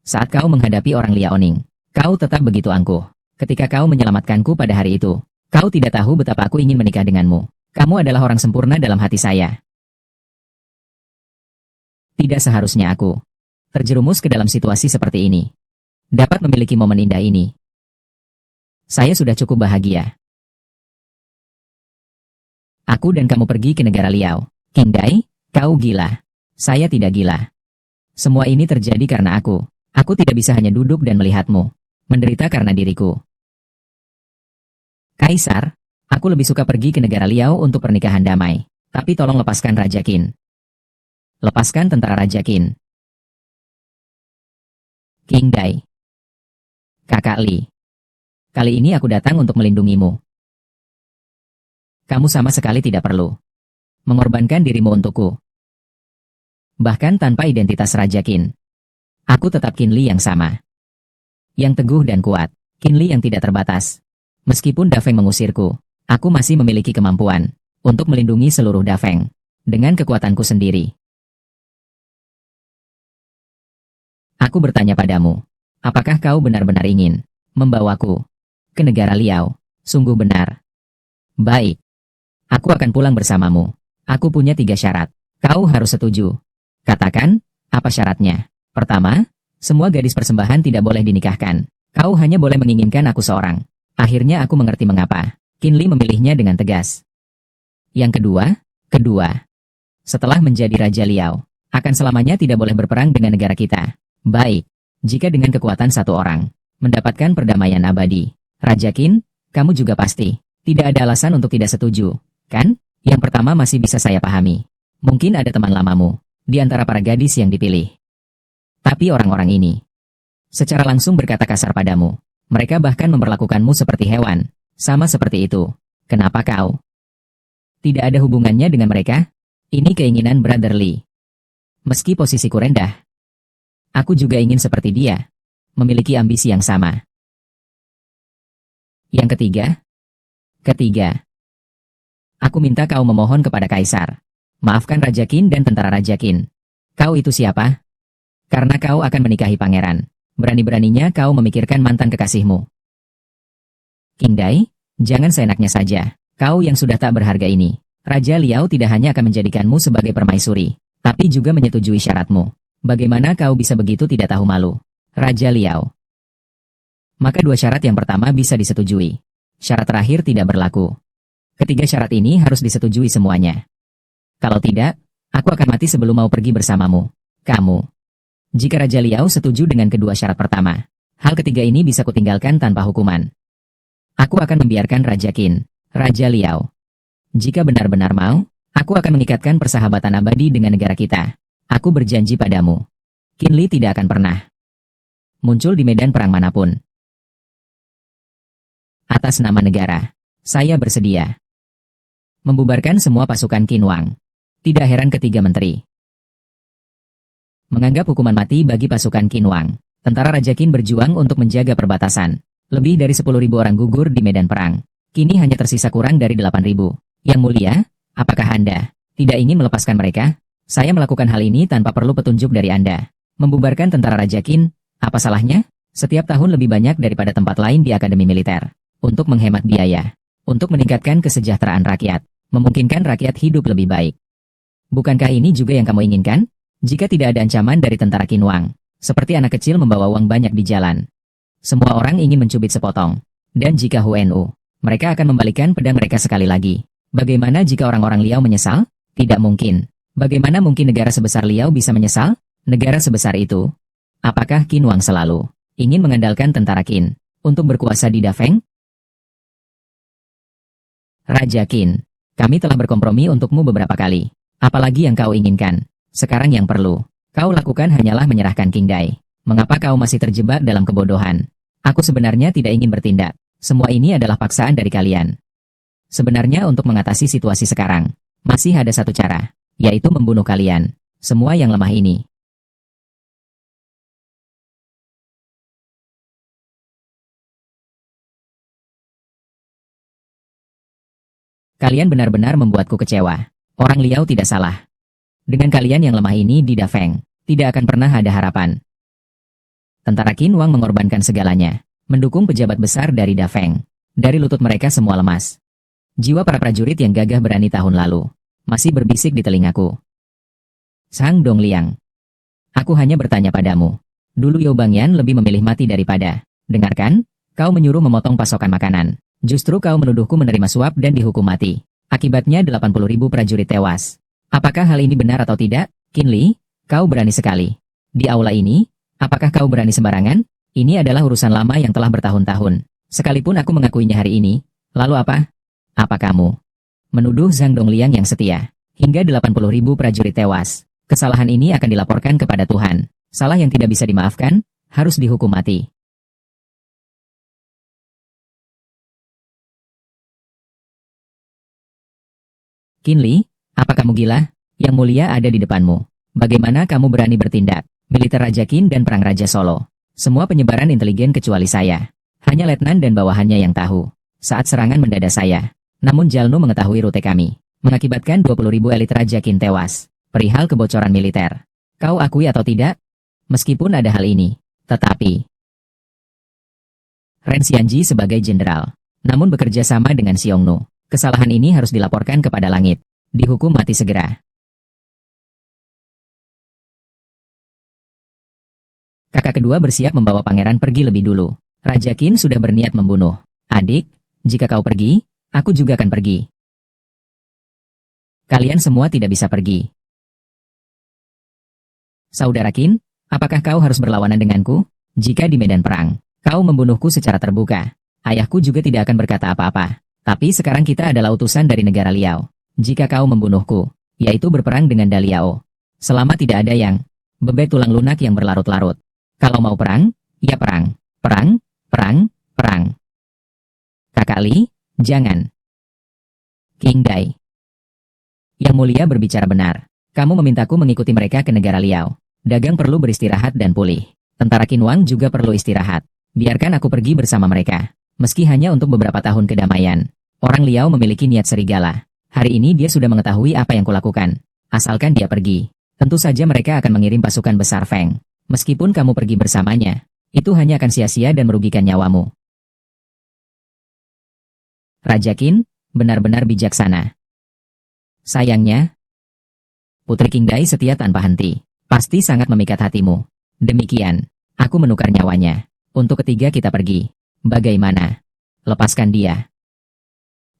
Saat kau menghadapi orang Liaoning, kau tetap begitu angkuh. Ketika kau menyelamatkanku pada hari itu, kau tidak tahu betapa aku ingin menikah denganmu. Kamu adalah orang sempurna dalam hati saya. Tidak seharusnya aku terjerumus ke dalam situasi seperti ini. Dapat memiliki momen indah ini. Saya sudah cukup bahagia. Aku dan kamu pergi ke negara Liao. King Dai, kau gila. Saya tidak gila. Semua ini terjadi karena aku. Aku tidak bisa hanya duduk dan melihatmu menderita karena diriku. Kaisar, aku lebih suka pergi ke negara Liao untuk pernikahan damai. Tapi tolong lepaskan Raja Qin. Lepaskan tentara Raja Qin. King Dai. Kakak Li. Kali ini aku datang untuk melindungimu. Kamu sama sekali tidak perlu mengorbankan dirimu untukku. Bahkan tanpa identitas Raja Qin. Aku tetap Qin Li yang sama. Yang teguh dan kuat. Qin Li yang tidak terbatas. Meskipun Dafeng mengusirku, aku masih memiliki kemampuan untuk melindungi seluruh Dafeng dengan kekuatanku sendiri. Aku bertanya padamu, apakah kau benar-benar ingin membawaku ke negara Liao? Sungguh benar. Baik. Aku akan pulang bersamamu. Aku punya 3 syarat. Kau harus setuju. Katakan, apa syaratnya? Pertama, semua gadis persembahan tidak boleh dinikahkan. Kau hanya boleh menginginkan aku seorang. Akhirnya aku mengerti mengapa Qin Li memilihnya dengan tegas. Yang kedua, setelah menjadi Raja Liao, akan selamanya tidak boleh berperang dengan negara kita. Baik, jika dengan kekuatan satu orang mendapatkan perdamaian abadi, Raja Qin, kamu juga pasti tidak ada alasan untuk tidak setuju, kan? Yang pertama masih bisa saya pahami. Mungkin ada teman lamamu di antara para gadis yang dipilih. Tapi orang-orang ini secara langsung berkata kasar padamu. Mereka bahkan memperlakukanmu seperti hewan. Sama seperti itu. Kenapa kau tidak ada hubungannya dengan mereka? Ini keinginan Brother Li. Meski posisiku rendah, aku juga ingin seperti dia. Memiliki ambisi yang sama. Yang ketiga. Aku minta kau memohon kepada Kaisar. Maafkan Raja Qin dan tentara Raja Qin. Kau itu siapa? Karena kau akan menikahi pangeran. Berani-beraninya kau memikirkan mantan kekasihmu. King Dai, jangan seenaknya saja. Kau yang sudah tak berharga ini. Raja Liao tidak hanya akan menjadikanmu sebagai permaisuri, tapi juga menyetujui syaratmu. Bagaimana kau bisa begitu tidak tahu malu? Raja Liao. Maka 2 syarat yang pertama bisa disetujui. Syarat terakhir tidak berlaku. Ketiga syarat ini harus disetujui semuanya. Kalau tidak, aku akan mati sebelum mau pergi bersamamu. Kamu. Jika Raja Liao setuju dengan kedua syarat pertama, hal ketiga ini bisa kutinggalkan tanpa hukuman. Aku akan membiarkan Raja Qin, Raja Liao. Jika benar-benar mau, aku akan mengikatkan persahabatan abadi dengan negara kita. Aku berjanji padamu. Qin Li tidak akan pernah muncul di medan perang manapun. Atas nama negara, saya bersedia membubarkan semua pasukan Qin Wang. Tidak heran ketiga menteri menganggap hukuman mati bagi pasukan Qin Wang. Tentara Raja Qin berjuang untuk menjaga perbatasan. Lebih dari 10.000 orang gugur di medan perang. Kini hanya tersisa kurang dari 8.000. Yang mulia, apakah Anda tidak ingin melepaskan mereka? Saya melakukan hal ini tanpa perlu petunjuk dari Anda. Membubarkan tentara Raja Qin, apa salahnya? Setiap tahun lebih banyak daripada tempat lain di akademi militer. Untuk menghemat biaya. Untuk meningkatkan kesejahteraan rakyat. Memungkinkan rakyat hidup lebih baik. Bukankah ini juga yang kamu inginkan? Jika tidak ada ancaman dari tentara Qinhuang. Seperti anak kecil membawa uang banyak di jalan. Semua orang ingin mencubit sepotong. Dan jika HUNU, mereka akan membalikan pedang mereka sekali lagi. Bagaimana jika orang-orang Liao menyesal? Tidak mungkin. Bagaimana mungkin negara sebesar Liao bisa menyesal? Negara sebesar itu. Apakah Qinhuang selalu ingin mengandalkan tentara Qin untuk berkuasa di Dafeng? Raja Qin, kami telah berkompromi untukmu beberapa kali. Apalagi yang kau inginkan? Sekarang yang perlu kau lakukan hanyalah menyerahkan King Dai. Mengapa kau masih terjebak dalam kebodohan? Aku sebenarnya tidak ingin bertindak. Semua ini adalah paksaan dari kalian. Sebenarnya untuk mengatasi situasi sekarang, masih ada satu cara, yaitu membunuh kalian. Semua yang lemah ini. Kalian benar-benar membuatku kecewa. Orang Liao tidak salah. Dengan kalian yang lemah ini di Dafeng, tidak akan pernah ada harapan. Tentara Qinhuang mengorbankan segalanya, mendukung pejabat besar dari Dafeng. Dari lutut mereka semua lemas. Jiwa para prajurit yang gagah berani tahun lalu masih berbisik di telingaku. Sang Dongliang, aku hanya bertanya padamu. Dulu You Bangyan lebih memilih mati daripada. Dengarkan, kau menyuruh memotong pasokan makanan. Justru kau menuduhku menerima suap dan dihukum mati. Akibatnya 80.000 prajurit tewas. Apakah hal ini benar atau tidak? Qin Li, kau berani sekali. Di aula ini, apakah kau berani sembarangan? Ini adalah urusan lama yang telah bertahun-tahun. Sekalipun aku mengakuinya hari ini, lalu apa? Apa kamu menuduh Zhang Dongliang yang setia hingga 80.000 prajurit tewas? Kesalahan ini akan dilaporkan kepada Tuhan. Salah yang tidak bisa dimaafkan, harus dihukum mati. Qin Li, apa kamu gila? Yang mulia ada di depanmu. Bagaimana kamu berani bertindak? Militer Raja Qin dan Perang Raja Solo. Semua penyebaran intelijen kecuali saya. Hanya letnan dan bawahannya yang tahu. Saat serangan mendadak saya. Namun Jalno mengetahui rute kami. Mengakibatkan 20.000 elit Raja Qin tewas. Perihal kebocoran militer. Kau akui atau tidak? Meskipun ada hal ini. Tetapi Ren Xianji sebagai jenderal. Namun bekerja sama dengan Xiongnu. Kesalahan ini harus dilaporkan kepada langit. Dihukum mati segera. Kakak kedua bersiap membawa pangeran pergi lebih dulu. Raja Qin sudah berniat membunuh. Adik, jika kau pergi, aku juga akan pergi. Kalian semua tidak bisa pergi. Saudara Qin, apakah kau harus berlawanan denganku? Jika di medan perang, kau membunuhku secara terbuka, ayahku juga tidak akan berkata apa-apa. Tapi sekarang kita adalah utusan dari negara Liao. Jika kau membunuhku, yaitu berperang dengan Daliao. Selama tidak ada yang bebek tulang lunak yang berlarut-larut. Kalau mau perang, ya perang. Perang, perang, perang. Kakak Li, jangan. King Dai. Yang mulia berbicara benar. Kamu memintaku mengikuti mereka ke negara Liao. Dagang perlu beristirahat dan pulih. Tentara Qinhuang juga perlu istirahat. Biarkan aku pergi bersama mereka. Meski hanya untuk beberapa tahun kedamaian. Orang Liao memiliki niat serigala. Hari ini dia sudah mengetahui apa yang kulakukan. Asalkan dia pergi. Tentu saja mereka akan mengirim pasukan besar Feng. Meskipun kamu pergi bersamanya, itu hanya akan sia-sia dan merugikan nyawamu. Raja Qin, benar-benar bijaksana. Sayangnya, Putri King Dai setia tanpa henti. Pasti sangat memikat hatimu. Demikian, aku menukar nyawanya. Untuk ketiga kita pergi. Bagaimana? Lepaskan dia.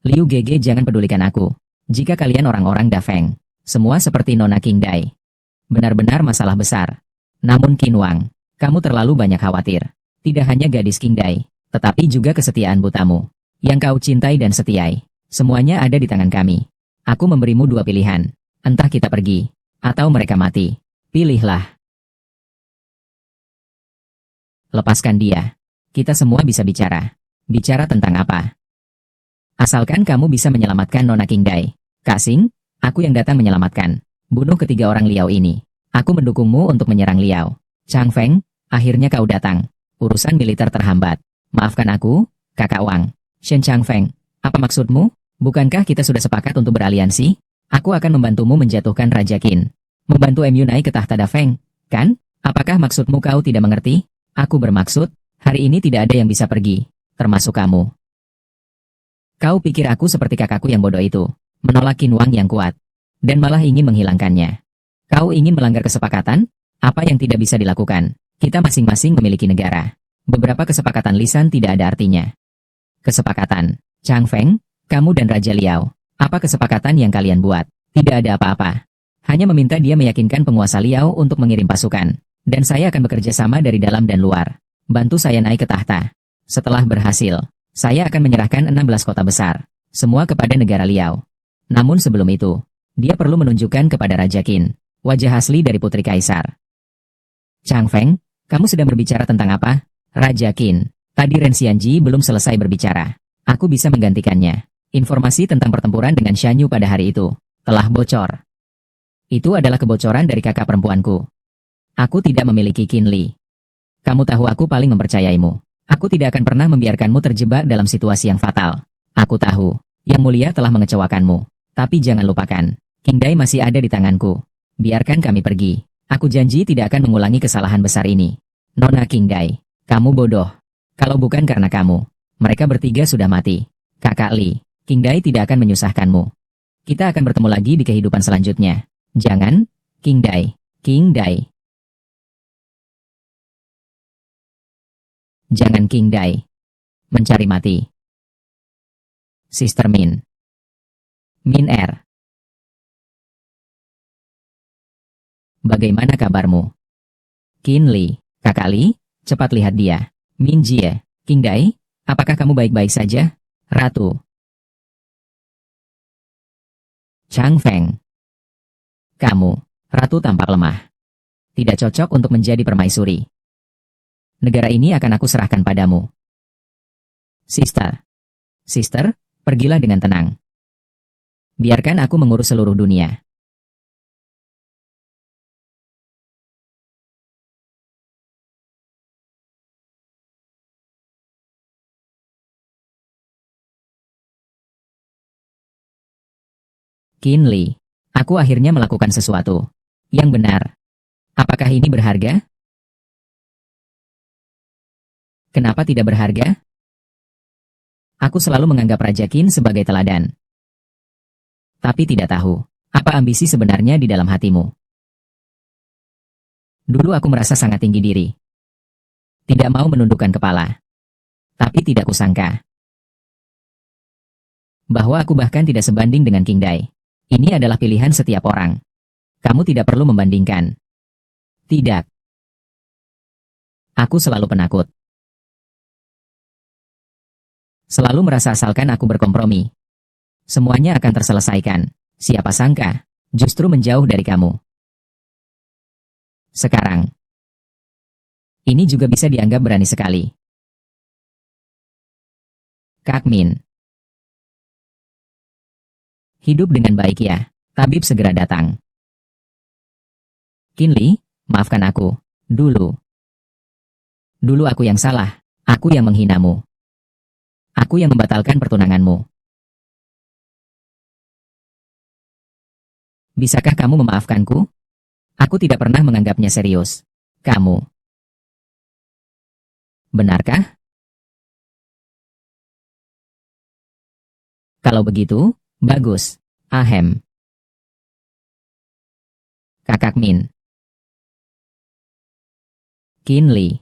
Liu Gege jangan pedulikan aku. Jika kalian orang-orang Dafeng, semua seperti Nona King Dai. Benar-benar masalah besar. Namun Qinhuang, kamu terlalu banyak khawatir. Tidak hanya gadis King Dai, tetapi juga kesetiaan butamu. Yang kau cintai dan setiai. Semuanya ada di tangan kami. Aku memberimu dua pilihan. Entah kita pergi, atau mereka mati. Pilihlah. Lepaskan dia. Kita semua bisa bicara. Bicara tentang apa? Asalkan kamu bisa menyelamatkan Nona King Dai. Kak Xing, aku yang datang menyelamatkan. Bunuh ketiga orang Liao ini. Aku mendukungmu untuk menyerang Liao. Chang Feng, akhirnya kau datang. Urusan militer terhambat. Maafkan aku, Kakak Wang. Shen Chang Feng, apa maksudmu? Bukankah kita sudah sepakat untuk beraliansi? Aku akan membantumu menjatuhkan Raja Qin. Membantu MU naik ke tahta Dafeng, kan? Apakah maksudmu kau tidak mengerti? Aku bermaksud, Hari ini tidak ada yang bisa pergi, termasuk kamu. Kau pikir aku seperti kakakku yang bodoh itu, menolak Qin Wang yang kuat, dan malah ingin menghilangkannya. Kau ingin melanggar kesepakatan? Apa yang tidak bisa dilakukan? Kita masing-masing memiliki negara. Beberapa kesepakatan lisan tidak ada artinya. Kesepakatan. Chang Feng, kamu dan Raja Liao. Apa kesepakatan yang kalian buat? Tidak ada apa-apa. Hanya meminta dia meyakinkan penguasa Liao untuk mengirim pasukan. Dan saya akan bekerja sama dari dalam dan luar. Bantu saya naik ke tahta. Setelah berhasil, saya akan menyerahkan 16 kota besar. Semua kepada negara Liao. Namun sebelum itu, dia perlu menunjukkan kepada Raja Qin wajah asli dari Putri Kaisar. Chang Feng, kamu sedang berbicara tentang apa? Raja Qin, tadi Ren Xianji belum selesai berbicara. Aku bisa menggantikannya. Informasi tentang pertempuran dengan Shan Yu pada hari itu telah bocor. Itu adalah kebocoran dari kakak perempuanku. Aku tidak memiliki Qin Li. Kamu tahu aku paling mempercayaimu. Aku tidak akan pernah membiarkanmu terjebak dalam situasi yang fatal. Aku tahu, Yang Mulia telah mengecewakanmu. Tapi jangan lupakan, King Dai masih ada di tanganku. Biarkan kami pergi. Aku janji tidak akan mengulangi kesalahan besar ini. Nona King Dai, kamu bodoh. Kalau bukan karena kamu, mereka bertiga sudah mati. Kakak Li, King Dai tidak akan menyusahkanmu. Kita akan bertemu lagi di kehidupan selanjutnya. Jangan, King Dai. King Dai. Jangan King Dai. Mencari mati. Sister Min. Min Er. Bagaimana kabarmu? Qin Li, kakak Li, cepat lihat dia. Min Jie, King Dai, apakah kamu baik-baik saja? Ratu. Chang Feng. Kamu, Ratu tampak lemah. Tidak cocok untuk menjadi permaisuri. Negara ini akan aku serahkan padamu. Sister, pergilah dengan tenang. Biarkan aku mengurus seluruh dunia. Qin Li, aku akhirnya melakukan sesuatu yang benar. Apakah ini berharga? Kenapa tidak berharga? Aku selalu menganggap Raja Qin sebagai teladan. Tapi tidak tahu, apa ambisi sebenarnya di dalam hatimu. Dulu aku merasa sangat tinggi diri. Tidak mau menundukkan kepala. Tapi tidak kusangka bahwa aku bahkan tidak sebanding dengan King Dai. Ini adalah pilihan setiap orang. Kamu tidak perlu membandingkan. Tidak. Aku selalu penakut. Selalu merasa asalkan aku berkompromi, semuanya akan terselesaikan. Siapa sangka, justru menjauh dari kamu. Sekarang, ini juga bisa dianggap berani sekali. Kak Min. Hidup dengan baik ya, tabib segera datang. Qin Li, maafkan aku. Dulu aku yang salah, aku yang menghinamu. Aku yang membatalkan pertunanganmu. Bisakah kamu memaafkanku? Aku tidak pernah menganggapnya serius. Kamu. Benarkah? Kalau begitu, bagus. Ahem. Kakak Min. Qin Li.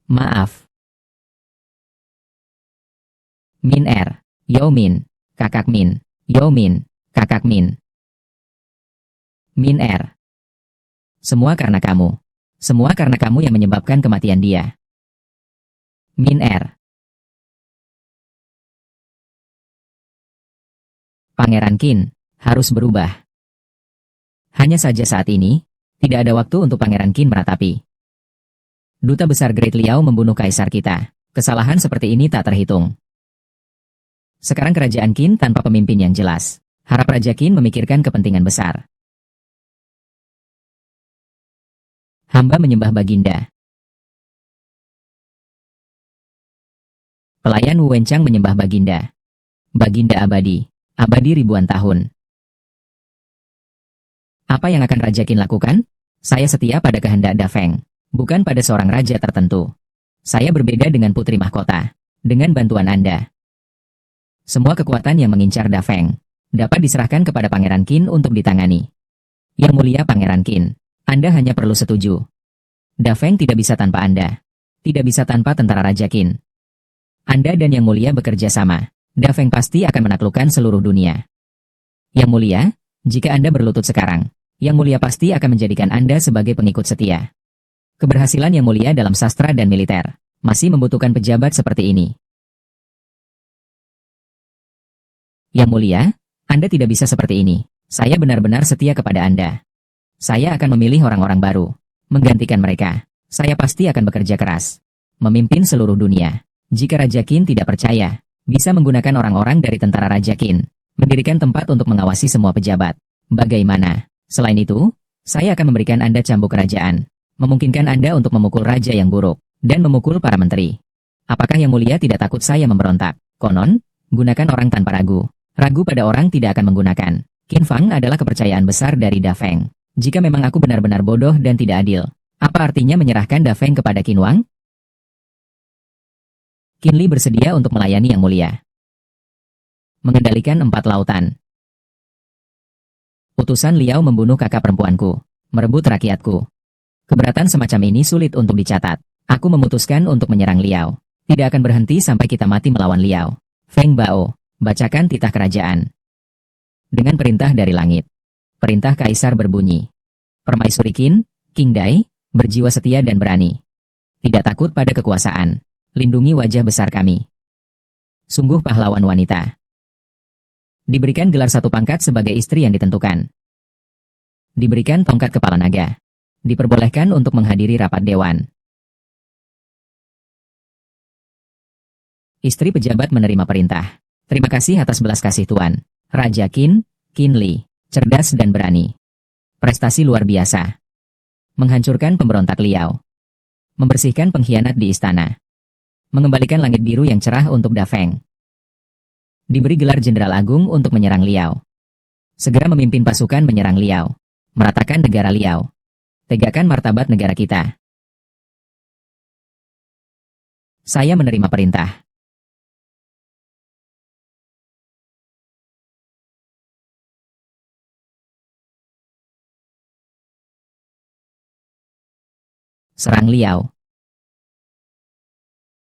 Maaf. Min Er. Yo Min. Kakak Min. Yo Min. Kakak Min. Min Er. Semua karena kamu. Semua karena kamu yang menyebabkan kematian dia. Min Er. Pangeran Qin harus berubah. Hanya saja saat ini, tidak ada waktu untuk Pangeran Qin meratapi. Duta Besar Great Liao membunuh kaisar kita. Kesalahan seperti ini tak terhitung. Sekarang kerajaan Qin tanpa pemimpin yang jelas. Harap Raja Qin memikirkan kepentingan besar. Hamba menyembah Baginda. Pelayan Wu Wenchang menyembah Baginda. Baginda abadi. Abadi ribuan tahun. Apa yang akan Raja Qin lakukan? Saya setia pada kehendak Da Feng, bukan pada seorang raja tertentu. Saya berbeda dengan Putri Mahkota. Dengan bantuan Anda, semua kekuatan yang mengincar Da Feng dapat diserahkan kepada Pangeran Qin untuk ditangani. Yang mulia Pangeran Qin, Anda hanya perlu setuju. Da Feng tidak bisa tanpa Anda. Tidak bisa tanpa tentara Raja Qin. Anda dan Yang Mulia bekerja sama. Da Feng pasti akan menaklukkan seluruh dunia. Yang Mulia, jika Anda berlutut sekarang, Yang Mulia pasti akan menjadikan Anda sebagai pengikut setia. Keberhasilan Yang Mulia dalam sastra dan militer masih membutuhkan pejabat seperti ini. Yang Mulia, Anda tidak bisa seperti ini. Saya benar-benar setia kepada Anda. Saya akan memilih orang-orang baru, menggantikan mereka. Saya pasti akan bekerja keras, memimpin seluruh dunia. Jika Raja Qin tidak percaya, bisa menggunakan orang-orang dari tentara Raja Qin, mendirikan tempat untuk mengawasi semua pejabat. Bagaimana? Selain itu, saya akan memberikan Anda cambuk kerajaan, memungkinkan Anda untuk memukul raja yang buruk, dan memukul para menteri. Apakah Yang Mulia tidak takut saya memberontak? Konon, gunakan orang tanpa ragu. Ragu pada orang tidak akan menggunakan. Qin Fang adalah kepercayaan besar dari Da Feng. Jika memang aku benar-benar bodoh dan tidak adil, apa artinya menyerahkan Da Feng kepada Qin Wang? Qin Li bersedia untuk melayani Yang Mulia. Mengendalikan 4 lautan. Utusan Liao membunuh kakak perempuanku, merebut rakyatku. Keberatan semacam ini sulit untuk dicatat. Aku memutuskan untuk menyerang Liao. Tidak akan berhenti sampai kita mati melawan Liao. Feng Bao, bacakan titah kerajaan. Dengan perintah dari langit. Perintah Kaisar berbunyi. Permaisuri Qin, King Dai, berjiwa setia dan berani. Tidak takut pada kekuasaan. Lindungi wajah besar kami. Sungguh pahlawan wanita. Diberikan gelar 1 pangkat sebagai istri yang ditentukan. Diberikan tongkat kepala naga. Diperbolehkan untuk menghadiri rapat dewan. Istri pejabat menerima perintah. Terima kasih atas belas kasih Tuan. Raja Qin, Qin Li, cerdas dan berani. Prestasi luar biasa. Menghancurkan pemberontak Liao. Membersihkan pengkhianat di istana. Mengembalikan langit biru yang cerah untuk Da Feng. Diberi gelar Jenderal Agung untuk menyerang Liao. Segera memimpin pasukan menyerang Liao. Meratakan negara Liao. Tegakkan martabat negara kita. Saya menerima perintah. Serang Liao.